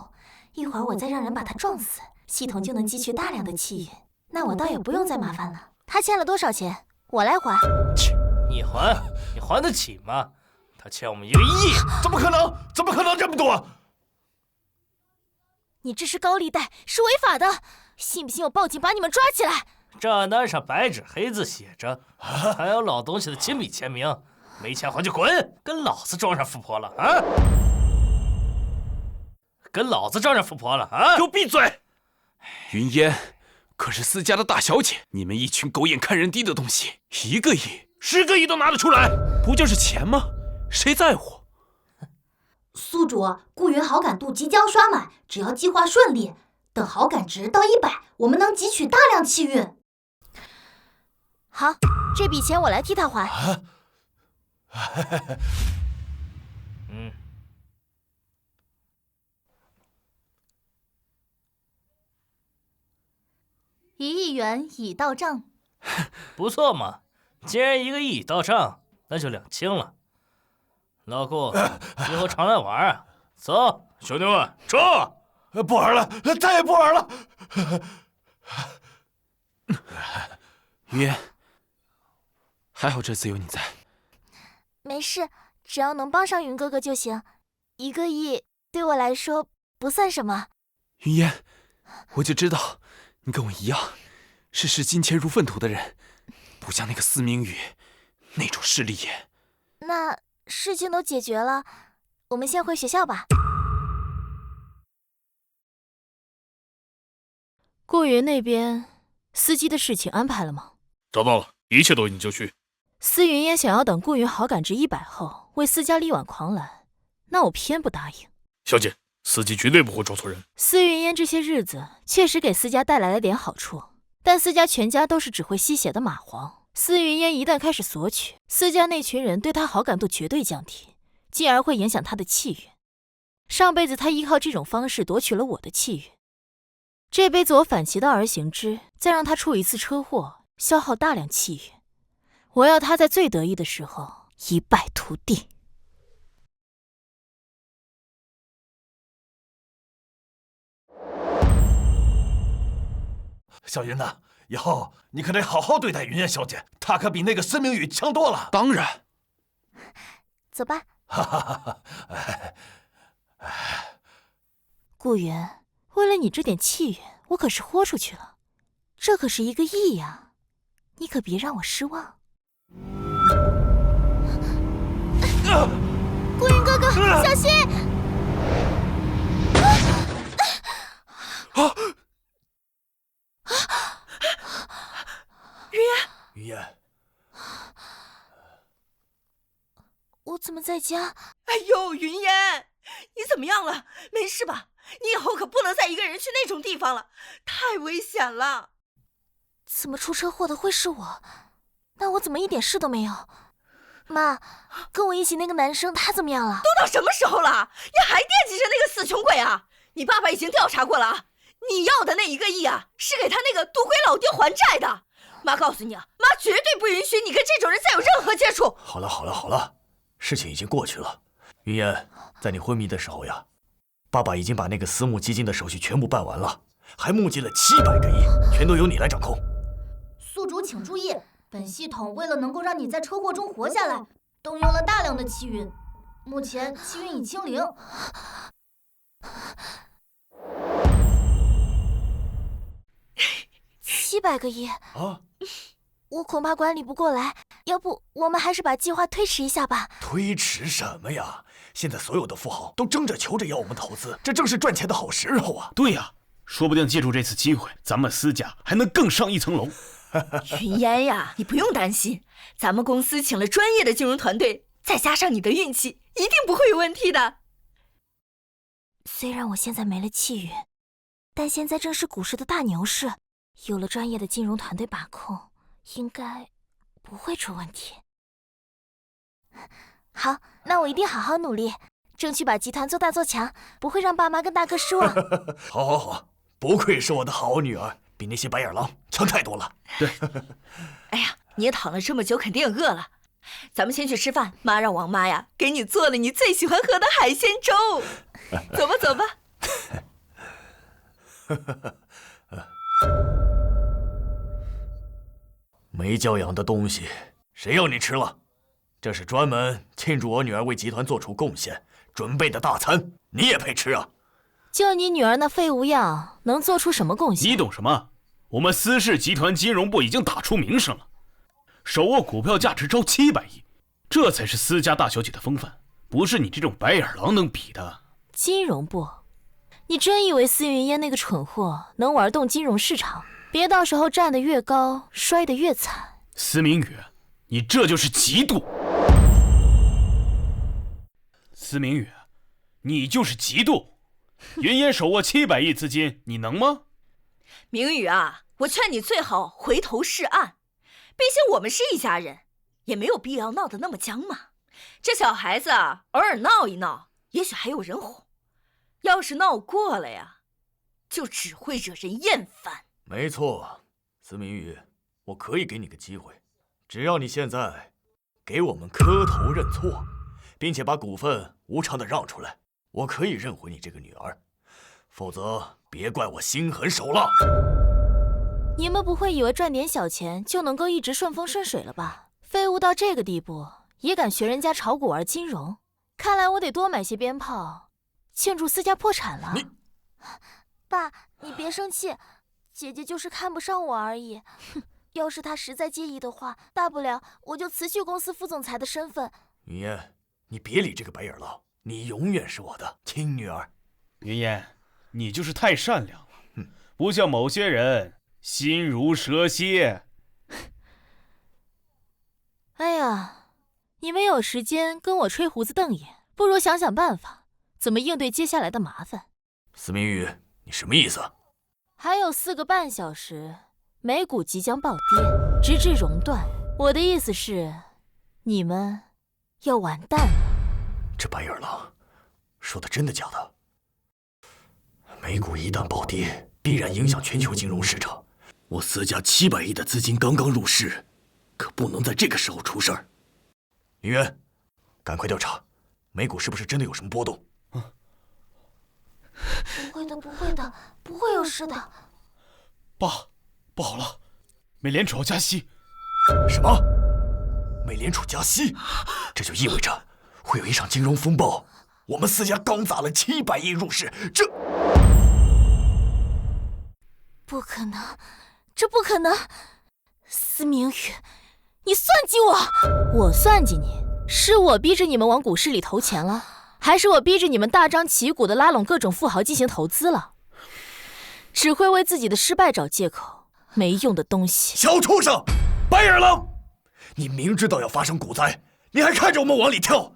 一会儿我再让人把他撞死，系统就能汲取大量的气运。那我倒也不用再麻烦了。他欠了多少钱，我来还。
切，你还得起吗？他欠我们1个亿，
怎么可能？怎么可能这么多？
你这是高利贷，是违法的，信不信我报警把你们抓起来？
账案单上白纸黑字写着，还有老东西的亲笔签名，没钱还就滚，跟老子装上富婆了啊！跟老子装上富婆了啊！
给我闭嘴！云烟，可是私家的大小姐，你们一群狗眼看人低的东西，1个亿、10个亿都拿得出来，不就是钱吗？谁在乎？
宿主，顾云好感度即将刷满，只要计划顺利，等好感值到100，我们能汲取大量气运。
好，这笔钱我来替他还。
1亿元已到账。
不错嘛，既然1个亿已到账，那就两清了。老顾，以后常来玩啊！走，兄弟们，撤！
不玩了，再也不玩了。
云烟，还好这次有你在。
没事，只要能帮上云哥哥就行。1个亿对我来说不算什么。
云烟，我就知道你跟我一样，是视金钱如粪土的人，不像那个司明宇那种势利眼。
那事情都解决了，我们先回学校吧。
顾云那边，司机的事情安排了吗？
找到了，一切都已经就绪。
司云烟想要等顾云好感值100后为司家力挽狂澜，那我偏不答应。
小姐，司机绝对不会找错人。
司云烟这些日子确实给司家带来了点好处，但司家全家都是只会吸血的蚂蟥。司云烟一旦开始索取，司家那群人对他好感度绝对降低，进而会影响他的气运。上辈子他依靠这种方式夺取了我的气运，这辈子我反其道而行之，再让他出一次车祸，消耗大量气运。我要他在最得意的时候一败涂地。
小云呐，以后你可得好好对待云烟小姐，她可比那个司明宇强多了。
当然。
走吧。
顾云，为了你这点气运，我可是豁出去了，这可是1个亿呀，你可别让我失望。
顾云哥哥，小心！
云烟，
我怎么在家？
哎呦，云烟，你怎么样了？没事吧？你以后可不能再一个人去那种地方了，太危险了。
怎么出车祸的会是我？那我怎么一点事都没有？妈，跟我一起那个男生他怎么样了？
都到什么时候了，你还惦记着那个死穷鬼啊？你爸爸已经调查过了啊，你要的那1个亿啊，是给他那个赌鬼老爹还债的。妈告诉你啊，妈绝对不允许你跟这种人再有任何接触。
好了，事情已经过去了。云烟，在你昏迷的时候呀，爸爸已经把那个私募基金的手续全部办完了，还募集了700个亿，全都由你来掌控。
宿主请注意，本系统为了能够让你在车祸中活下来，动用了大量的气运，目前气运已清零。
700个亿
啊！
我恐怕管理不过来，要不我们还是把计划推迟一下吧。
推迟什么呀？现在所有的富豪都争着求着要我们投资，这正是赚钱的好时候啊！
对呀，说不定借助这次机会，咱们私家还能更上一层楼。
云烟呀，你不用担心，咱们公司请了专业的金融团队，再加上你的运气，一定不会有问题的。
虽然我现在没了气运，但现在正是股市的大牛市，有了专业的金融团队把控，应该不会出问题。好，那我一定好好努力，争取把集团做大做强，不会让爸妈跟大哥失望。
好，不愧是我的好女儿，比那些白眼狼强太多了。
对。
哎呀，你也躺了这么久，肯定饿了。咱们先去吃饭，妈让王妈呀给你做了你最喜欢喝的海鲜粥。走吧，走吧。
没教养的东西，谁要你吃了？这是专门庆祝我女儿为集团做出贡献准备的大餐，你也配吃啊？
就你女儿那废物样，能做出什么贡献？
你懂什么？我们司氏集团金融部已经打出名声了，手握股票价值超700亿，这才是私家大小姐的风范，不是你这种白眼狼能比的。
金融部？你真以为司云烟那个蠢货能玩动金融市场？别到时候站得越高，摔得越惨。
司明宇，你这就是嫉妒。司明宇，你就是嫉妒。云烟手握700亿资金，你能吗？
明宇啊，我劝你最好回头是岸，毕竟我们是一家人，也没有必要闹得那么僵嘛。这小孩子啊，偶尔闹一闹，也许还有人哄。要是闹过了呀，就只会惹人厌烦。
没错，司明宇，我可以给你个机会，只要你现在给我们磕头认错，并且把股份无偿的让出来，我可以认回你这个女儿。否则，别怪我心狠手辣。
你们不会以为赚点小钱就能够一直顺风顺水了吧？废物到这个地步，也敢学人家炒股玩金融？看来我得多买些鞭炮，庆祝私家破产了。
爸，你别生气，姐姐就是看不上我而已。要是她实在介意的话，大不了我就辞去公司副总裁的身份。
云烟，你别理这个白眼狼，你永远是我的亲女儿。
云烟，你就是太善良了，不像某些人心如蛇蝎。
哎呀，你们有时间跟我吹胡子瞪眼，不如想想办法，怎么应对接下来的麻烦。
司明宇，你什么意思？
还有4个半小时，美股即将暴跌，直至熔断。我的意思是，你们要完蛋了。
这白眼狼说的真的假的？美股一旦暴跌，必然影响全球金融市场。我私家700亿的资金刚刚入市，可不能在这个时候出事儿。林渊，赶快调查，美股是不是真的有什么波动？
不会的，不会的，不会有事的。
爸，不好了，美联储要加息。
什么？美联储加息？这就意味着会有一场金融风暴。我们私家刚砸了700亿入市，这
不可能，这不可能！司明宇，你算计我！我算计你，是我逼着你们往股市里投钱了，还是我逼着你们大张旗鼓的拉拢各种富豪进行投资了？只会为自己的失败找借口，没用的东西！
小畜生，白眼狼！你明知道要发生股灾，你还看着我们往里跳，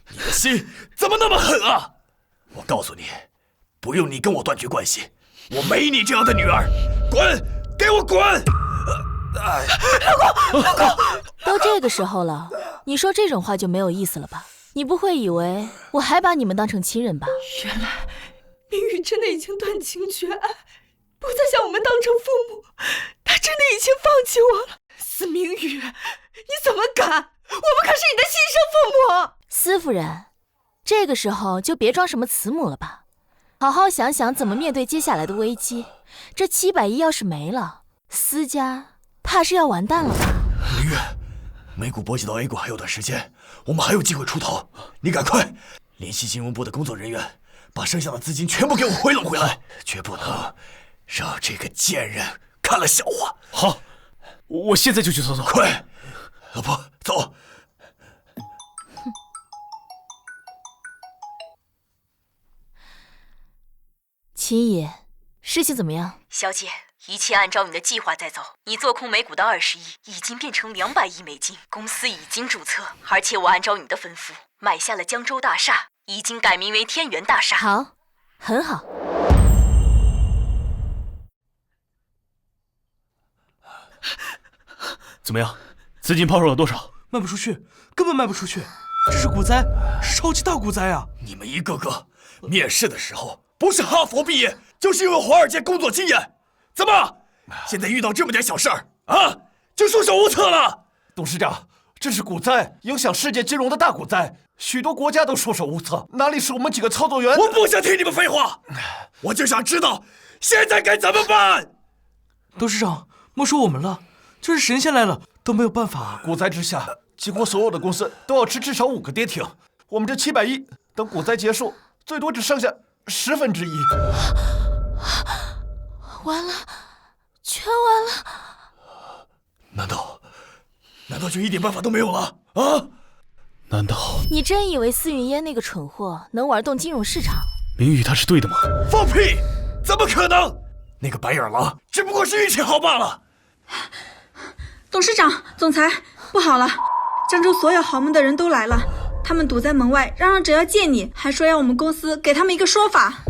你的心怎么那么狠啊！我告诉你，不用你跟我断绝关系，我没你这样的女儿，滚，给我滚！
老公，都这个时候了，你说这种话就没有意思了吧？你不会以为我还把你们当成亲人吧？
原来明宇真的已经断情绝爱，不再将我们当成父母，他真的已经放弃我了。司明宇，你怎么敢？我们可是你的亲生父母。
司夫人，这个时候就别装什么慈母了吧，好好想想怎么面对接下来的危机。这700亿要是没了，司家怕是要完蛋了吧？
明月，美股波及到 A 股还有段时间，我们还有机会出头，你赶快联系金融部的工作人员，把剩下的资金全部给我回笼回来，绝不能让这个贱人看了笑话。
好，我现在就去搜搜。
快，老婆，走。
秦野，事情怎么样？
小姐，一切按照你的计划在走。你做空美股的20亿已经变成200亿美金，公司已经注册，而且我按照你的吩咐买下了江州大厦，已经改名为天元大厦。
好，很好。
怎么样？资金抛售了多少？
卖不出去，根本卖不出去。这是股灾，是超级大股灾啊！
你们一个个面试的时候不是哈佛毕业，就是因为华尔街工作经验，怎么现在遇到这么点小事儿啊，就束手无策了？
董事长，这是股灾，影响世界金融的大股灾，许多国家都束手无策，哪里是我们几个操作员？
我不想听你们废话，我就想知道现在该怎么办。
董事长，莫说我们了，就是神仙来了都没有办法。
股灾之下，几乎所有的公司都要吃至少5个跌停，我们这700亿，等股灾结束，最多只剩下1/10。
完了，全完了！
难道就一点办法都没有了啊？
难道
你真以为司云烟那个蠢货能玩动金融市场？
明宇他是对的吗？
放屁！怎么可能？那个白眼狼只不过是运气好罢了。
董事长、总裁，不好了，漳州所有豪门的人都来了，他们堵在门外，嚷嚷着要见你，还说要我们公司给他们一个说法。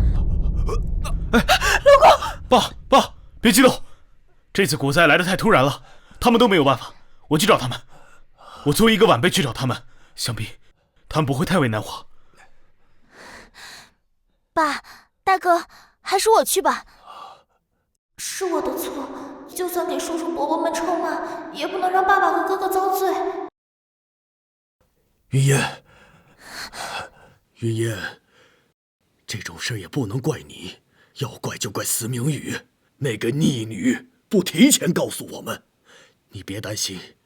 哎，老公，爸，别激动，这次股灾来得太突然了，他们都没有办法，我去找他们。我作为一个晚辈去找他们，想必他们不会太为难我。
爸，大哥，还是我去吧。是我的错，就算给叔叔伯伯们臭骂，也不能让爸爸和哥哥遭罪。
云烟，这种事也不能怪你，要怪就怪司明宇那个逆女不提前告诉我们。你别担心，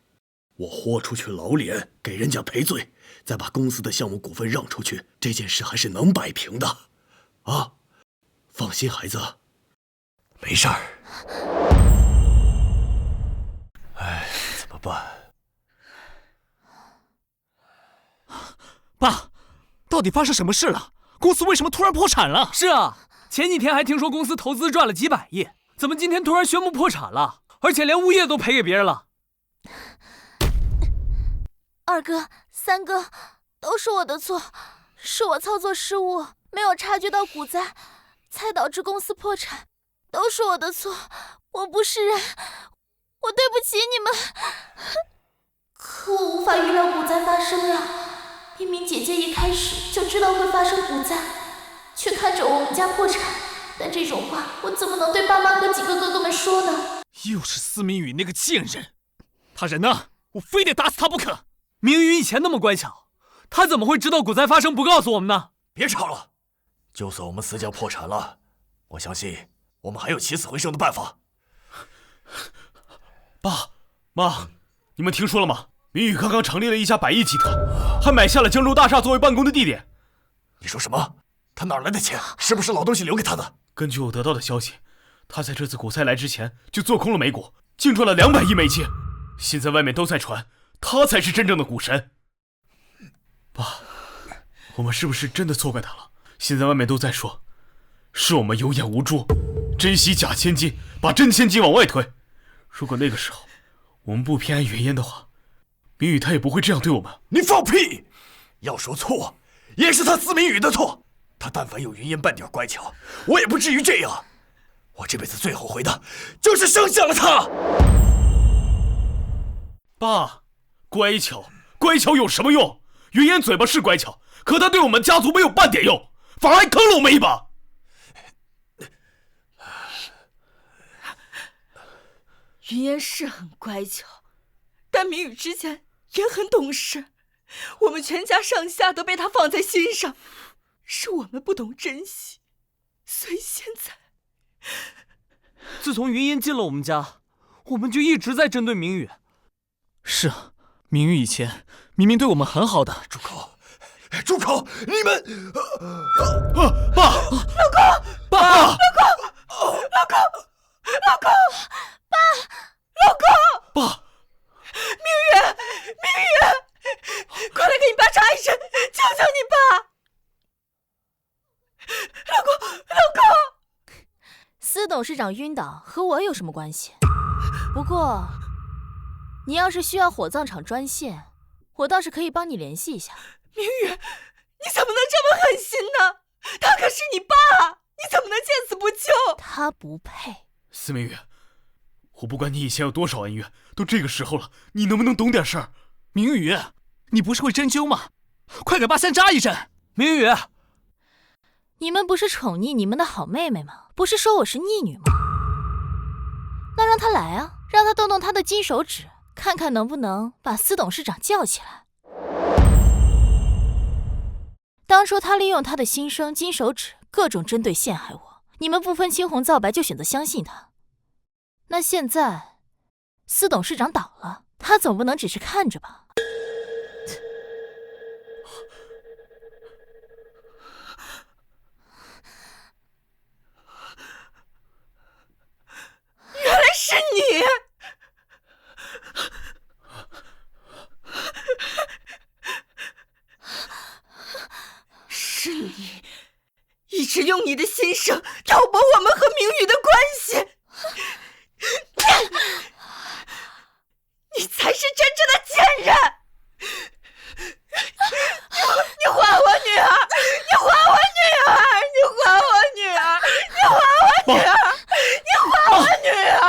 我豁出去老脸给人家赔罪，再把公司的项目股份让出去，这件事还是能摆平的。啊，放心，孩子，没事儿。哎，怎么办？
爸，到底发生什么事了？公司为什么突然破产了？
是啊，前几天还听说公司投资赚了几百亿，怎么今天突然宣布破产了？而且连物业都赔给别人了。
二哥、三哥，都是我的错，是我操作失误，没有察觉到股灾，才导致公司破产，都是我的错，我不是人，我对不起你们。可我无法预料股灾发生呀，明明姐姐一开始就知道会发生股灾，却看着我们家破产，但这种话我怎么能对爸妈和几个哥哥们说呢？
又是司明宇那个贱人，他人呢？我非得打死他不可。
明宇以前那么乖巧，他怎么会知道股灾发生不告诉我们呢？
别吵了，就算我们私家破产了，我相信我们还有起死回生的办法。
爸妈，你们听说了吗？明宇刚刚成立了一家百亿集团，还买下了江州大厦作为办公的地点。
你说什么？他哪来的钱？是不是老东西留给他的？
根据我得到的消息，他在这次股灾来之前就做空了美股，净赚了200亿美金。现在外面都在传，他才是真正的股神。爸，我们是不是真的错怪他了？现在外面都在说，是我们有眼无珠，珍惜假千金，把真千金往外推。如果那个时候我们不偏爱云烟的话，明宇他也不会这样对我们。
你放屁！要说错，也是他司明宇的错。他但凡有云烟半点乖巧，我也不至于这样。我这辈子最后悔的就是生下了他。
爸，乖巧有什么用？云烟嘴巴是乖巧，可他对我们家族没有半点用，反而还坑了我们一把。
云烟是很乖巧，但明宇之前也很懂事，我们全家上下都被他放在心上，是我们不懂珍惜，所以现在……
自从云烟进了我们家，我们就一直在针对明宇。
是啊，明宇以前明明对我们很好的。
住口！你们……
爸，
老公，爸，
爸，
明宇，快来给你爸查一声，求求你爸！老公，
司董事长晕倒和我有什么关系？不过，你要是需要火葬场专线，我倒是可以帮你联系一下。
明宇，你怎么能这么狠心呢？他可是你爸，你怎么能见死不救？
他不配。
司明宇，我不管你以前有多少恩怨，都这个时候了，你能不能懂点事儿？
明宇，你不是会针灸吗？快给爸先扎一针。
明宇，
你们不是宠溺你们的好妹妹吗？不是说我是逆女吗？那让她来啊，让她动动她的金手指，看看能不能把司董事长叫起来。当初他利用他的心声金手指各种针对陷害我，你们不分青红皂白就选择相信他。那现在司董事长倒了，他总不能只是看着吧？
原来是你！是你，一直用你的心声挑拨我们和明明宇的关系。你才是真正的贱人！你还我女儿！你还我女儿！你还我女儿！你还我女儿！你还我女儿！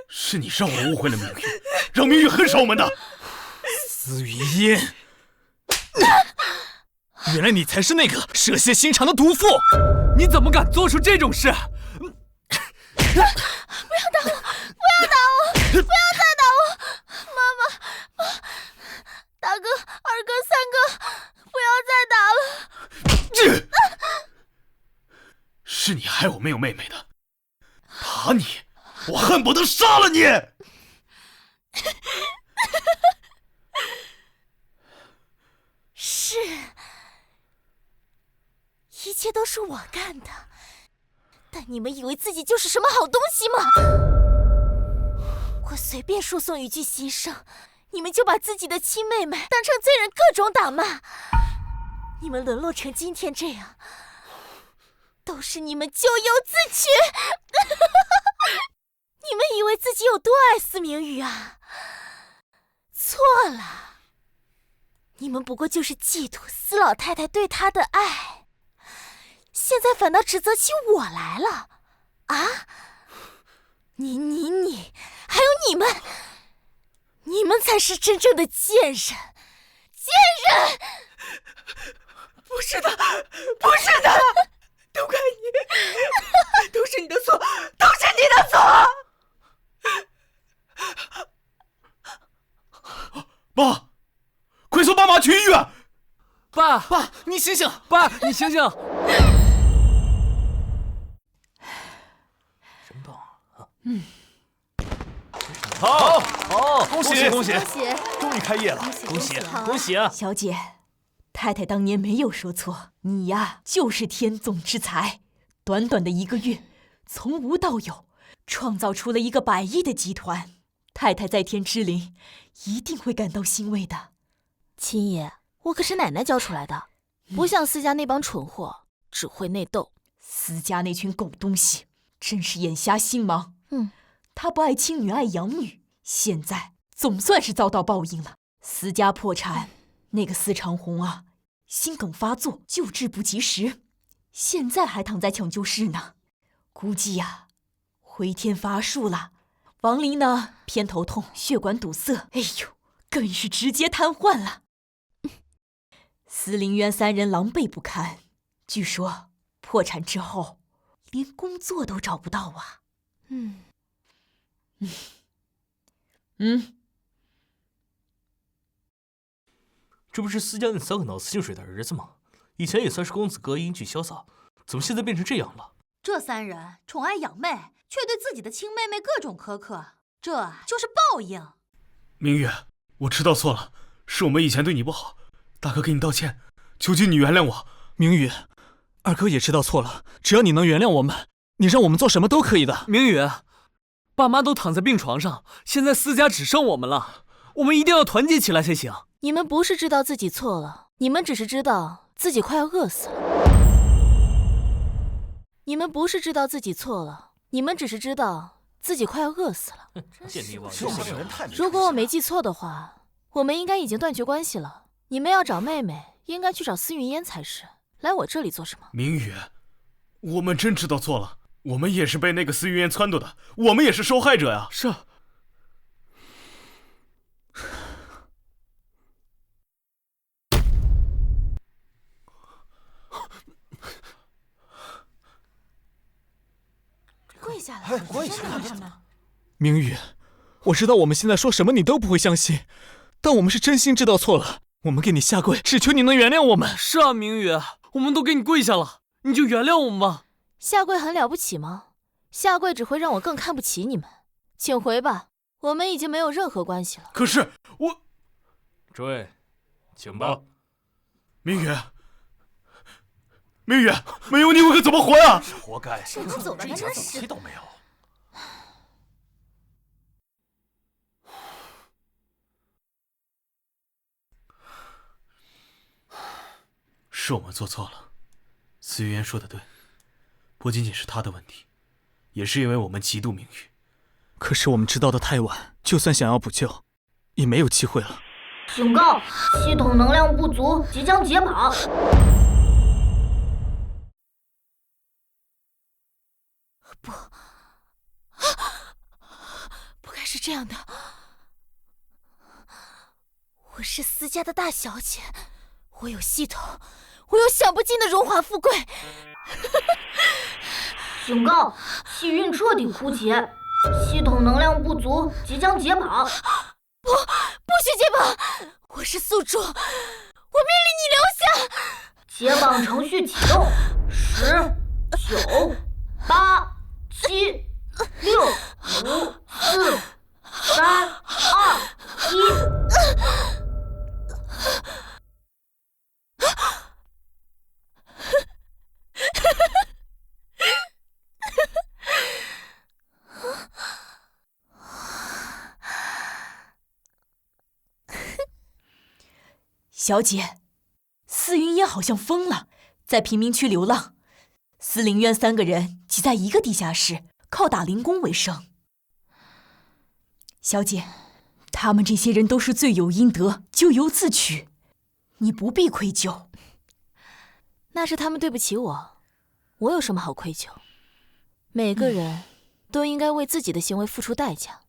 是你让我误会了明宇，让明宇恨上我们的。
司云烟，原来你才是那个蛇蝎心肠的毒妇！
你怎么敢做出这种事？
不要打我！不要打我！不要再打我！妈，大哥、二哥、三哥，不要再打了！
是你害我没有妹妹的，打你，我恨不得杀了你！
是，一切都是我干的。但你们以为自己就是什么好东西吗？我随便输送一句心声，你们就把自己的亲妹妹当成罪人各种打骂。你们沦落成今天这样，都是你们咎由自取。你们以为自己有多爱司明宇啊？错了，你们不过就是嫉妒司老太太对他的爱。现在反倒指责起我来了，啊？你，还有你们才是真正的贱人，贱人！
不是的，不是的，都怪你，都是你的错，都是你的
错！妈，快送爸妈去医院！
爸，你醒醒！爸，你醒醒！
真棒啊！
好，
恭喜！
终于开业了，
恭喜啊！
小姐，太太当年没有说错，你呀就是天纵之才，短短的1个月，从无到有，创造出了一个100亿的集团。太太在天之灵，一定会感到欣慰的。
亲爷，我可是奶奶教出来的，不像司家那帮蠢货，只会内斗。
司家那群狗东西，真是眼瞎心盲。他不爱亲女爱养女，现在总算是遭到报应了。司家破产，那个司长红啊，心梗发作，救治不及时，现在还躺在抢救室呢。估计呀，回天乏术了。王林呢，偏头痛，血管堵塞，哎呦，更是直接瘫痪了。司林渊3人狼狈不堪，据说破产之后，连工作都找不到啊。
这不是司家那3个脑子进水的儿子吗？以前也算是公子哥，英俊潇洒，怎么现在变成这样了？
这3人宠爱养妹，却对自己的亲妹妹各种苛刻，这就是报应。
明宇，我知道错了，是我们以前对你不好，大哥给你道歉，求求你原谅我。
明宇，二哥也知道错了，只要你能原谅我们，你让我们做什么都可以的。
明宇，爸妈都躺在病床上，现在司家只剩我们了，我们一定要团结起来才行。
你们不是知道自己错了，你们只是知道自己快要饿死了。你们不是知道自己错了，你们只是知道自己快要饿死了。如果我没记错的话，我们应该已经断绝关系了。你们要找妹妹，应该去找司云烟才是，来我这里做什么？
明宇，我们真知道错了，我们也是被那个司云烟撺掇的，我们也是受害者呀。
是。
跪下来，
跪下来！
明宇，我知道我们现在说什么你都不会相信，但我们是真心知道错了，我们给你下跪，只求你能原谅我们。
是啊，明宇，我们都给你跪下了，你就原谅我们吧。
下跪很了不起吗？下跪只会让我更看不起你们。请回吧，我们已经没有任何关系了。
可是我，
诸位，请吧。
明宇，明宇，没有你我可怎么活呀？
活该，
谁能走吧，真是。
气都没有。
是我们做错了，司云烟说的对，不仅仅是他的问题，也是因为我们嫉妒明玉。
可是我们知道的太晚，就算想要补救，也没有机会了。
警告！系统能量不足，即将解绑。
不该是这样的。我是司家的大小姐，我有系统，我有享不尽的荣华富贵。
警告！气运彻底枯竭，系统能量不足，即将解绑。
不许解绑！我是宿主，我命令你留下。
解绑程序启动，10、9、8、7、6、5、4、3、2、1。
小姐，司云烟好像疯了，在贫民区流浪。司灵渊3个人挤在一个地下室，靠打零工为生。小姐，他们这些人都是罪有应得，咎由自取，你不必愧疚。
那是他们对不起我，我有什么好愧疚？每个人都应该为自己的行为付出代价。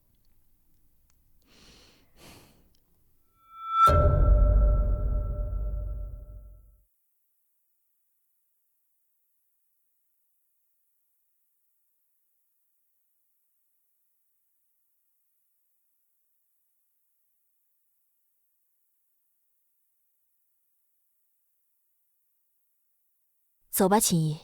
走吧，秦怡。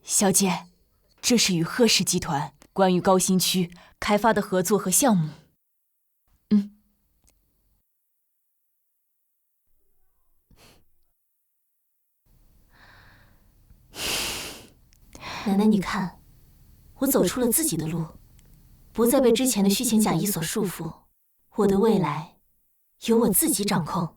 小姐，这是与贺氏集团关于高新区开发的合作和项目。
奶奶，你看，我走出了自己的路。不再被之前的虚情假意所束缚，我的未来由我自己掌控。